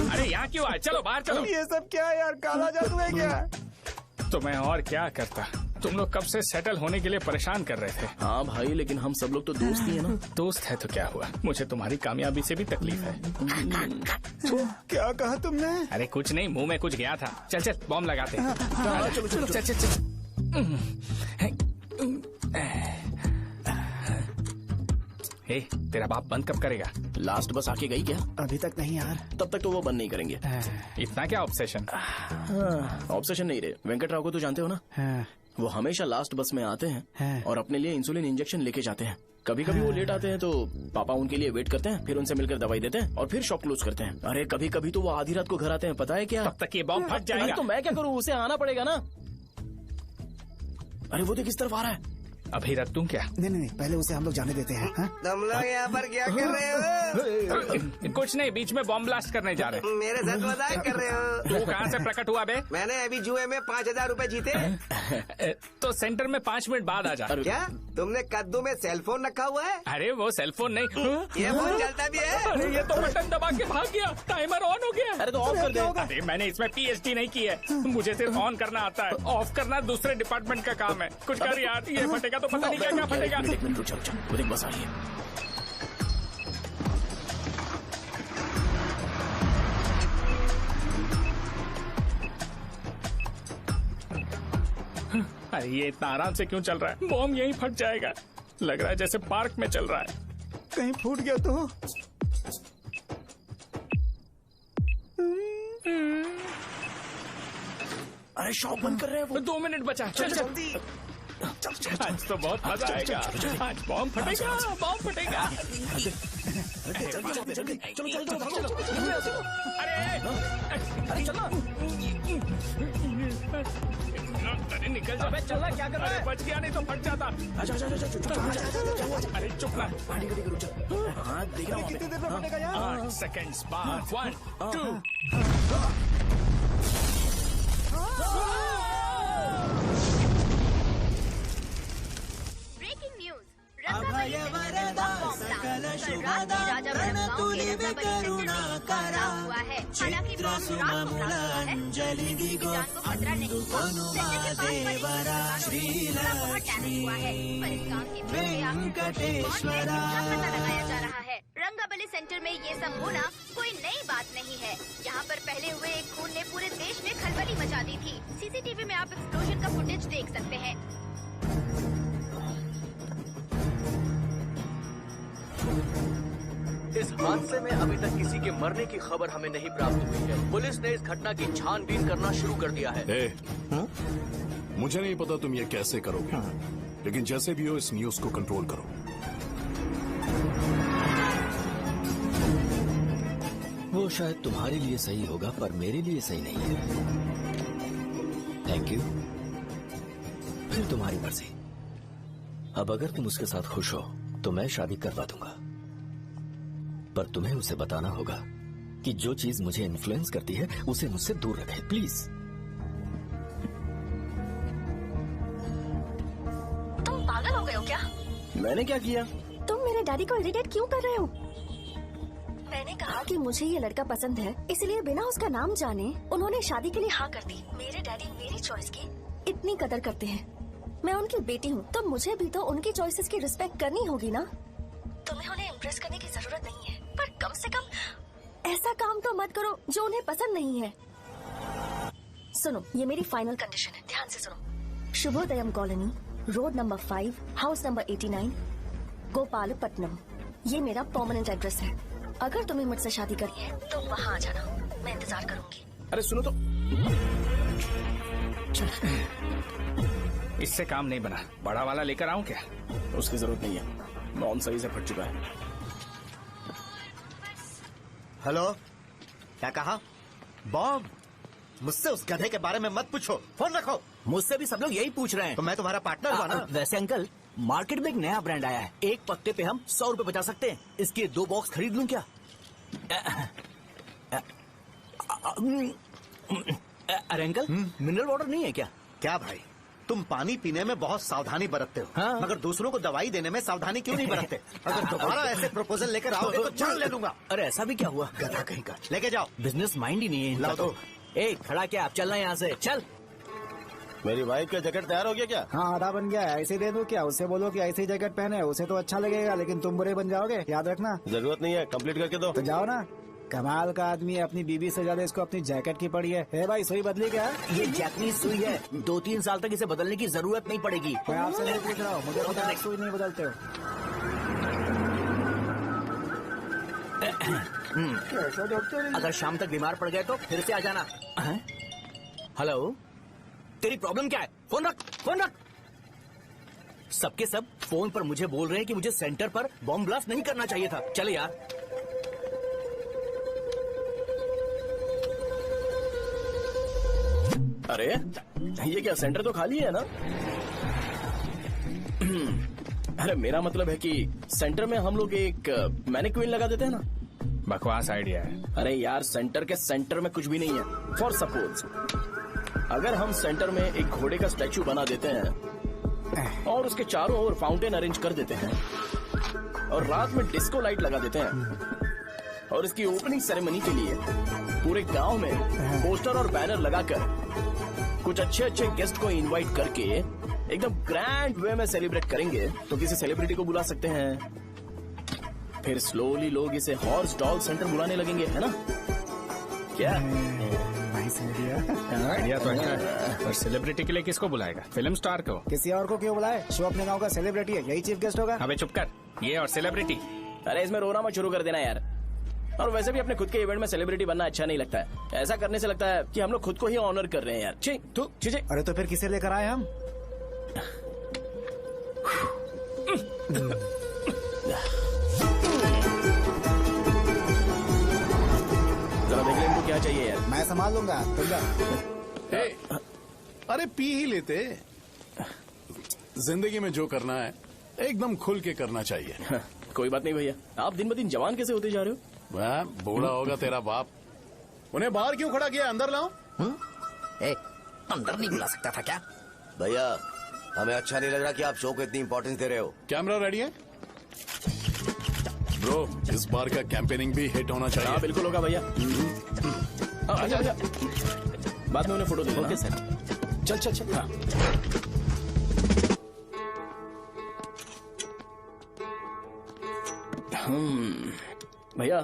अरे यहाँ क्यों आए? चलो बाहर चलो। ये सब क्या है यार, काला जादू है क्या? तो मैं और क्या करता? तुम लोग कब से सेटल होने के लिए परेशान कर रहे थे। हाँ भाई, लेकिन हम सब लोग तो दोस्त ही है ना। दोस्त है तो क्या हुआ, मुझे तुम्हारी कामयाबी से भी तकलीफ है। क्या कहा तुमने? अरे कुछ नहीं, मुंह में कुछ गया था। चल चल बॉम्ब लगाते हैं। चलो चलो चल चल चल। हे, तेरा बाप बंद कब करेगा? लास्ट बस आके गई क्या? अभी तक नहीं यार। तब तक तो वो बंद नहीं करेंगे। इतना क्या ऑब्सेशन? ऑब्सेशन नहीं रे, वेंकट राव को तो जानते हो ना? वो हमेशा लास्ट बस में आते हैं और अपने लिए इंसुलिन इंजेक्शन लेके जाते हैं। कभी कभी वो लेट आते हैं तो पापा उनके लिए वेट करते हैं, फिर उनसे मिलकर दवाई देते हैं और फिर शॉप क्लोज करते हैं। अरे कभी कभी तो वो आधी रात को घर आते हैं, पता है क्या? तब तक ये बॉम्ब फट जाएगा। तो मैं क्या करूँ, उसे आना पड़ेगा ना। अरे वो देख किस तरफ आ रहा है। अभी रख दूं क्या? नहीं, पहले उसे हम लोग जाने देते हैं। तुम लोग यहाँ पर क्या कर रहे हो? कुछ नहीं, बीच में बॉम्ब ब्लास्ट करने जा रहे। मेरे साथ मजाक कर रहे हो? तू कहाँ से प्रकट हुआ बे? मैंने अभी जुए में 5000 रूपए जीते। तो सेंटर में 5 मिनट बाद आ जा। क्या तुमने कद्दू में सेलफोन रखा हुआ है? अरे वो सेलफोन नहीं, ये फोन चलता भी है। अरे ये तो बटन दबा के भाग गया, टाइमर ऑन हो गया। अरे तो ऑफ कर दे। अरे मैंने इसमें PhD नहीं की है, मुझे सिर्फ ऑन करना आता है। ऑफ करना दूसरे डिपार्टमेंट का काम है। कुछ कर यार, ये फटेगा तो पता नहीं क्या क्या फटेगा। एक मिनट रुक जा, वो देख बस आ रही है। अरे ये इतना आराम से क्यों चल रहा है? बॉम्ब यहीं फट जाएगा। लग रहा है जैसे पार्क में चल रहा है। कहीं फूट गया तो? अरे शॉप बंद कर रहे हैं वो। 2 मिनट बचा, चल चल। आज तो बहुत मजा आएगा। आज बॉम्ब फटेगा, बॉम्ब फटेगा। अरे चलो। अरे निकल जा। चलना क्या कर रहा है? बच गया, नहीं तो फट जाता। अरे चुप ना। हाँ देख रहा हूँ। कितनी देर में फटेगा यार? 8 सेकंड्स बाद 1 2। ब्रेकिंग न्यूज, राजा हुआ है। हालांकि बॉम्ब रात को ब्लास्ट हुआ है, किसी की जान को खतरा नहीं। बहुत डैमेज हुआ है, पर इस काम की वजह से आखिर कौन है, इसका पता लगाया जा रहा है। रंगाबली सेंटर में ये सब होना कोई नई बात नहीं है। यहाँ पर पहले हुए एक खून ने पूरे देश में खलबली मचा दी थी। CCTV में आप एक्सप्लोजन का फुटेज देख सकते हैं। इस हादसे में अभी तक किसी के मरने की खबर हमें नहीं प्राप्त हुई है। पुलिस ने इस घटना की छानबीन करना शुरू कर दिया है। मुझे नहीं पता तुम ये कैसे करोगे, लेकिन जैसे भी हो इस न्यूज को कंट्रोल करो। वो शायद तुम्हारे लिए सही होगा पर मेरे लिए सही नहीं है। Thank you. फिर तुम्हारी मर्जी। अब अगर तुम उसके साथ खुश हो तो मैं शादी करवा दूंगा, पर तुम्हें उसे बताना होगा कि जो चीज मुझे इन्फ्लुएंस करती है उसे मुझसे दूर रखे, प्लीज। तुम पागल हो गए हो क्या? मैंने क्या किया? तुम मेरे डैडी को इरिटेट क्यों कर रहे हो? मैंने कहा कि मुझे ये लड़का पसंद है, इसलिए बिना उसका नाम जाने उन्होंने शादी के लिए हाँ कर दी। मेरे डैडी मेरी चॉइस की इतनी कदर करते हैं। मैं उनकी बेटी हूँ, तो मुझे भी तो उनकी चॉइसेस की रिस्पेक्ट करनी होगी ना। तुम्हें उन्हें इम्प्रेस करने की जरूरत नहीं है, पर कम से कम ऐसा काम तो मत करो जो उन्हें पसंद नहीं है। सुनो, ये मेरी फाइनल कंडीशन है, ध्यान से सुनो। Shubhodayam colony, road number 5, house number 89, Gopalapatnam. ये मेरा परमानेंट एड्रेस है। अगर तुम्हें मुझसे शादी करनी है तो वहाँ आ जाना, मैं इंतजार करूंगी। अरे सुनो तो, इससे काम नहीं बना। बड़ा वाला लेकर आऊं क्या? उसकी जरूरत नहीं है, नॉन सही से फट चुका है। हेलो, क्या कहा? बॉब, मुझसे उस गधे के बारे में मत पूछो, फोन रखो। मुझसे भी सब लोग यही पूछ रहे हैं। तो मैं तुम्हारा पार्टनर हुआ ना। वैसे अंकल, मार्केट में एक नया ब्रांड आया है, एक पत्ते पे हम 100 रुपए बचा सकते हैं। इसके 2 बॉक्स खरीद लूं क्या? अरे अंकल, मिनरल वाटर नहीं है क्या? क्या भाई, तुम पानी पीने में बहुत सावधानी बरतते हो, हाँ? मगर दूसरों को दवाई देने में सावधानी क्यों नहीं बरतते? अगर दोबारा ऐसे प्रपोजल लेकर आओगे तो जान ले लूंगा। अरे ऐसा भी क्या हुआ? गधा कहीं का, लेके जाओ। बिजनेस माइंड ही नहीं है इनका। लाओ दो। ए, खड़ा क्या? आप चलना यहाँ से, चल। मेरी वाइफ का जैकेट तैयार हो गया क्या? हाँ, आधा बन गया है। ऐसे दे दो क्या? उससे बोलो कि ऐसे ही जैकेट पहने, उसे तो अच्छा लगेगा, लेकिन तुम बुरे बन जाओगे, याद रखना। जरूरत नहीं है, कंप्लीट करके दो। तो जाओ ना। कमाल का आदमी है, अपनी बीवी से ज्यादा इसको अपनी जैकेट की पड़ी है। हे भाई, सुई बदली क्या? ये जैपनीज सुई है, 2-3 साल तक इसे बदलने की जरूरत नहीं पड़ेगी। मैं आपसे नहीं पूछ रहा हूँ, मुझे पता है सुई नहीं बदलते हो। अगर शाम तक बीमार पड़ गए तो फिर से आ जाना। हेलो, तेरी प्रॉब्लम क्या है? फोन रख, फोन रख। सबके सब फोन पर मुझे बोल रहे हैं कि मुझे सेंटर पर बॉम्ब ब्लास्ट नहीं करना चाहिए था। चल यार। अरे ये क्या, सेंटर तो खाली है ना? अरे मेरा मतलब है कि सेंटर में हम लोग एक मैनिक्विन लगा देते हैं ना। बकवास आइडिया है। अरे यार, सेंटर के सेंटर में कुछ भी नहीं है। फॉर सपोज अगर हम सेंटर में एक घोड़े का स्टैचू बना देते हैं और उसके चारों ओर फाउंटेन अरेंज कर देते हैं और रात में डिस्को लाइट लगा देते हैं और इसकी ओपनिंग सेरेमनी के लिए पूरे गांव में पोस्टर और बैनर लगाकर कुछ अच्छे अच्छे गेस्ट को इनवाइट करके एकदम ग्रैंड वे में सेलिब्रेट करेंगे, तो किसी सेलिब्रिटी को बुला सकते हैं। फिर स्लोली लोग इसे हॉर्स डॉल सेंटर बुलाने लगेंगे, है ना? क्या आइडिया तो है, पर सेलिब्रिटी के लिए किसको बुलाएगा? फिल्म स्टार को? किसी और को क्यों बुलाए? शो अपने गांव का सेलिब्रिटी है, यही चीफ गेस्ट होगा। अबे चुप कर, ये और सेलिब्रिटी। अरे इसमें रोना मत शुरू कर देना यार। और वैसे भी अपने खुद के इवेंट में सेलिब्रिटी बनना अच्छा नहीं लगता है। ऐसा करने से लगता है कि हम लोग खुद को ही ऑनर कर रहे हैं यार। छी, तू चीजें। अरे तो फिर किसे लेकर आए हम? जरा देख ले इनको क्या चाहिए यार। मैं संभाल लूंगा, तुम जा। अरे पी ही लेते। जिंदगी में जो करना है एकदम खुल के करना चाहिए। कोई बात नहीं भैया, आप दिन ब दिन जवान कैसे होते जा रहे हो? वह बूढ़ा होगा तेरा बाप। उन्हें बाहर क्यों खड़ा किया? अंदर लाओ। अंदर नहीं बुला सकता था क्या? भैया, हमें अच्छा नहीं लग रहा कि आप शो को इतनी इंपॉर्टेंस दे रहे हो। कैमरा रेडी है ब्रो? इस बार का कैंपेनिंग भी हिट होना चाहिए। हाँ बिल्कुल होगा भैया। अच्छा, बाद में उन्हें फोटो दे देना। Okay sir. चल चल चल। हाँ। भैया,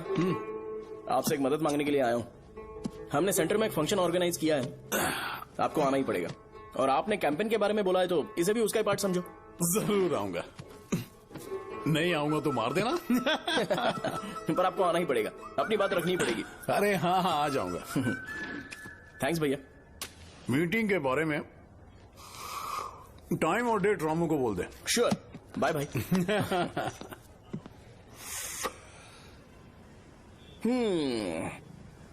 आपसे एक मदद मांगने के लिए आया हूँ। हमने सेंटर में एक फंक्शन ऑर्गेनाइज किया है, आपको आना ही पड़ेगा। और आपने कैंपेन के बारे में बोला है तो इसे भी उसका ही पार्ट समझो। जरूर आऊंगा। नहीं आऊंगा तो मार देना। पर आपको आना ही पड़ेगा, अपनी बात रखनी पड़ेगी। अरे हाँ हाँ, आ जाऊंगा। थैंक्स भैया। मीटिंग के बारे में टाइम और डेट रामू को बोल दे। श्योर, बाय भाई।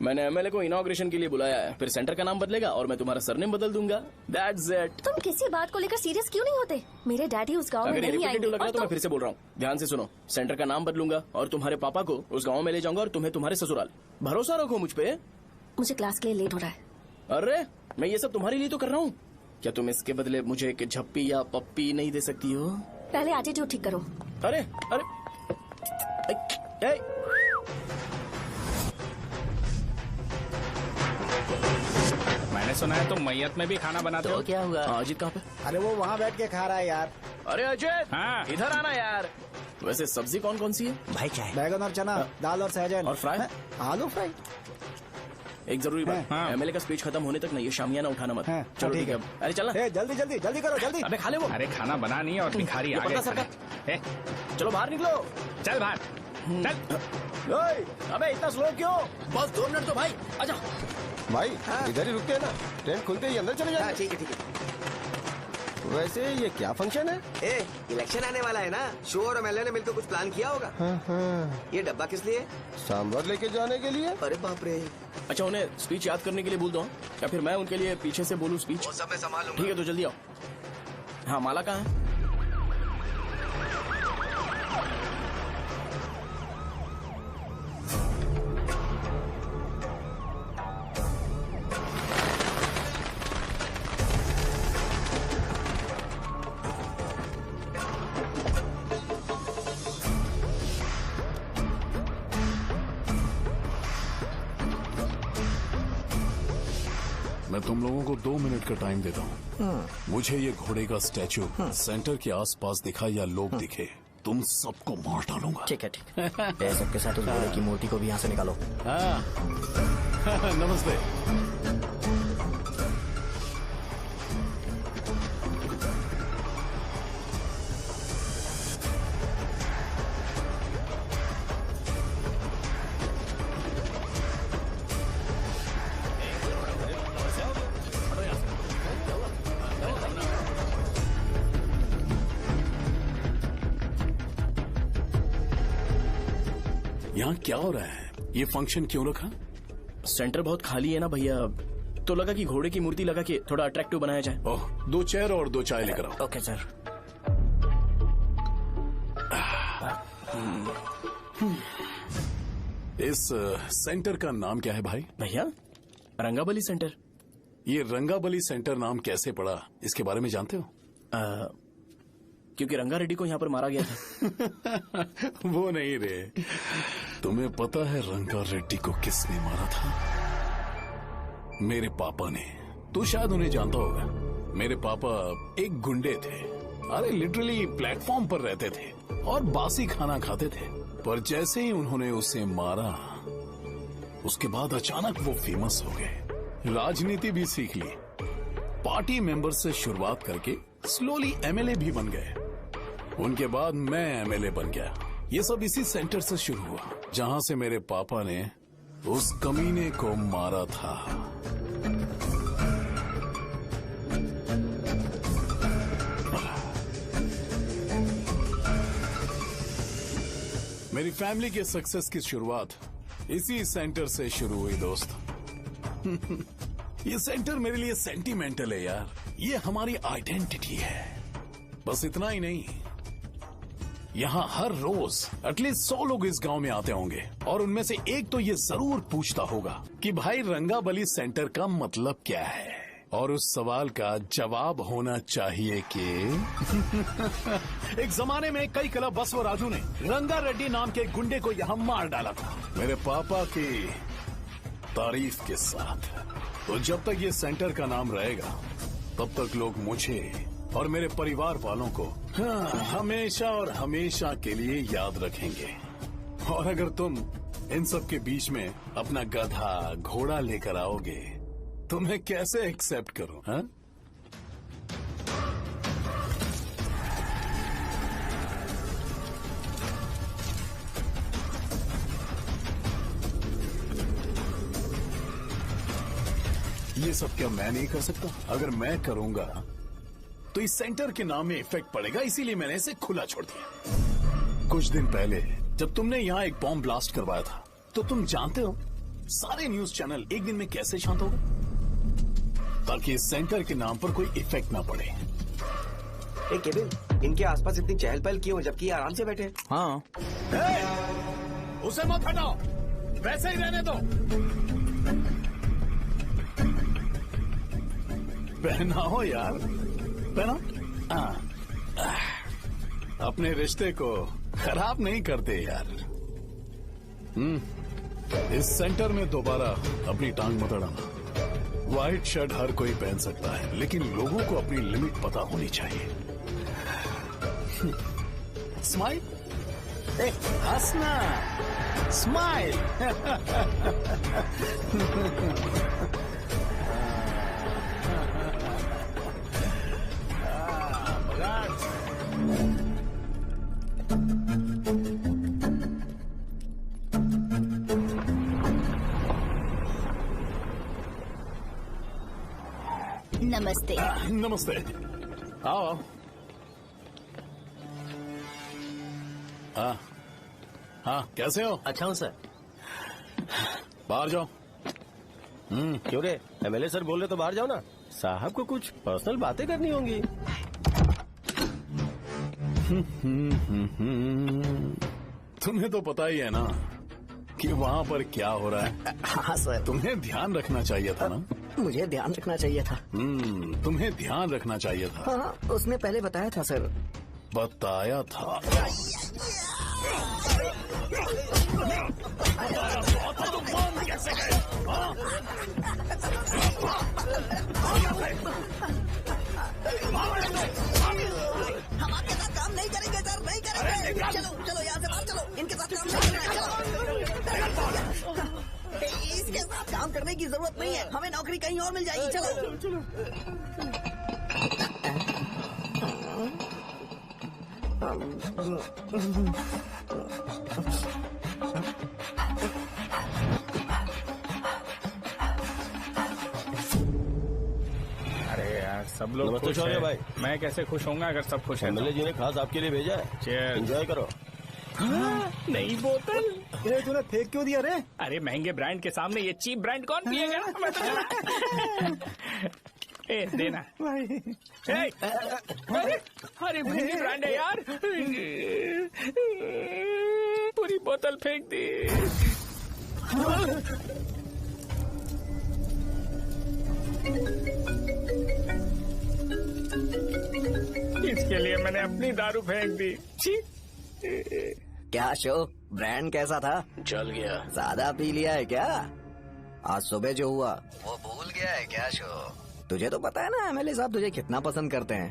मैंने एमएलए को इनॉग्रेशन के लिए बुलाया है, फिर सेंटर का नाम बदलेगा और मैं तुम्हारा सरनेम बदल दूंगा। That's it। तुम किसी बात को लेकर सीरियस क्यों नहीं होते? मेरे डैडी उस गांव में अगर नहीं आएंगे। लग रहा है तो मैं फिर से बोल रहा हूँ, ध्यान से सुनो। सेंटर का नाम बदलूंगा और तुम्हारे पापा को उस गाँव में ले जाऊंगा और तुम्हें तुम्हारे ससुराल। भरोसा रखो मुझ पे। मुझे क्लास के लिए लेट हो रहा है। अरे मैं ये सब तुम्हारे लिए तो कर रहा हूँ। क्या तुम इसके बदले मुझे एक झप्पी या पप्पी नहीं दे सकती हो? पहले एटीट्यूड ठीक करो। अरे अरे मैंने सुना है तुम मैयत में भी खाना बनाते हो। क्या हुआ? अजीत कहाँ पे? अरे वो वहाँ बैठ के खा रहा है यार। अरे अजीत, हाँ। इधर आना यार। वैसे सब्जी कौन कौन सी है? भाई क्या है? बैगन और चना, दाल और सहजन और फ्राई? आलू फ्राई। एक जरूरी बात, एमएलए का स्पीच खत्म होने तक ना ये शामियाना उठाना मत। चलो ठीक है। अरे चल ना। जल्दी जल्दी जल्दी करो जल्दी। अबे खा ले वो। अरे खाना बना नहीं है और भिखारी आ गए। चलो बाहर निकलो। चल बाहर चल। अबे इतना स्लो क्यों? बस 2 मिनट तो भाई, आजा। भाई इधर ही रुकते हैं ना, ट्रेन खुलते ही अंदर चले जाए। ठीक है ठीक है। वैसे ये क्या फंक्शन है? इलेक्शन आने वाला है ना, शो और एमएलए ने मिलकर कुछ प्लान किया होगा। ये डब्बा किस लिए? सांभर लेके जाने के लिए। अरे बाप रे। अच्छा उन्हें स्पीच याद करने के लिए बोल दो, या फिर मैं उनके लिए पीछे से बोलूं स्पीच? वो सब मैं संभालूंगा। ठीक है तो जल्दी आओ। हाँ माला कहाँ है? मैं तुम लोगों को 2 मिनट का टाइम देता हूँ। मुझे ये घोड़े का स्टैचू सेंटर के आसपास दिखा या लोग दिखे, तुम सबको मार डालूंगा। ठीक है ठीक है। सबके साथ उस घोड़े की मूर्ति को भी यहाँ से निकालो। नमस्ते। यहाँ क्या हो रहा है? ये फंक्शन क्यों रखा? सेंटर बहुत खाली है ना भैया, तो लगा कि घोड़े की मूर्ति लगा के थोड़ा अट्रैक्टिव बनाया जाए। ओह, 2 चेयर और 2 चाय लेकर आओ। Okay sir. इस सेंटर का नाम क्या है भाई? भैया रंगाबली सेंटर। ये रंगाबली सेंटर नाम कैसे पड़ा, इसके बारे में जानते हो? क्योंकि रंगा रेड्डी को यहाँ पर मारा गया था। वो नहीं रे, तुम्हें पता है रंगा रेड्डी को किसने मारा था? मेरे पापा ने। तू शायद उन्हें जानता होगा। मेरे पापा एक गुंडे थे। अरे लिटरली प्लेटफॉर्म पर रहते थे और बासी खाना खाते थे। पर जैसे ही उन्होंने उसे मारा, उसके बाद अचानक वो फेमस हो गए। राजनीति भी सीख ली, पार्टी मेंबर से शुरुआत करके स्लोली एमएलए भी बन गए। उनके बाद मैं एमएलए बन गया। ये सब इसी सेंटर से शुरू हुआ, जहां से मेरे पापा ने उस कमीने को मारा था। मेरी फैमिली के सक्सेस की शुरुआत इसी सेंटर से शुरू हुई दोस्त। ये सेंटर मेरे लिए सेंटिमेंटल है यार। ये हमारी आइडेंटिटी है। बस इतना ही नहीं, यहाँ हर रोज एटलीस्ट 100 लोग इस गांव में आते होंगे और उनमें से एक तो ये जरूर पूछता होगा कि भाई रंगाबली सेंटर का मतलब क्या है। और उस सवाल का जवाब होना चाहिए कि एक जमाने में कई क्लब बस व राजू ने रंगा रेड्डी नाम के गुंडे को यहाँ मार डाला था, मेरे पापा की तारीफ के साथ। तो जब तक ये सेंटर का नाम रहेगा, तब तक लोग मुझे और मेरे परिवार वालों को हमेशा और हमेशा के लिए याद रखेंगे। और अगर तुम इन सब के बीच में अपना गधा घोड़ा लेकर आओगे तो मैं कैसे एक्सेप्ट करूं? हाँ? ये सब क्या मैं नहीं कर सकता? अगर मैं करूंगा तो इस सेंटर के नाम में इफेक्ट पड़ेगा, इसीलिए मैंने इसे खुला छोड़ दिया। कुछ दिन पहले जब तुमने यहाँ एक बॉम्ब ब्लास्ट करवाया था, तो तुम जानते हो सारे न्यूज चैनल एक दिन में कैसे शांत हो गए, ताकि इस सेंटर के नाम पर कोई इफेक्ट ना पड़े। केविन, इनके आसपास इतनी चहल पहल क्यों, जबकि ये आराम से बैठे? हाँ। उसे मत हटाओ, वैसे ही रहने दो। पहनाओ यार, पहनाओ। अपने रिश्ते को खराब नहीं करते यार। इस सेंटर में दोबारा अपनी टांग मत अड़ाना। व्हाइट शर्ट हर कोई पहन सकता है, लेकिन लोगों को अपनी लिमिट पता होनी चाहिए। स्माइल, हंसना, स्माइल। नमस्ते। नमस्ते। आओ। हाँ हाँ, कैसे हो? अच्छा हूँ सर। बाहर जाओ। क्यों रे, एमएलए सर बोल रहे तो बाहर जाओ ना। साहब को कुछ पर्सनल बातें करनी होंगी। तुम्हें तो पता ही है ना कि वहाँ पर क्या हो रहा है। हाँ सर। तुम्हें ध्यान रखना चाहिए था ना। मुझे ध्यान रखना चाहिए था। तुम्हें ध्यान रखना चाहिए था। हाँ, उसने पहले बताया था सर। बताया था। हम आपके साथ काम नहीं करेंगे सर, नहीं करेंगे। चलो चलो यहाँ से बाहर चलो, इनके साथ काम नहीं करना है। चलो, इसके साथ काम करने की जरूरत नहीं है, हमें नौकरी कहीं और मिल जाएगी। चलो अरे यार, सब लोग नमस्ते खुश शौर्य हैं। भाई। मैं कैसे खुश होऊंगा अगर सब खुश हैं? एमएलए जी ने खास आपके लिए भेजा है। Cheers। एंजॉय करो। नई बोतल। ये तूने फेंक क्यों दिया रे? अरे महंगे ब्रांड के सामने ये चीप ब्रांड कौन पिएगा? मैं तो ए, देना। ए, अरे महंगी ब्रांड है यार। पूरी बोतल फेंक दी। इसके लिए मैंने अपनी दारू फेंक दी। छी। क्या शो, ब्रांड कैसा था? जल गया। ज्यादा पी लिया है क्या? आज सुबह जो हुआ वो भूल गया है क्या शो? तुझे तो पता है ना एमएलए साहब तुझे कितना पसंद करते हैं।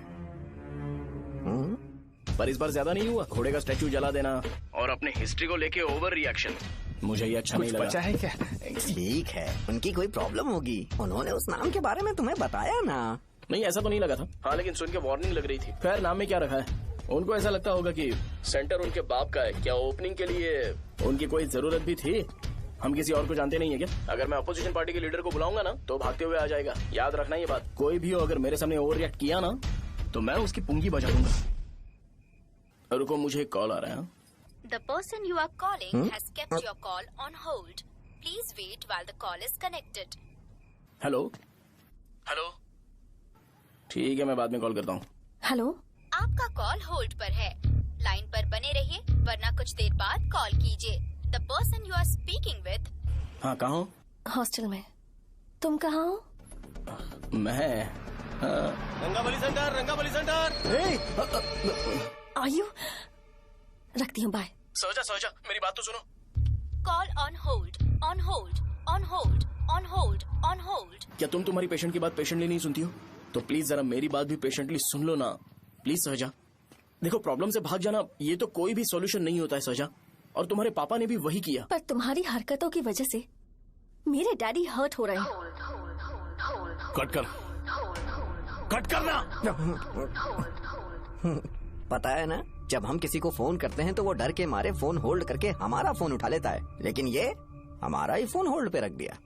पर इस बार ज्यादा नहीं हुआ। घोड़े का स्टैचू जला देना और अपने हिस्ट्री को लेके ओवर रिएक्शन, मुझे ये अच्छा नहीं लगा। बचा है क्या? ठीक है, उनकी कोई प्रॉब्लम होगी। उन्होंने उस नाम के बारे में तुम्हें बताया ना? नहीं, ऐसा तो नहीं लगा था। हाँ, लेकिन सुन के वार्निंग लग रही थी। खैर, नाम में क्या रखा है? उनको ऐसा लगता होगा कि सेंटर उनके बाप का है। क्या ओपनिंग के लिए उनकी कोई जरूरत भी थी? हम किसी और को जानते नहीं है क्या? अगर मैं अपोजिशन पार्टी के लीडर को बुलाऊंगा ना तो भागते हुए आ जाएगा। याद रखना ये बात। कोई भी हो अगर मेरे सामने ओवर रिएक्ट किया ना तो मैं उसकी पुंगी बजा दूंगा। रुको, मुझे कॉल आ रहा है। The person you are calling has kept your call on hold. Please wait while the call is connected. Hello hello, ठीक है, मैं बाद में कॉल करता हूँ। हेलो, आपका कॉल होल्ड पर है। लाइन पर बने रहिए वरना कुछ देर बाद कॉल कीजिए। The person you are speaking with। हाँ, कहाँ हो? हॉस्टल में। तुम कहाँ हो? मैं रंगाबली सेंटर, रंगाबली सेंटर। आयु, रखती हूँ, बाय। सोचा मेरी बात तो सुनो। Call on hold, on hold, on hold, on hold, on hold. क्या तुम तुम्हारी पेशेंट की बात पेशेंटली नहीं सुनती हो? तो प्लीज जरा मेरी बात भी पेशेंटली सुन लो ना। प्लीज सहजा, देखो, प्रॉब्लम से भाग जाना ये तो कोई भी सॉल्यूशन नहीं होता है सहजा। और तुम्हारे पापा ने भी वही किया। पर तुम्हारी हरकतों की वजह से मेरे डैडी हर्ट हो रहे हैं। कट कर, कट करना। पता है ना, जब हम किसी को फोन करते हैं तो वो डर के मारे फोन होल्ड करके हमारा फोन उठा लेता है, लेकिन ये हमारा ही फोन होल्ड पे रख दिया।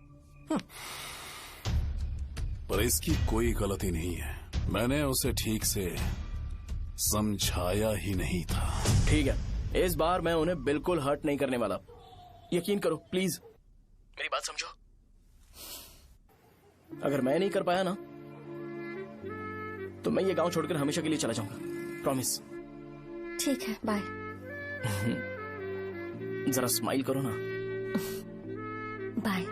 पर इसकी कोई गलती नहीं है। मैंने उसे ठीक से समझाया ही नहीं था। ठीक है, इस बार मैं उन्हें बिल्कुल हर्ट नहीं करने वाला। यकीन करो प्लीज, मेरी बात समझो। अगर मैं नहीं कर पाया ना तो मैं ये गांव छोड़कर हमेशा के लिए चला जाऊंगा। प्रॉमिस। ठीक है, बाय। जरा स्माइल करो ना। बाय।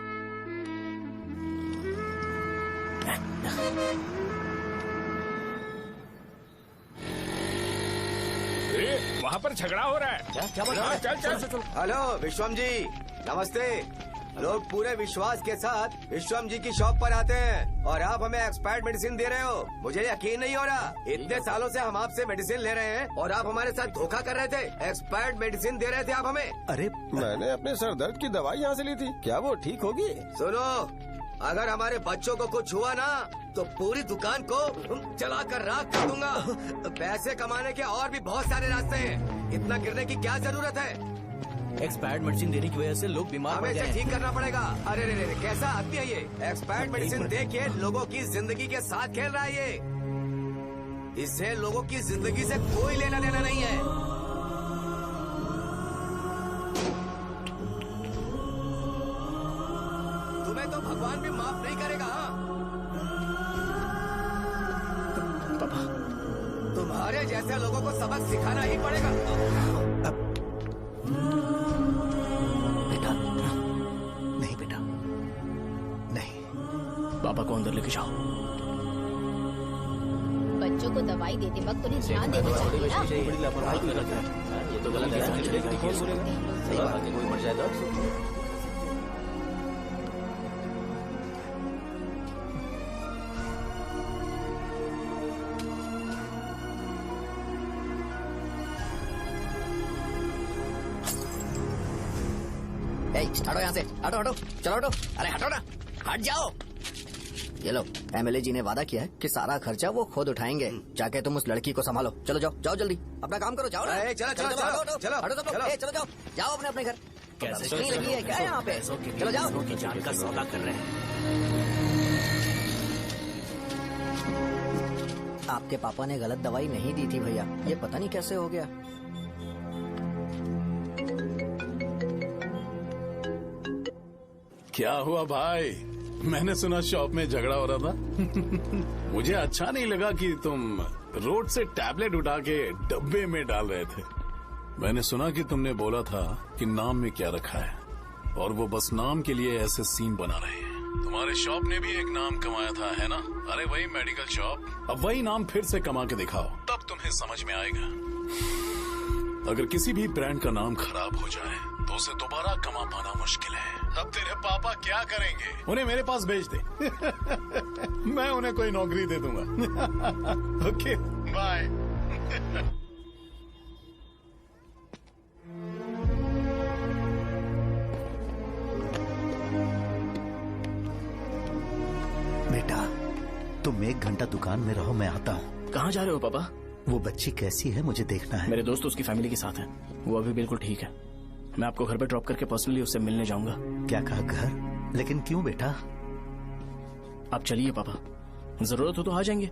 वहाँ पर झगड़ा हो रहा है। क्या चल चल। हेलो विश्वम जी, नमस्ते। लोग पूरे विश्वास के साथ विश्वम जी की शॉप पर आते हैं और आप हमें एक्सपायर्ड मेडिसिन दे रहे हो। मुझे यकीन नहीं हो रहा। इतने सालों से हम आपसे मेडिसिन ले रहे हैं और आप हमारे साथ धोखा कर रहे थे। एक्सपायर्ड मेडिसिन दे रहे थे आप हमें। अरे मैंने अपने सर दर्द की दवाई यहाँ से ली थी, क्या वो ठीक होगी? सुनो, अगर हमारे बच्चों को कुछ हुआ ना तो पूरी दुकान को चला कर राख कर दूंगा। पैसे कमाने के और भी बहुत सारे रास्ते हैं, इतना गिरने की क्या जरूरत है? एक्सपायर्ड मेडिसिन देने की वजह से लोग बीमार पड़ हमें गए इसे ठीक करना पड़ेगा। अरे रे रे, कैसा आदमी है ये? एक्सपायर्ड मेडिसिन दे के लोगों की जिंदगी के साथ खेल रहा है ये। इससे लोगों की जिंदगी से कोई लेना देना नहीं है। तुम्हें तो भगवान भी माफ नहीं करेगा। पापा, तुम्हारे जैसे लोगों को सबक सिखाना ही पड़ेगा। नहीं बेटा, नहीं। पापा को अंदर लेके जाओ। बच्चों को दवाई देते वक्त उन्हें ध्यान देना चाहिए ना। बड़ी लापरवाही कर रखा है। ये तो गलत है। कौन बोलेगा? कोई मर जाए तो हटो यहाँ से, हटो हटो, चलो हटो, अरे हटो ना, हट जाओ। ये लो, एमएलए जी ने वादा किया है कि सारा खर्चा वो खुद उठाएंगे। जाके तुम उस लड़की को संभालो। चलो जाओ, जाओ जल्दी, अपना काम करो, जाओ ना। चलो चलो हटो, चलो हटो, चलो हटो सब लोग, चलो जाओ, जाओ अपने अपने घर। कैसे नहीं लगी है क्या यहाँ पे? चलो जाओ। की जान का सौदा कर रहे हैं। आपके पापा ने गलत दवाई नहीं दी थी भैया, ये पता नहीं कैसे हो गया। क्या हुआ भाई? मैंने सुना शॉप में झगड़ा हो रहा था। मुझे अच्छा नहीं लगा कि तुम रोड से टैबलेट उठा के डब्बे में डाल रहे थे। मैंने सुना कि तुमने बोला था कि नाम में क्या रखा है, और वो बस नाम के लिए ऐसे सीन बना रहे हैं। तुम्हारे शॉप ने भी एक नाम कमाया था, है ना? अरे वही मेडिकल शॉप, अब वही नाम फिर से कमा के दिखाओ, तब तुम्हें समझ में आएगा। अगर किसी भी ब्रांड का नाम खराब हो जाए तो उसे दोबारा कमा पाना मुश्किल है। अब तेरे पापा क्या करेंगे? उन्हें मेरे पास भेज दे। मैं उन्हें कोई नौकरी दे दूंगा। Okay, bye. बेटा, तुम 1 घंटा दुकान में रहो, मैं आता हूँ। कहाँ जा रहे हो पापा? वो बच्ची कैसी है मुझे देखना है। मेरे दोस्त उसकी फैमिली के साथ है, वो अभी बिल्कुल ठीक है। मैं आपको घर पे ड्रॉप करके पर्सनली उससे मिलने जाऊंगा। क्या कहा घर? लेकिन क्यों बेटा? आप चलिए पापा, जरूरत हो तो आ जाएंगे।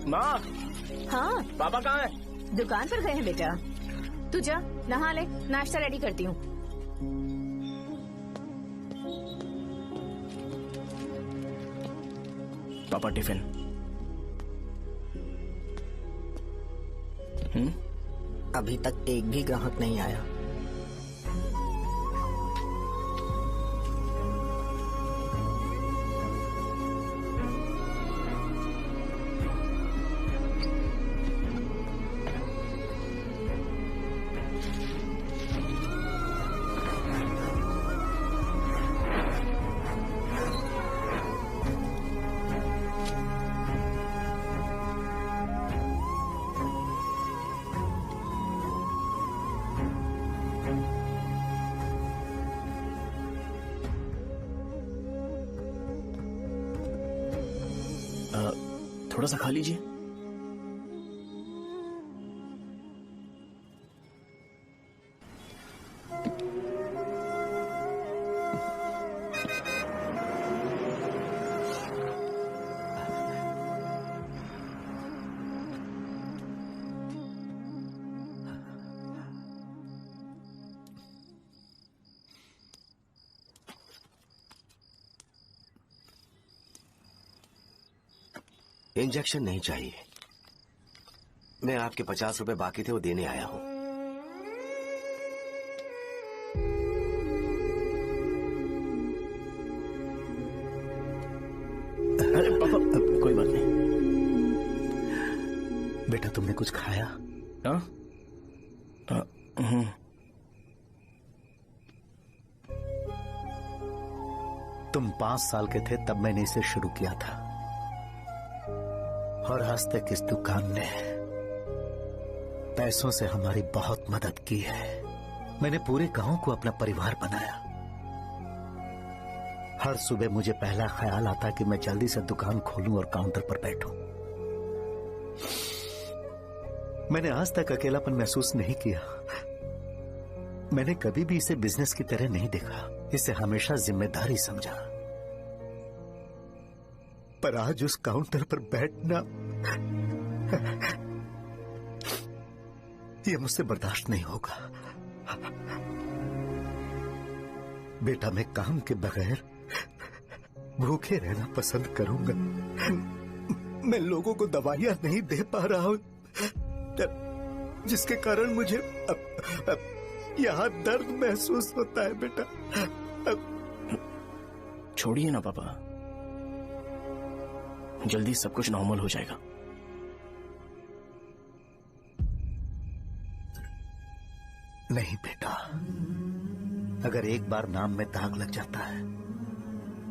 माँ, हाँ पापा कहाँ है? दुकान पर गए हैं बेटा। तू जा नहा ले, नाश्ता रेडी करती हूँ। पापा टिफिन। अभी तक एक भी ग्राहक नहीं आया। थोड़ा सा खा लीजिए। इंजेक्शन नहीं चाहिए। मैं आपके 50 रुपए बाकी थे वो देने आया हूं। अरे पापा कोई बात नहीं। बेटा तुमने कुछ खाया? हाँ? तुम 5 साल के थे तब मैंने इसे शुरू किया था, और आज तक इस दुकान ने पैसों से हमारी बहुत मदद की है। मैंने पूरे गांव को अपना परिवार बनाया। हर सुबह मुझे पहला ख्याल आता कि मैं जल्दी से दुकान खोलूं और काउंटर पर बैठूं। मैंने आज तक अकेलापन महसूस नहीं किया। मैंने कभी भी इसे बिजनेस की तरह नहीं देखा, इसे हमेशा जिम्मेदारी समझा। पर आज उस काउंटर पर बैठना यह मुझसे बर्दाश्त नहीं होगा। बेटा मैं काम के बगैर भूखे रहना पसंद करूंगा। मैं लोगों को दवाइयां नहीं दे पा रहा हूं, जिसके कारण मुझे यहां दर्द महसूस होता है। बेटा छोड़िए ना पापा, जल्दी सब कुछ नॉर्मल हो जाएगा। नहीं बेटा, अगर एक बार नाम में दाग लग जाता है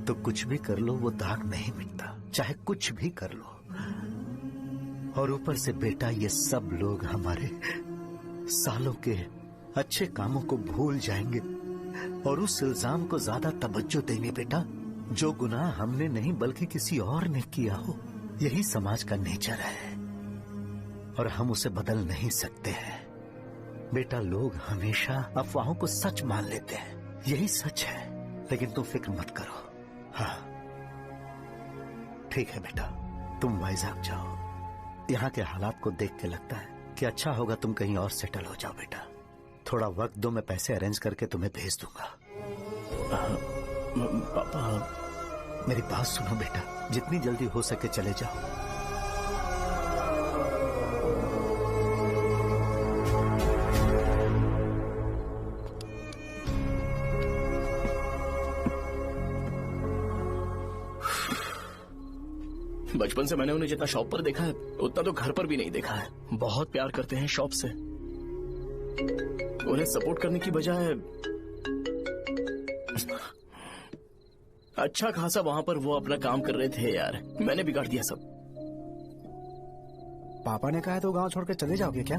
तो कुछ भी कर लो वो दाग नहीं मिटता, चाहे कुछ भी कर लो। और ऊपर से बेटा ये सब लोग हमारे सालों के अच्छे कामों को भूल जाएंगे और उस इल्जाम को ज्यादा तवज्जो देंगे बेटा जो गुनाह हमने नहीं बल्कि किसी और ने किया हो। यही समाज का नेचर है और हम उसे बदल नहीं सकते हैं। बेटा लोग हमेशा अफवाहों को सच मान लेते हैं, यही सच है। लेकिन तुम फिक्र मत करो। हाँ ठीक है बेटा, तुम वाइजैक जाओ। यहाँ के हालात को देख के लगता है कि अच्छा होगा तुम कहीं और सेटल हो जाओ। बेटा थोड़ा वक्त दो, मैं पैसे अरेंज करके तुम्हें भेज दूंगा। पापा मेरी बात सुनो बेटा, जितनी जल्दी हो सके चले जाओ। बचपन से मैंने उन्हें जितना शॉप पर देखा है उतना तो घर पर भी नहीं देखा है। बहुत प्यार करते हैं शॉप से। उन्हें सपोर्ट करने की बजाय अच्छा खासा वहां पर वो अपना काम कर रहे थे। यार मैंने बिगाड़ दिया सब। पापा ने कहा तो गांव छोड़ के चले जाओगे क्या?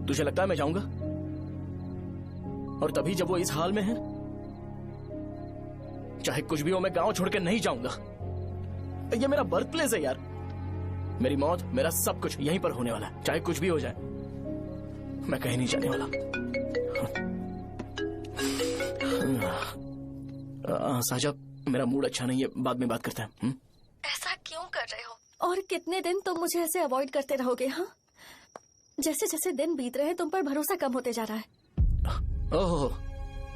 तुझे लगता है मैं जाऊंगा? और तभी जब वो इस हाल में है, चाहे कुछ भी हो मैं गांव छोड़ के नहीं जाऊंगा। ये मेरा बर्थ प्लेस है यार। मेरी मौत, मेरा सब कुछ यहीं पर होने वाला है। चाहे कुछ भी हो जाए मैं कहीं नहीं जाने वाला। साजा मेरा मूड अच्छा नहीं है, बाद में बात करते हैं। ऐसा क्यों कर रहे हो? और कितने दिन तुम मुझे ऐसे अवॉइड करते रहोगे? हाँ, जैसे जैसे दिन बीत रहे हैं तुम पर भरोसा कम होते जा रहा है। ओहो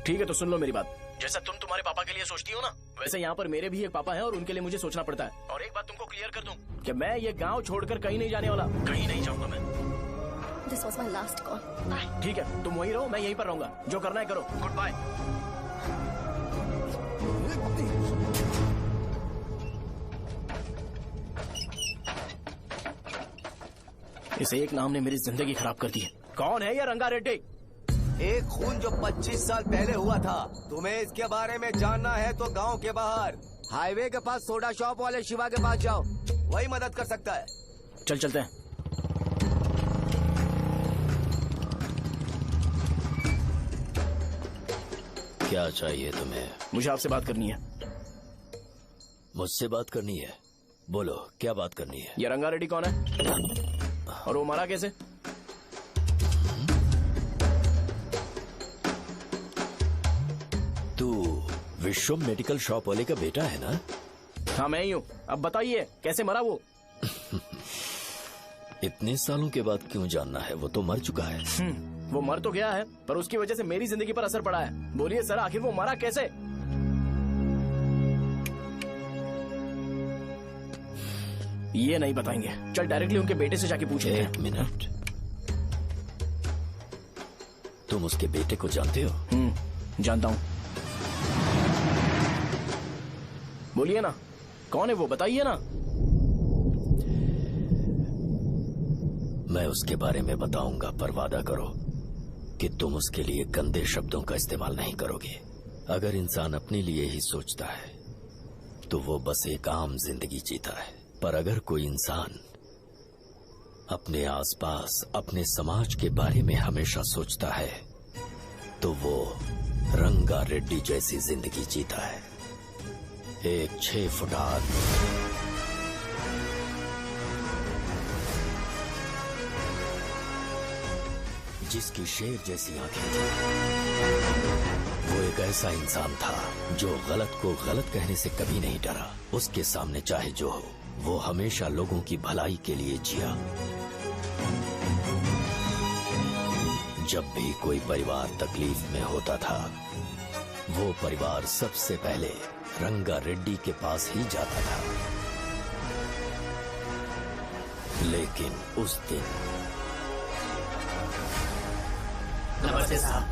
ठीक है, तो सुन लो मेरी बात। जैसा तुम तुम्हारे पापा के लिए सोचती हो ना, वैसे यहाँ पर मेरे भी एक पापा हैं और उनके लिए मुझे सोचना पड़ता है। और एक बात तुमको क्लियर कर दूं कि मैं ये गांव छोड़कर कहीं नहीं जाने वाला, कहीं नहीं जाऊंगा मैं। This was my last call. Bye. ठीक है, तुम वहीं रहो, मैं यहीं पर रहूंगा। जो करना है करो। Goodbye. इस एक नाम ने मेरी जिंदगी खराब कर दी है। कौन है ये रंगा रेड्डी? एक खून जो 25 साल पहले हुआ था। तुम्हें इसके बारे में जानना है तो गांव के बाहर हाईवे के पास सोडा शॉप वाले शिवा के पास जाओ, वही मदद कर सकता है। चल चलते हैं। क्या चाहिए तुम्हें? मुझे आपसे बात करनी है। मुझसे बात करनी है? बोलो क्या बात करनी है? ये रंगा रेड्डी कौन है और वो मरा कैसे? तू विश्वम मेडिकल शॉप वाले का बेटा है ना? हाँ मैं ही हूँ। अब बताइए कैसे मरा वो? इतने सालों के बाद क्यों जानना है? वो तो मर चुका है। वो मर तो गया है पर उसकी वजह से मेरी जिंदगी पर असर पड़ा है। बोलिए सर, आखिर वो मरा कैसे? ये नहीं बताएंगे। चल डायरेक्टली उनके बेटे से जाके पूछे। एक मिनट, तुम उसके बेटे को जानते हो? जानता हूँ। बोलिए ना, कौन है वो, बताइए ना। मैं उसके बारे में बताऊंगा, पर वादा करो कि तुम उसके लिए गंदे शब्दों का इस्तेमाल नहीं करोगे। अगर इंसान अपने लिए ही सोचता है तो वो बस एक आम जिंदगी जीता है, पर अगर कोई इंसान अपने आसपास, अपने समाज के बारे में हमेशा सोचता है तो वो रंगा रेड्डी जैसी जिंदगी जीता है। एक 6 फुट आदमी जिसकी शेर जैसी आंखें थी, वो एक ऐसा इंसान था जो गलत को गलत कहने से कभी नहीं डरा। उसके सामने चाहे जो हो, वो हमेशा लोगों की भलाई के लिए जिया। जब भी कोई परिवार तकलीफ में होता था, वो परिवार सबसे पहले रंगा रेड्डी के पास ही जाता था। लेकिन उस दिन नमस्ते साहब।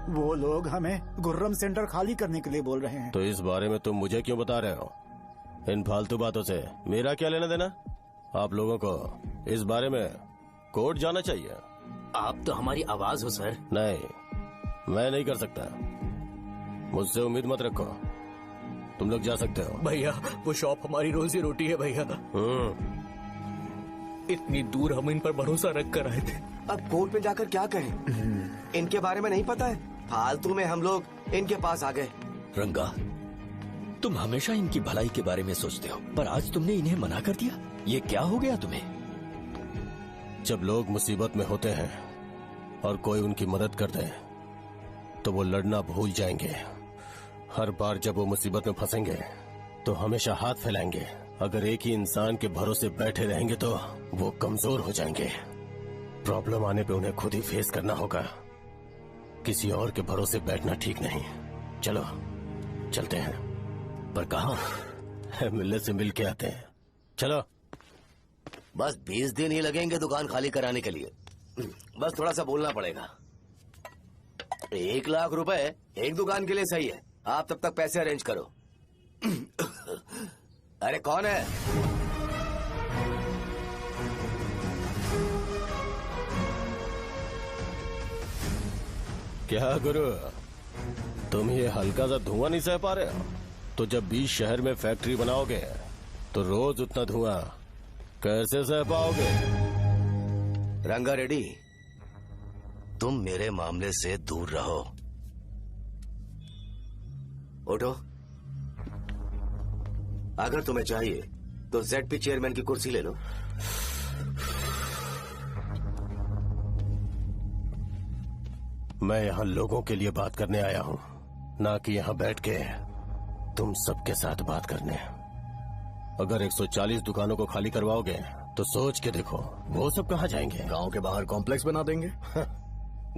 वो लोग हमें गुर्रम सेंटर खाली करने के लिए बोल रहे हैं। तो इस बारे में तुम मुझे क्यों बता रहे हो? इन फालतू बातों से मेरा क्या लेना देना? आप लोगों को इस बारे में कोर्ट जाना चाहिए। आप तो हमारी आवाज हो सर। नहीं, मैं नहीं कर सकता। मुझसे उम्मीद मत रखो। तुम लोग जा सकते हो। भैया वो शॉप हमारी रोजी रोटी है भैया। इतनी दूर हम इन पर भरोसा रख कर आए थे। अब कोर्ट में जाकर क्या कहें? इनके बारे में नहीं पता है। फालतू में हम लोग इनके पास आ गए। रंगा, तुम हमेशा इनकी भलाई के बारे में सोचते हो, पर आज तुमने इन्हें मना कर दिया। ये क्या हो गया तुम्हें? जब लोग मुसीबत में होते हैं और कोई उनकी मदद कर दे तो वो लड़ना भूल जाएंगे। हर बार जब वो मुसीबत में फंसेंगे तो हमेशा हाथ फैलाएंगे। अगर एक ही इंसान के भरोसे बैठे रहेंगे तो वो कमजोर हो जाएंगे। प्रॉब्लम आने पे उन्हें खुद ही फेस करना होगा। किसी और के भरोसे बैठना ठीक नहीं। चलो चलते हैं। पर कहाँ? मिलने से मिल के आते हैं। चलो। बस 20 दिन ही लगेंगे दुकान खाली कराने के लिए। बस थोड़ा सा बोलना पड़ेगा। 1 लाख रुपए एक दुकान के लिए सही है। आप तब तक पैसे अरेंज करो। अरे कौन है? क्या गुरु, तुम ये हल्का सा धुआं नहीं सह पा रहे हो? तो जब 20 शहर में फैक्ट्री बनाओगे तो रोज उतना धुआं कैसे सह पाओगे? रंगा रेड्डी, तुम मेरे मामले से दूर रहो। उठो। अगर तुम्हें चाहिए तो ZP चेयरमैन की कुर्सी ले लो। मैं यहाँ लोगों के लिए बात करने आया हूँ, ना कि यहाँ बैठ के तुम सबके साथ बात करने। अगर 140 दुकानों को खाली करवाओगे तो सोच के देखो वो सब कहाँ जाएंगे? गांव के बाहर कॉम्प्लेक्स बना देंगे।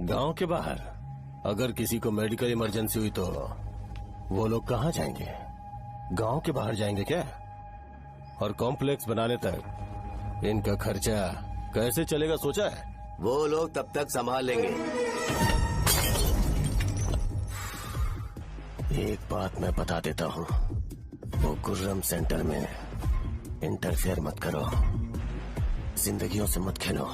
गांव के बाहर? अगर किसी को मेडिकल इमरजेंसी हुई तो वो लोग कहाँ जाएंगे? गांव के बाहर जाएंगे क्या? और कॉम्प्लेक्स बनाने तक इनका खर्चा कैसे चलेगा सोचा है? वो लोग तब तक संभाल लेंगे। एक बात मैं बता देता हूँ, वो गुर्रम सेंटर में इंटरफेयर मत करो। जिंदगियों से मत खेलो।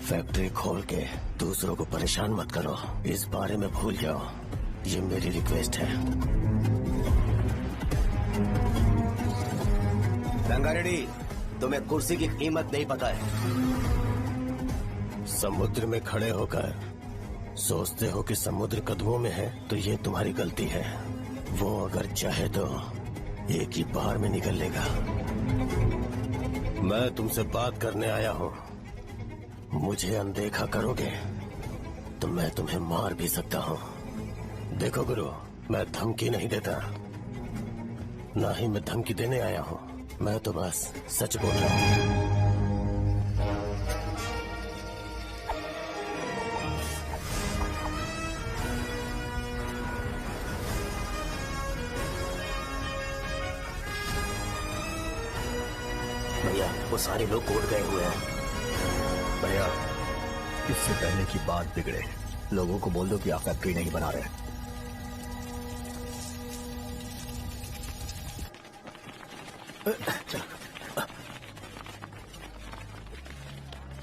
फैक्ट्री खोल के दूसरों को परेशान मत करो। इस बारे में भूल जाओ। ये मेरी रिक्वेस्ट है। रंगा रेड्डी, तुम्हें कुर्सी की कीमत नहीं पता है। समुद्र में खड़े होकर सोचते हो कि समुद्र कदमों में है तो ये तुम्हारी गलती है। वो अगर चाहे तो एक ही बार में निकल लेगा। मैं तुमसे बात करने आया हूँ। मुझे अनदेखा करोगे तो मैं तुम्हें मार भी सकता हूँ। देखो गुरु, मैं धमकी नहीं देता, ना ही मैं धमकी देने आया हूँ। मैं तो बस सच बोल रहा हूँ। भैया वो सारे लोग कोर्ट गए हुए हैं। भैया इससे पहले की बात बिगड़े, लोगों को बोल दो कि आप फैक्ट्री नहीं बना रहे।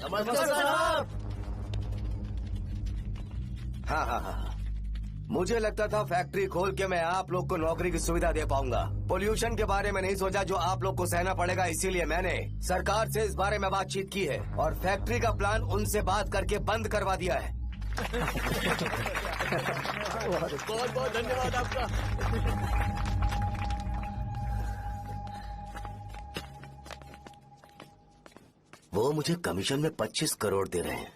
नमस्ते साहब। हाँ, मुझे लगता था फैक्ट्री खोल के मैं आप लोग को नौकरी की सुविधा दे पाऊंगा। पोल्यूशन के बारे में नहीं सोचा जो आप लोग को सहना पड़ेगा, इसीलिए मैंने सरकार से इस बारे में बातचीत की है और फैक्ट्री का प्लान उनसे बात करके बंद करवा दिया है। बहुत बहुत धन्यवाद आपका। वो मुझे कमीशन में 25 करोड़ दे रहे हैं।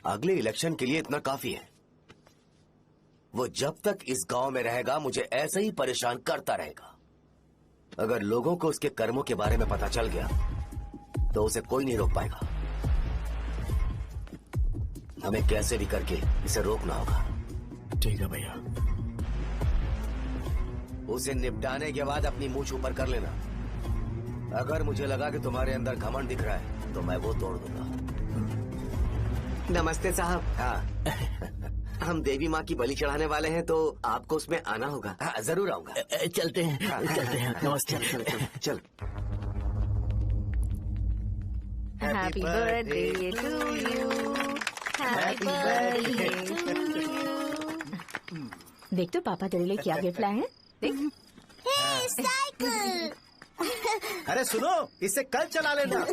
अगले इलेक्शन के लिए इतना काफी है। वो जब तक इस गांव में रहेगा मुझे ऐसे ही परेशान करता रहेगा। अगर लोगों को उसके कर्मों के बारे में पता चल गया तो उसे कोई नहीं रोक पाएगा। हमें कैसे भी करके इसे रोकना होगा। ठीक है भैया। उसे निपटाने के बाद अपनी मूंछ ऊपर कर लेना। अगर मुझे लगा कि तुम्हारे अंदर घमंड दिख रहा है तो मैं वो तोड़ दूंगा। नमस्ते साहब। हाँ हम देवी माँ की बलि चढ़ाने वाले हैं तो आपको उसमें आना होगा। हाँ, जरूर आऊंगा। चलते हैं। हाँ, चलते हैं। नमस्ते। चल। Happy birthday to you, happy birthday to you. देख तो पापा तेरे लिए क्या गिफ्ट लाए हैं। देख। साइकिल। अरे सुनो, इसे कल चला लेना।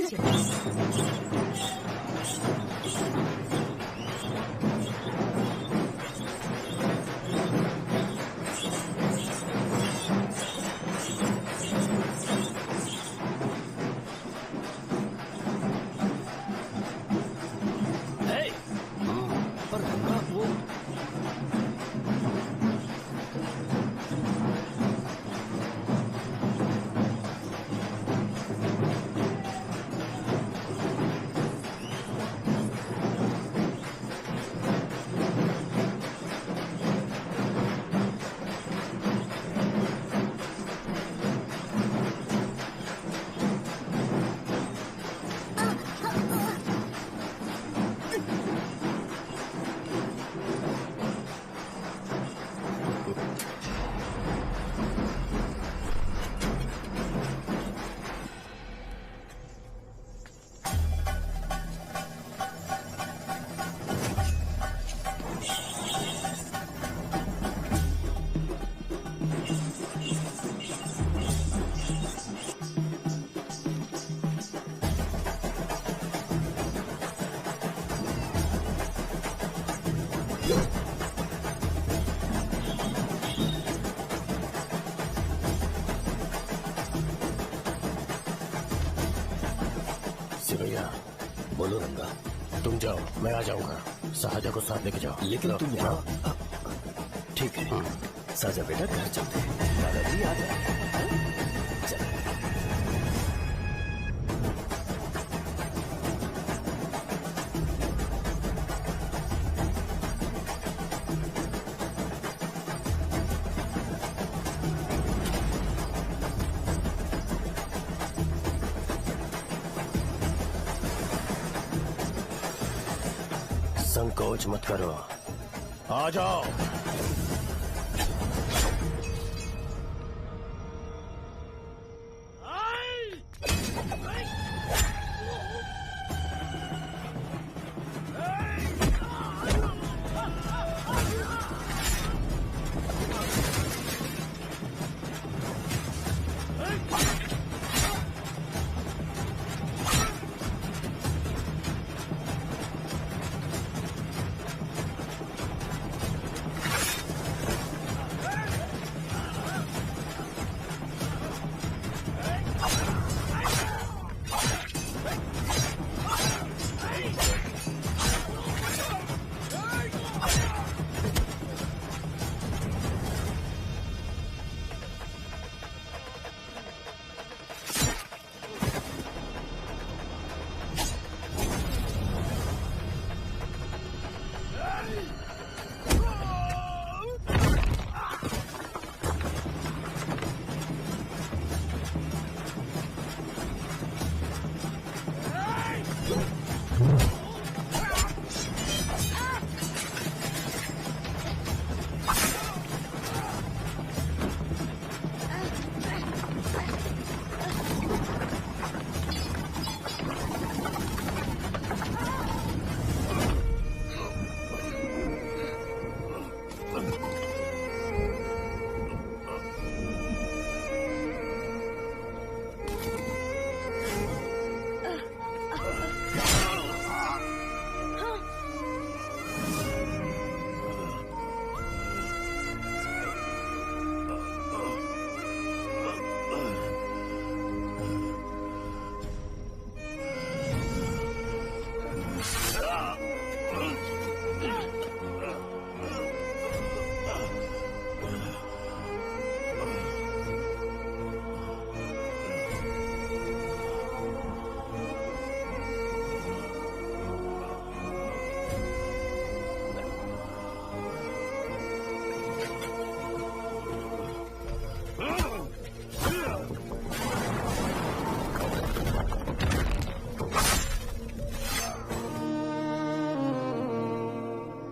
सिवैया, बोलो रंगा। तुम जाओ, मैं आ जाऊंगा। साहजा को साथ लेके जाओ। लेकिन तुम जाओ। ठीक है। साजा बेटा घर चलते हैं। दादाजी आ जाए। चल। संकोच मत करो, आ जाओ।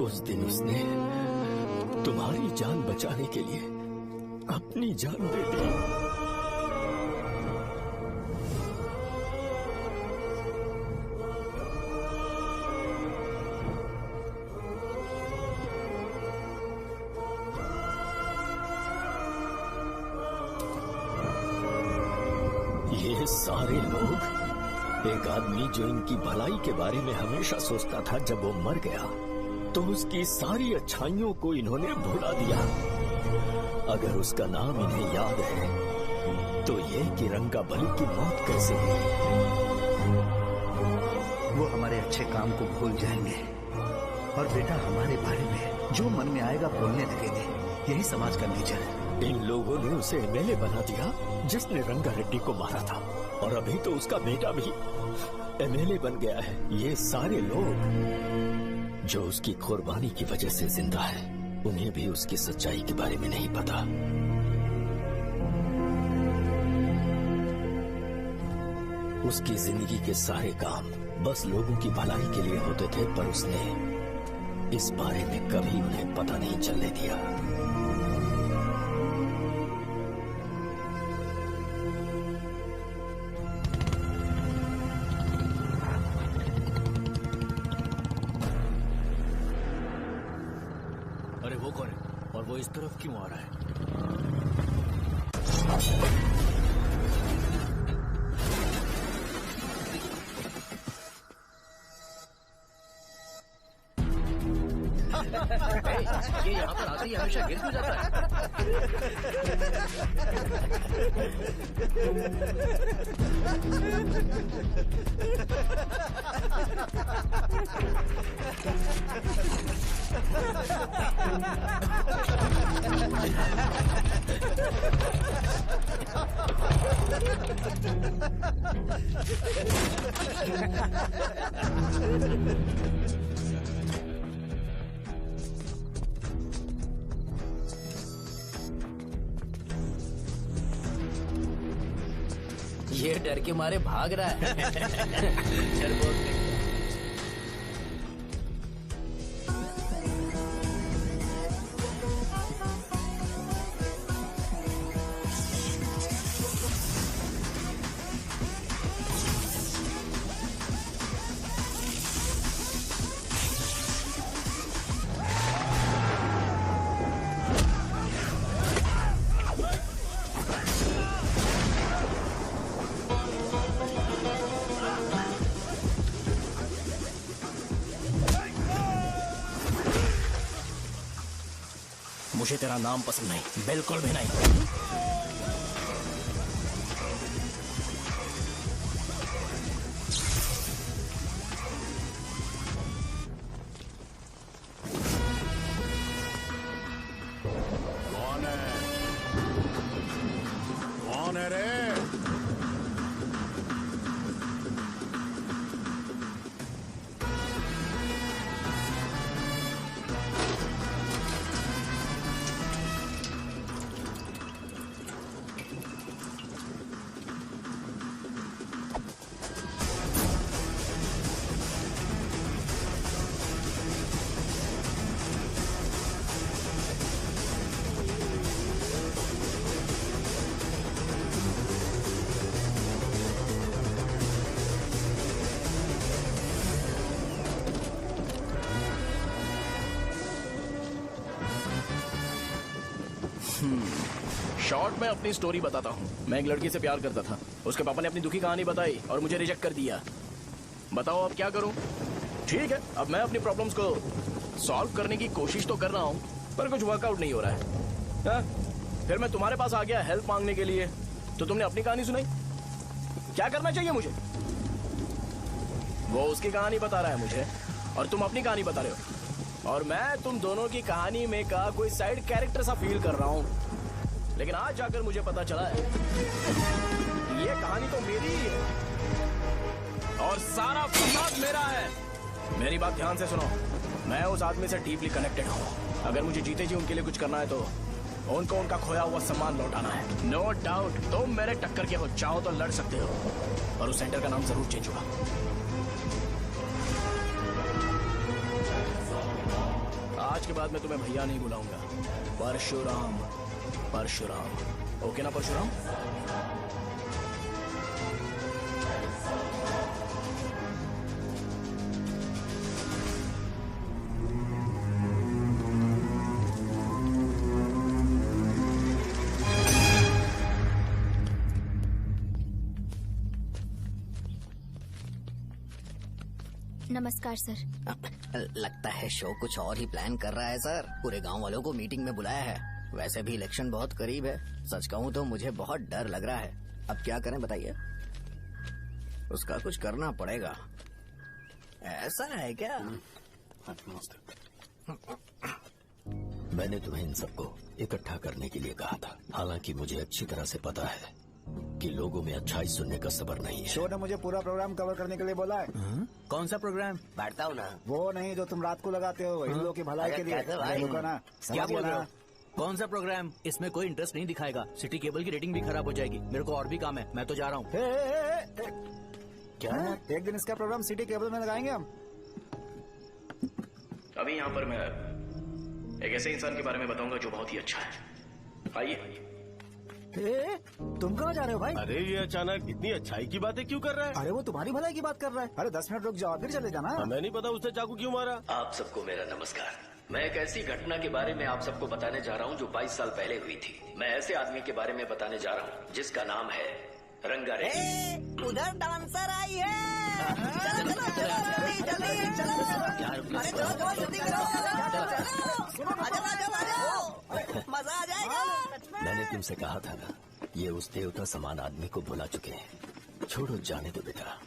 उस दिन उसने तुम्हारी जान बचाने के लिए अपनी जान दे दी। ये सारे लोग, एक आदमी जो इनकी भलाई के बारे में हमेशा सोचता था, जब वो मर गया तो उसकी सारी अच्छाइयों को इन्होंने भुला दिया। अगर उसका नाम इन्हें याद है तो ये कि रंगाबली की मौत कैसे हुई। वो हमारे अच्छे काम को भूल जाएंगे और बेटा हमारे बारे में जो मन में आएगा बोलने लगेंगे। यही समाज का नेचर है। इन लोगों ने उसे एमएलए बना दिया जिसने रंगा रेड्डी को मारा था, और अभी तो उसका बेटा भी एमएलए बन गया है। ये सारे लोग जो उसकी कुर्बानी की वजह से जिंदा है, उन्हें भी उसकी सच्चाई के बारे में नहीं पता। उसकी जिंदगी के सारे काम बस लोगों की भलाई के लिए होते थे, पर उसने इस बारे में कभी उन्हें पता नहीं चलने दिया। अरे वो कौन है और वो इस तरफ क्यों आ रहा है? ये यहाँ पर आते ही हमेशा गिर क्यों जाता ये डर के मारे भाग रहा है। डरपोक नहीं। मुझे तेरा नाम पसंद नहीं, बिल्कुल भी नहीं। कौन है? कौन है रे? शॉर्ट में अपनी स्टोरी बताता हूँ। मैं एक लड़की से प्यार करता था। उसके पापा ने अपनी दुखी कहानी बताई और मुझे रिजेक्ट कर दिया। बताओ अब क्या करूँ? ठीक है, अब मैं अपनी प्रॉब्लम्स को सॉल्व करने की कोशिश तो कर रहा हूँ, पर कुछ वर्कआउट नहीं हो रहा है। फिर मैं तुम्हारे पास आ गया हेल्प मांगने के लिए, तो तुमने अपनी कहानी सुनाई। क्या करना चाहिए मुझे? वो उसकी कहानी बता रहा है मुझे, और तुम अपनी कहानी बता रहे हो, और मैं तुम दोनों की कहानी में का कोई साइड कैरेक्टर सा फील कर रहा हूँ। लेकिन आज जाकर मुझे पता चला है ये कहानी तो मेरी ही है और सारा फसाद मेरा है। मेरी बात ध्यान से सुनो, मैं उस आदमी से डीपली कनेक्टेड हूँ। अगर मुझे जीते जी उनके लिए कुछ करना है तो उनको उनका खोया हुआ सम्मान लौटाना है। नो डाउट तुम मेरे टक्कर के हो, चाहो तो लड़ सकते हो, और उस सेंटर का नाम जरूर चेंज होगा। आज के बाद मैं तुम्हें भैया नहीं बुलाऊंगा, परशुराम। परशुराम, ओके ना परशुराम? नमस्कार सर। लगता है शो कुछ और ही प्लान कर रहा है सर। पूरे गांव वालों को मीटिंग में बुलाया है। वैसे भी इलेक्शन बहुत करीब है। सच कहूँ तो मुझे बहुत डर लग रहा है। अब क्या करें बताइए? उसका कुछ करना पड़ेगा। ऐसा है क्या? मैंने तुम्हें इन सबको इकट्ठा करने के लिए कहा था। हालांकि मुझे अच्छी तरह से पता है कि लोगों में अच्छाई सुनने का सब्र नहीं है। शो ने मुझे पूरा प्रोग्राम कवर करने के लिए बोला है। कौन सा प्रोग्राम? बैठता हूँ ना। वो नहीं जो तुम रात को लगाते हो, इन लोगों की भलाई के लिए। रुको ना, क्या बोल रहे हो? कौन सा प्रोग्राम? इसमें कोई इंटरेस्ट नहीं दिखाएगा। सिटी केबल की रेटिंग भी खराब हो जाएगी। मेरे को और भी काम है, मैं तो जा रहा हूँ। क्या? एक दिन इसका प्रोग्राम सिटी केबल में लगाएंगे हम। अभी यहाँ पर मैं एक ऐसे इंसान के बारे में बताऊंगा जो बहुत ही अच्छा है। आइए। तुम कहाँ जा रहे हो भाई? अरे ये अचानक इतनी अच्छाई की बातें क्यों कर रहा है? अरे वो तुम्हारी भलाई की बात कर रहा है। अरे 10 मिनट रुक जाओ, फिर चले जाना। हमें नहीं पता उसने चाकू क्यों मारा। आप सबको मेरा नमस्कार। मैं एक ऐसी घटना के बारे में आप सबको बताने जा रहा हूँ जो 22 साल पहले हुई थी। मैं ऐसे आदमी के बारे में बताने जा रहा हूँ जिसका नाम है रंगारेड्डी। उधर डांसर आई है। चलो चलो चलो जल्दी जल्दी चलो। अरे चलो चलो जल्दी करो। मजा आ जाएगा। मैंने तुमसे कहा था ना, ये उस देवता समान आदमी को भुला चुके हैं। छोड़ो, जाने दो बेटा।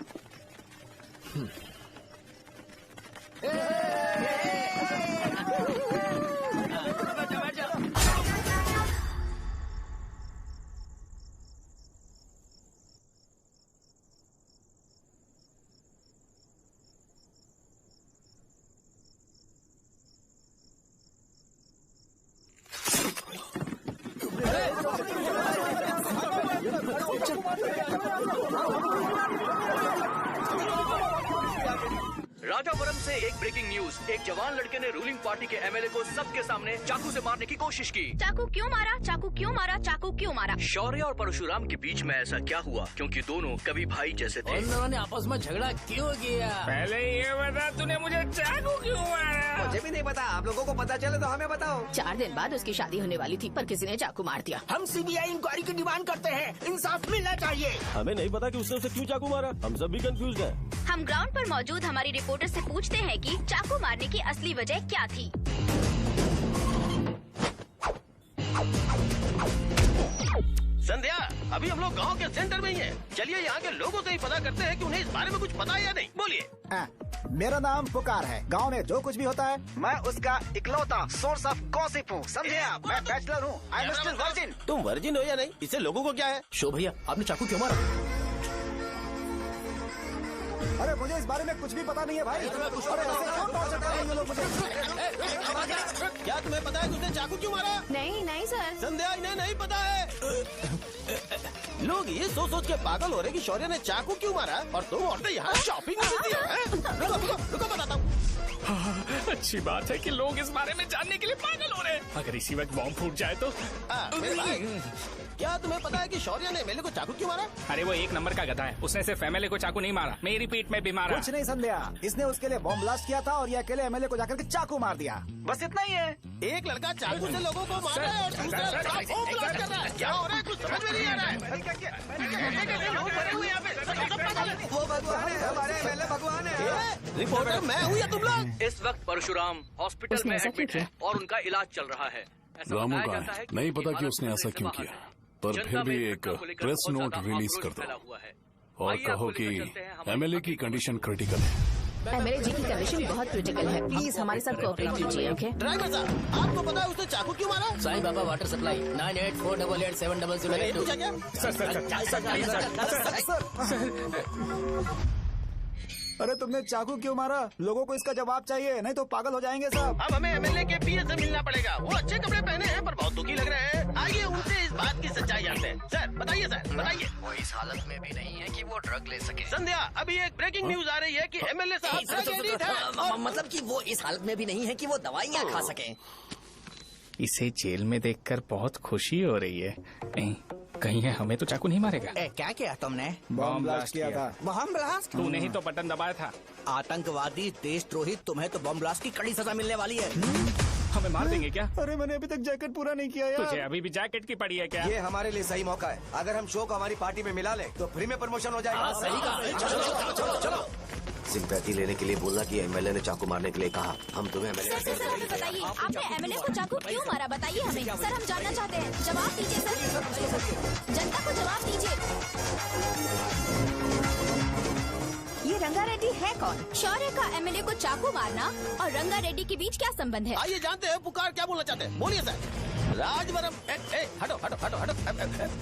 राजापुरम से एक ब्रेकिंग न्यूज। एक जवान लड़के ने रूलिंग पार्टी के एमएलए को सबके सामने चाकू से मारने की कोशिश की। चाकू क्यों मारा? चाकू क्यों मारा? चाकू क्यों मारा? शौर्य और परशुराम के बीच में ऐसा क्या हुआ? क्योंकि दोनों कभी भाई जैसे थे। उन दोनों ने आपस में झगड़ा क्यों किया? पहले ये बता, तूने मुझे चाकू क्यों मारा? मुझे भी नहीं पता। आप लोगों को पता चले तो हमें बताओ। 4 दिन बाद उसकी शादी होने वाली थी, पर किसी ने चाकू मार दिया। हम सीबीआई इंक्वायरी की डिमांड करते हैं। इंसाफ मिलना चाहिए। हमें नहीं पता कि उसने उसे क्यों चाकू मारा। हम सब भी कंफ्यूज हैं। हम ग्राउंड पर मौजूद हमारी रिपोर्टर से पूछते हैं कि चाकू मारने की असली वजह क्या थी। संध्या, अभी हम लोग गांव के सेंटर में ही हैं। चलिए यहाँ के लोगों से ही पता करते हैं कि उन्हें इस बारे में कुछ पता है या नहीं। बोलिए। मेरा नाम पुकार है। गांव में जो कुछ भी होता है मैं उसका इकलौता सोर्स ऑफ गॉसिप हूँ। समझे आप? मैं बैचलर हूँ। I am still virgin. तुम वर्जिन हो या नहीं, इससे लोगों को क्या है? शो भैया, आपने चाकू क्यों मारा? अरे मुझे इस बारे में कुछ भी पता नहीं है भाई। अरे ऐसे क्यों टॉर्चर कर रहे हैं ये लोग मुझे? क्या तुम्हें पता है कि उसने चाकू क्यों मारा? नहीं नहीं सर। संध्या, इन्हें नहीं पता है। लोग ये सोच सोच के पागल हो रहे कि शौर्य ने चाकू क्यों मारा और तुम औरतें यहाँ शॉपिंग में बिजी हैं। रुको बताता हूँ। अच्छी बात है कि लोग इस बारे में जानने के लिए पागल हो रहे हैं। अगर इसी वक्त बॉम्ब फूट जाए तो। मेरे भाई, क्या तुम्हें पता है कि शौर्य ने एमएलए को चाकू क्यों मारा? अरे वो एक नंबर का गधा है। उसने सिर्फ एमएलए को चाकू नहीं मारा, मेरी पीठ में भी मारा। कुछ नहीं संध्या, इसने उसके लिए बॉम्ब ब्लास्ट किया था और ये अकेले एमएलए को जाकर के चाकू मार दिया। बस इतना ही है। एक लड़का चाकू से लोगों को मार रहा है और दूसरा लड़का बॉम्ब ब्लास्ट कर रहा है। क्या हो रहा है? कुछ समझ में नहीं आ रहा है। लोग मरे हुए यहाँ पे। वो भगवान है, हमारे एमएलए भगवान है। रिपोर्टर मैं हूँ या तुम लोग? इस वक्त परशुराम हॉस्पिटल में एडमिट है और उनका इलाज चल रहा है। रामू का है, नहीं पता कि उसने ऐसा क्यों किया, पर फिर भी एक प्रेस नोट रिलीज कर दो और कहो कि एमएलए की कंडीशन क्रिटिकल है। एमएलए जी की कंडीशन बहुत क्रिटिकल है। प्लीज हमारे साथ कोऑपरेट कीजिए। ओके ड्राइवर साहब, आपको पता है उसने चाकू क्यों मारा? Sai Baba water supply 9848870082। अरे तुमने चाकू क्यों मारा? लोगों को इसका जवाब चाहिए, नहीं तो पागल हो जाएंगे सब। अब हमें एमएलए के पीए से मिलना पड़ेगा। वो अच्छे कपड़े पहने हैं पर बहुत दुखी लग रहे हैं। आइए उनसे इस बात की सच्चाई जानते हैं। सर बताइए, सर बताइए। वो इस हालत में भी नहीं है कि वो ड्रग ले सके। संध्या, अभी एक ब्रेकिंग न्यूज आ रही है कि एमएलए साहब ड्रग एडिक्ट हैं। मतलब कि वो इस हालत में भी नहीं है कि वो दवाइयाँ खा सकें। इसे जेल में देखकर बहुत खुशी हो रही है। कहीं है हमें तो चाकू नहीं मारेगा। क्या किया तुमने? बॉम्ब ब्लास्ट किया था। Bomb blast? तूने ही तो बटन दबाया था। आतंकवादी, देशद्रोही, तुम्हें तो बॉम्ब ब्लास्ट की कड़ी सजा मिलने वाली है। हमें मार देंगे क्या? अरे मैंने अभी तक जैकेट पूरा नहीं किया यार। तुझे अभी भी जैकेट की पड़ी है क्या? ये हमारे लिए सही मौका है। अगर हम शो को हमारी पार्टी में मिला ले तो फ्री में प्रमोशन हो जाएगा। सही कहा। चलो चलो। सिंपैथी लेने के लिए बोला कि एमएलए ने चाकू मारने के लिए कहा। हम तुम्हें एमएलए सर हमें बताइए, आपने एमएलए को चाकू क्यों मारा? बताइए हमें। सर हम जानना चाहते हैं, जवाब दीजिए सर। जनता को जवाब दीजिए। ये रंगा रेड्डी है कौन? शौर्य का एमएलए को चाकू मारना और रंगा रेड्डी के बीच क्या संबंध है? आइए जानते हैं पुकार क्या बोलना चाहते हैं। बोलिए सर। राजवरम हटो हटो हटो हटो।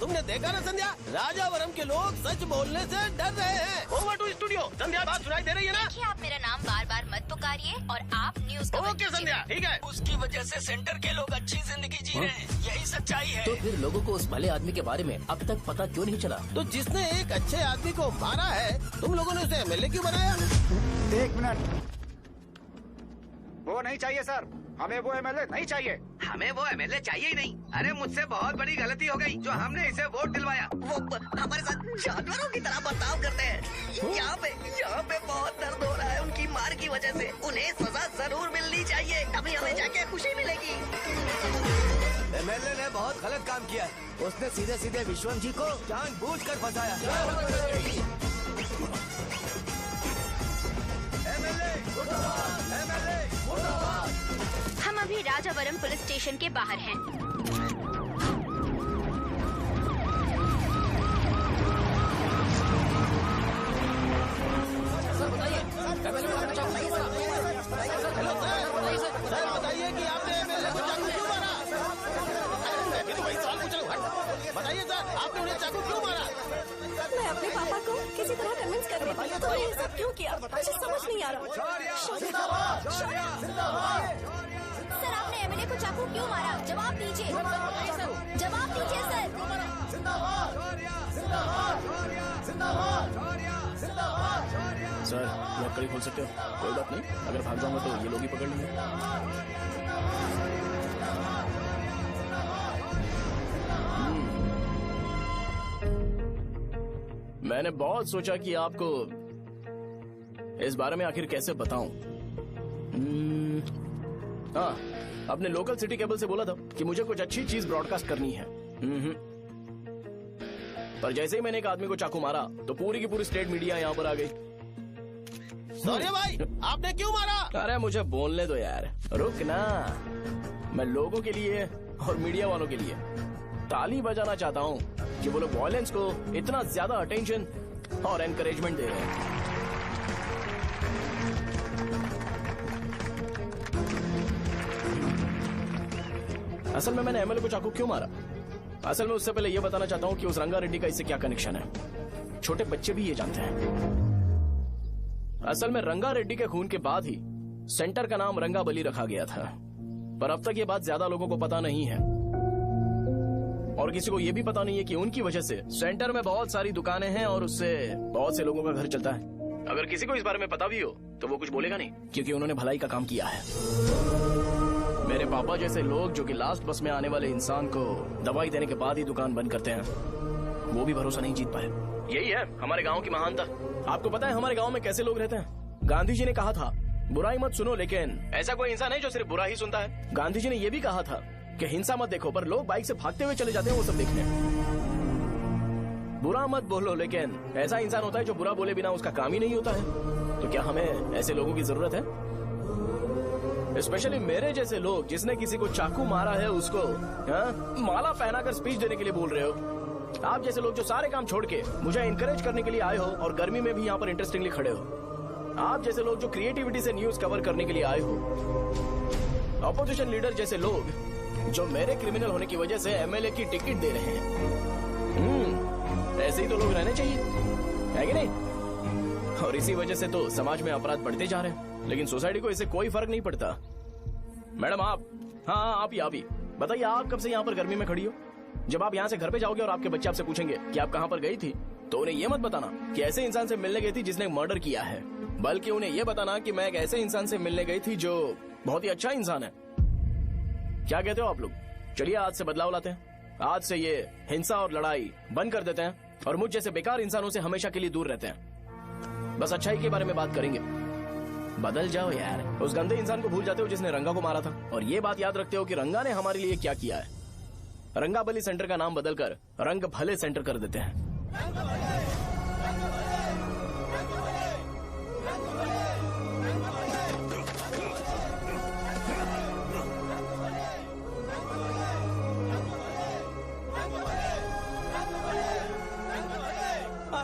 तुमने देखा ना संध्या, राजावरम के लोग सच बोलने से डर रहे हैं। Over to studio. संध्या बात सुनाई दे रही है ना? देखिए आप मेरा नाम बार बार मत पुकारिए और आप न्यूज ओके संध्या, ठीक है। उसकी वजह से सेंटर के लोग अच्छी जिंदगी जी रहे हैं, यही सच्चाई है। तो फिर लोगों को उस भले आदमी के बारे में अब तक पता क्यों नहीं चला? तो जिसने एक अच्छे आदमी को मारा है, तुम लोगों ने उसे एमएलए क्यों बनाया? 1 मिनट। वो नहीं चाहिए सर, हमें वो एमएलए नहीं चाहिए। हमें वो एमएलए चाहिए ही नहीं। अरे मुझसे बहुत बड़ी गलती हो गई जो हमने इसे वोट दिलवाया। वो हमारे साथ जानवरों की तरह बर्ताव करते हैं। यहाँ पे बहुत दर्द हो रहा है उनकी मार की वजह से। उन्हें सजा जरूर मिलनी चाहिए, तभी हमें जाके खुशी मिलेगी। एमएलए ने बहुत गलत काम किया। उसने सीधे सीधे विश्वम जी को जानबूझकर फंसाया। हम अभी राजावरम पुलिस स्टेशन के बाहर हैं। हेलो सर बताइए कि आपने एमएलए को चाकू क्यों मारा? ये तो वही सवाल पूछ रहा हूँ। बताइए सर, आपने उन्हें चाकू क्यों मारा? मैं अपने पापा को किसी तरह कन्विंस कर रही थी। तो ये सब क्यों किया मुझे समझ नहीं आ रहा। सर आपने एमएलए को चाकू क्यों मारा? जवाब दीजिए। जवाब दीजिए सर। सर लकड़ी खोल सकते हो? कोई बात नहीं, अगर भाग जाऊंगा तो ये लोग ही पकड़ लेंगे। मैंने बहुत सोचा कि आपको इस बारे में आखिर कैसे बताऊं। हाँ, अपने लोकल सिटी केबल से बोला था कि मुझे कुछ अच्छी चीज ब्रॉडकास्ट करनी है। पर जैसे ही मैंने एक आदमी को चाकू मारा तो पूरी की पूरी स्टेट मीडिया यहाँ पर आ गई। सॉरी भाई, आपने क्यों मारा? अरे मुझे बोलने दो यार, रुक ना। मैं लोगों के लिए और मीडिया वालों के लिए ताली बजाना चाहता हूँ कि वो लोग वायलेंस को इतना ज्यादा अटेंशन और एनकरेजमेंट दे रहे हैं। असल में मैंने एमएलए को चाकू क्यों मारा? असल में उससे पहले यह बताना चाहता हूँ कि उस रंगा रेड्डी का इससे क्या कनेक्शन है। छोटे बच्चे भी ये जानते हैं। असल में रंगा रेड्डी के खून के बाद ही सेंटर का नाम रंगा बली रखा गया था, पर अब तक ये बात ज्यादा लोगों को पता नहीं है और किसी को ये भी पता नहीं है कि उनकी वजह से सेंटर में बहुत सारी दुकानें हैं और उससे बहुत से लोगों का घर चलता है। अगर किसी को इस बारे में पता भी हो तो वो कुछ बोलेगा नहीं, क्योंकि उन्होंने भलाई का काम किया है। मेरे पापा जैसे लोग जो कि लास्ट बस में आने वाले इंसान को दवाई देने के बाद ही दुकान बंद करते हैं, वो भी भरोसा नहीं जीत पाए। यही है हमारे गांव की महानता। आपको पता है हमारे गांव में कैसे लोग रहते हैं? गांधी जी ने कहा था बुराई मत सुनो, लेकिन ऐसा कोई इंसान है जो सिर्फ बुरा ही सुनता है। गांधी जी ने यह भी कहा था कि हिंसा मत देखो, पर लोग बाइक से भागते हुए चले जाते हैं वो सब देखने। बुरा मत बोलो, लेकिन ऐसा इंसान होता है जो बुरा बोले बिना उसका काम ही नहीं होता है। तो क्या हमें ऐसे लोगों की जरूरत है? स्पेशली मेरे जैसे लोग, जिसने किसी को चाकू मारा है उसको माला पहनाकर स्पीच देने के लिए बोल रहे हो। आप जैसे लोग जो सारे काम छोड़ के मुझे इंकरेज करने के लिए आए हो और गर्मी में भी यहाँ पर इंटरेस्टिंगली खड़े हो। आप जैसे लोग जो क्रिएटिविटी से न्यूज कवर करने के लिए आए हो। अपोजिशन लीडर जैसे लोग जो मेरे क्रिमिनल होने की वजह से एमएलए की टिकट दे रहे हैं। ऐसे ही तो लोग रहने चाहिए, है कि नहीं? और इसी वजह से तो समाज में अपराध बढ़ते जा रहे हैं, लेकिन सोसाइटी को इससे कोई फर्क नहीं पड़ता। मैडम आप, हाँ आप ही बताइए, आप कब से यहाँ पर गर्मी में खड़ी हो? जब आप यहाँ से घर पे जाओगे और आपके बच्चे आपसे पूछेंगे कि आप कहाँ पर गई थी, तो उन्हें ये मत बताना कि ऐसे इंसान से मिलने गई थी जिसने मर्डर किया है, बल्कि उन्हें ये बताना कि मैं एक ऐसे इंसान से मिलने गई थी जो बहुत ही अच्छा इंसान है। क्या कहते हो आप लोग? चलिए आज से बदलाव लाते हैं। आज से ये हिंसा और लड़ाई बंद कर देते हैं और मुझ जैसे बेकार इंसानों से हमेशा के लिए दूर रहते हैं। बस अच्छाई के बारे में बात करेंगे। बदल जाओ यार। उस गंदे इंसान को भूल जाते हो जिसने रंगा को मारा था, और ये बात याद रखते हो कि रंगा ने हमारे लिए क्या किया है। रंगाबली सेंटर का नाम बदलकर रंग भले सेंटर कर देते हैं।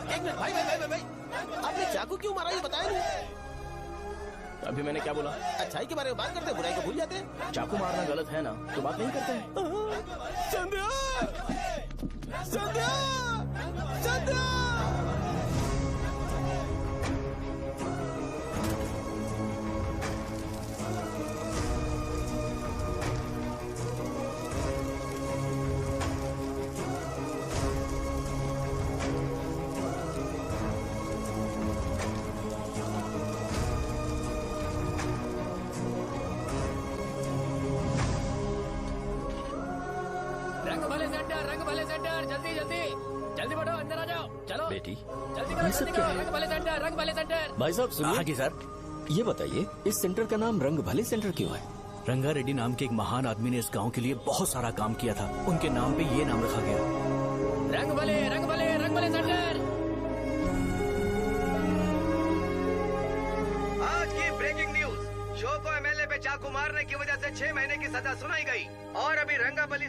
एक मिनट भाई भाई भाई भाई, आपने चाकू क्यों मारा ये बताया नहीं? अभी मैंने क्या बोला? अच्छाई के बारे में बात करते हैं, बुराई को भूल जाते हैं। चाकू मारना गलत है ना, तो बात नहीं करते हैं। संध्या! संध्या! संध्या! रंग भले सेंटर, जल्दी जल्दी जल्दी बढ़ो, अंदर आ जाओ। चलो बेटी, जल्दी ये सब क्या है? रंग भले सेंटर, रंग भले सेंटर। भाई साहब सुनिए। हाँ जी सर। ये बताइए इस सेंटर का नाम रंग भले सेंटर क्यों है? रंगा रेड्डी नाम के एक महान आदमी ने इस गांव के लिए बहुत सारा काम किया था, उनके नाम पे ये नाम रखा गया। रंग भले रंग भले रंग भले सेंटर। आज की ब्रेकिंग न्यूज, शो को एमएलए पे चाकू मारने की वजह से 6 महीने की सजा सुनाई गई और अभी रंगाबली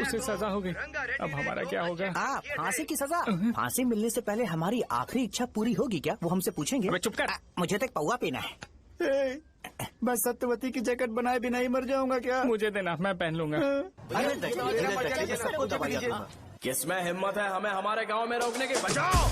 उसे सजा हो गई। अब हमारा क्या होगा? फांसी की सजा? फांसी मिलने से पहले हमारी आखिरी इच्छा पूरी होगी क्या, वो हमसे पूछेंगे? चुप कर। मुझे तो एक पौवा पीना है। बस सत्यवती की जैकेट बनाए भी नहीं मर जाऊंगा क्या? मुझे देना, मैं पहन लूंगा। किसमें हिम्मत है हमें हमारे गांव में रोकने की? बचाओ!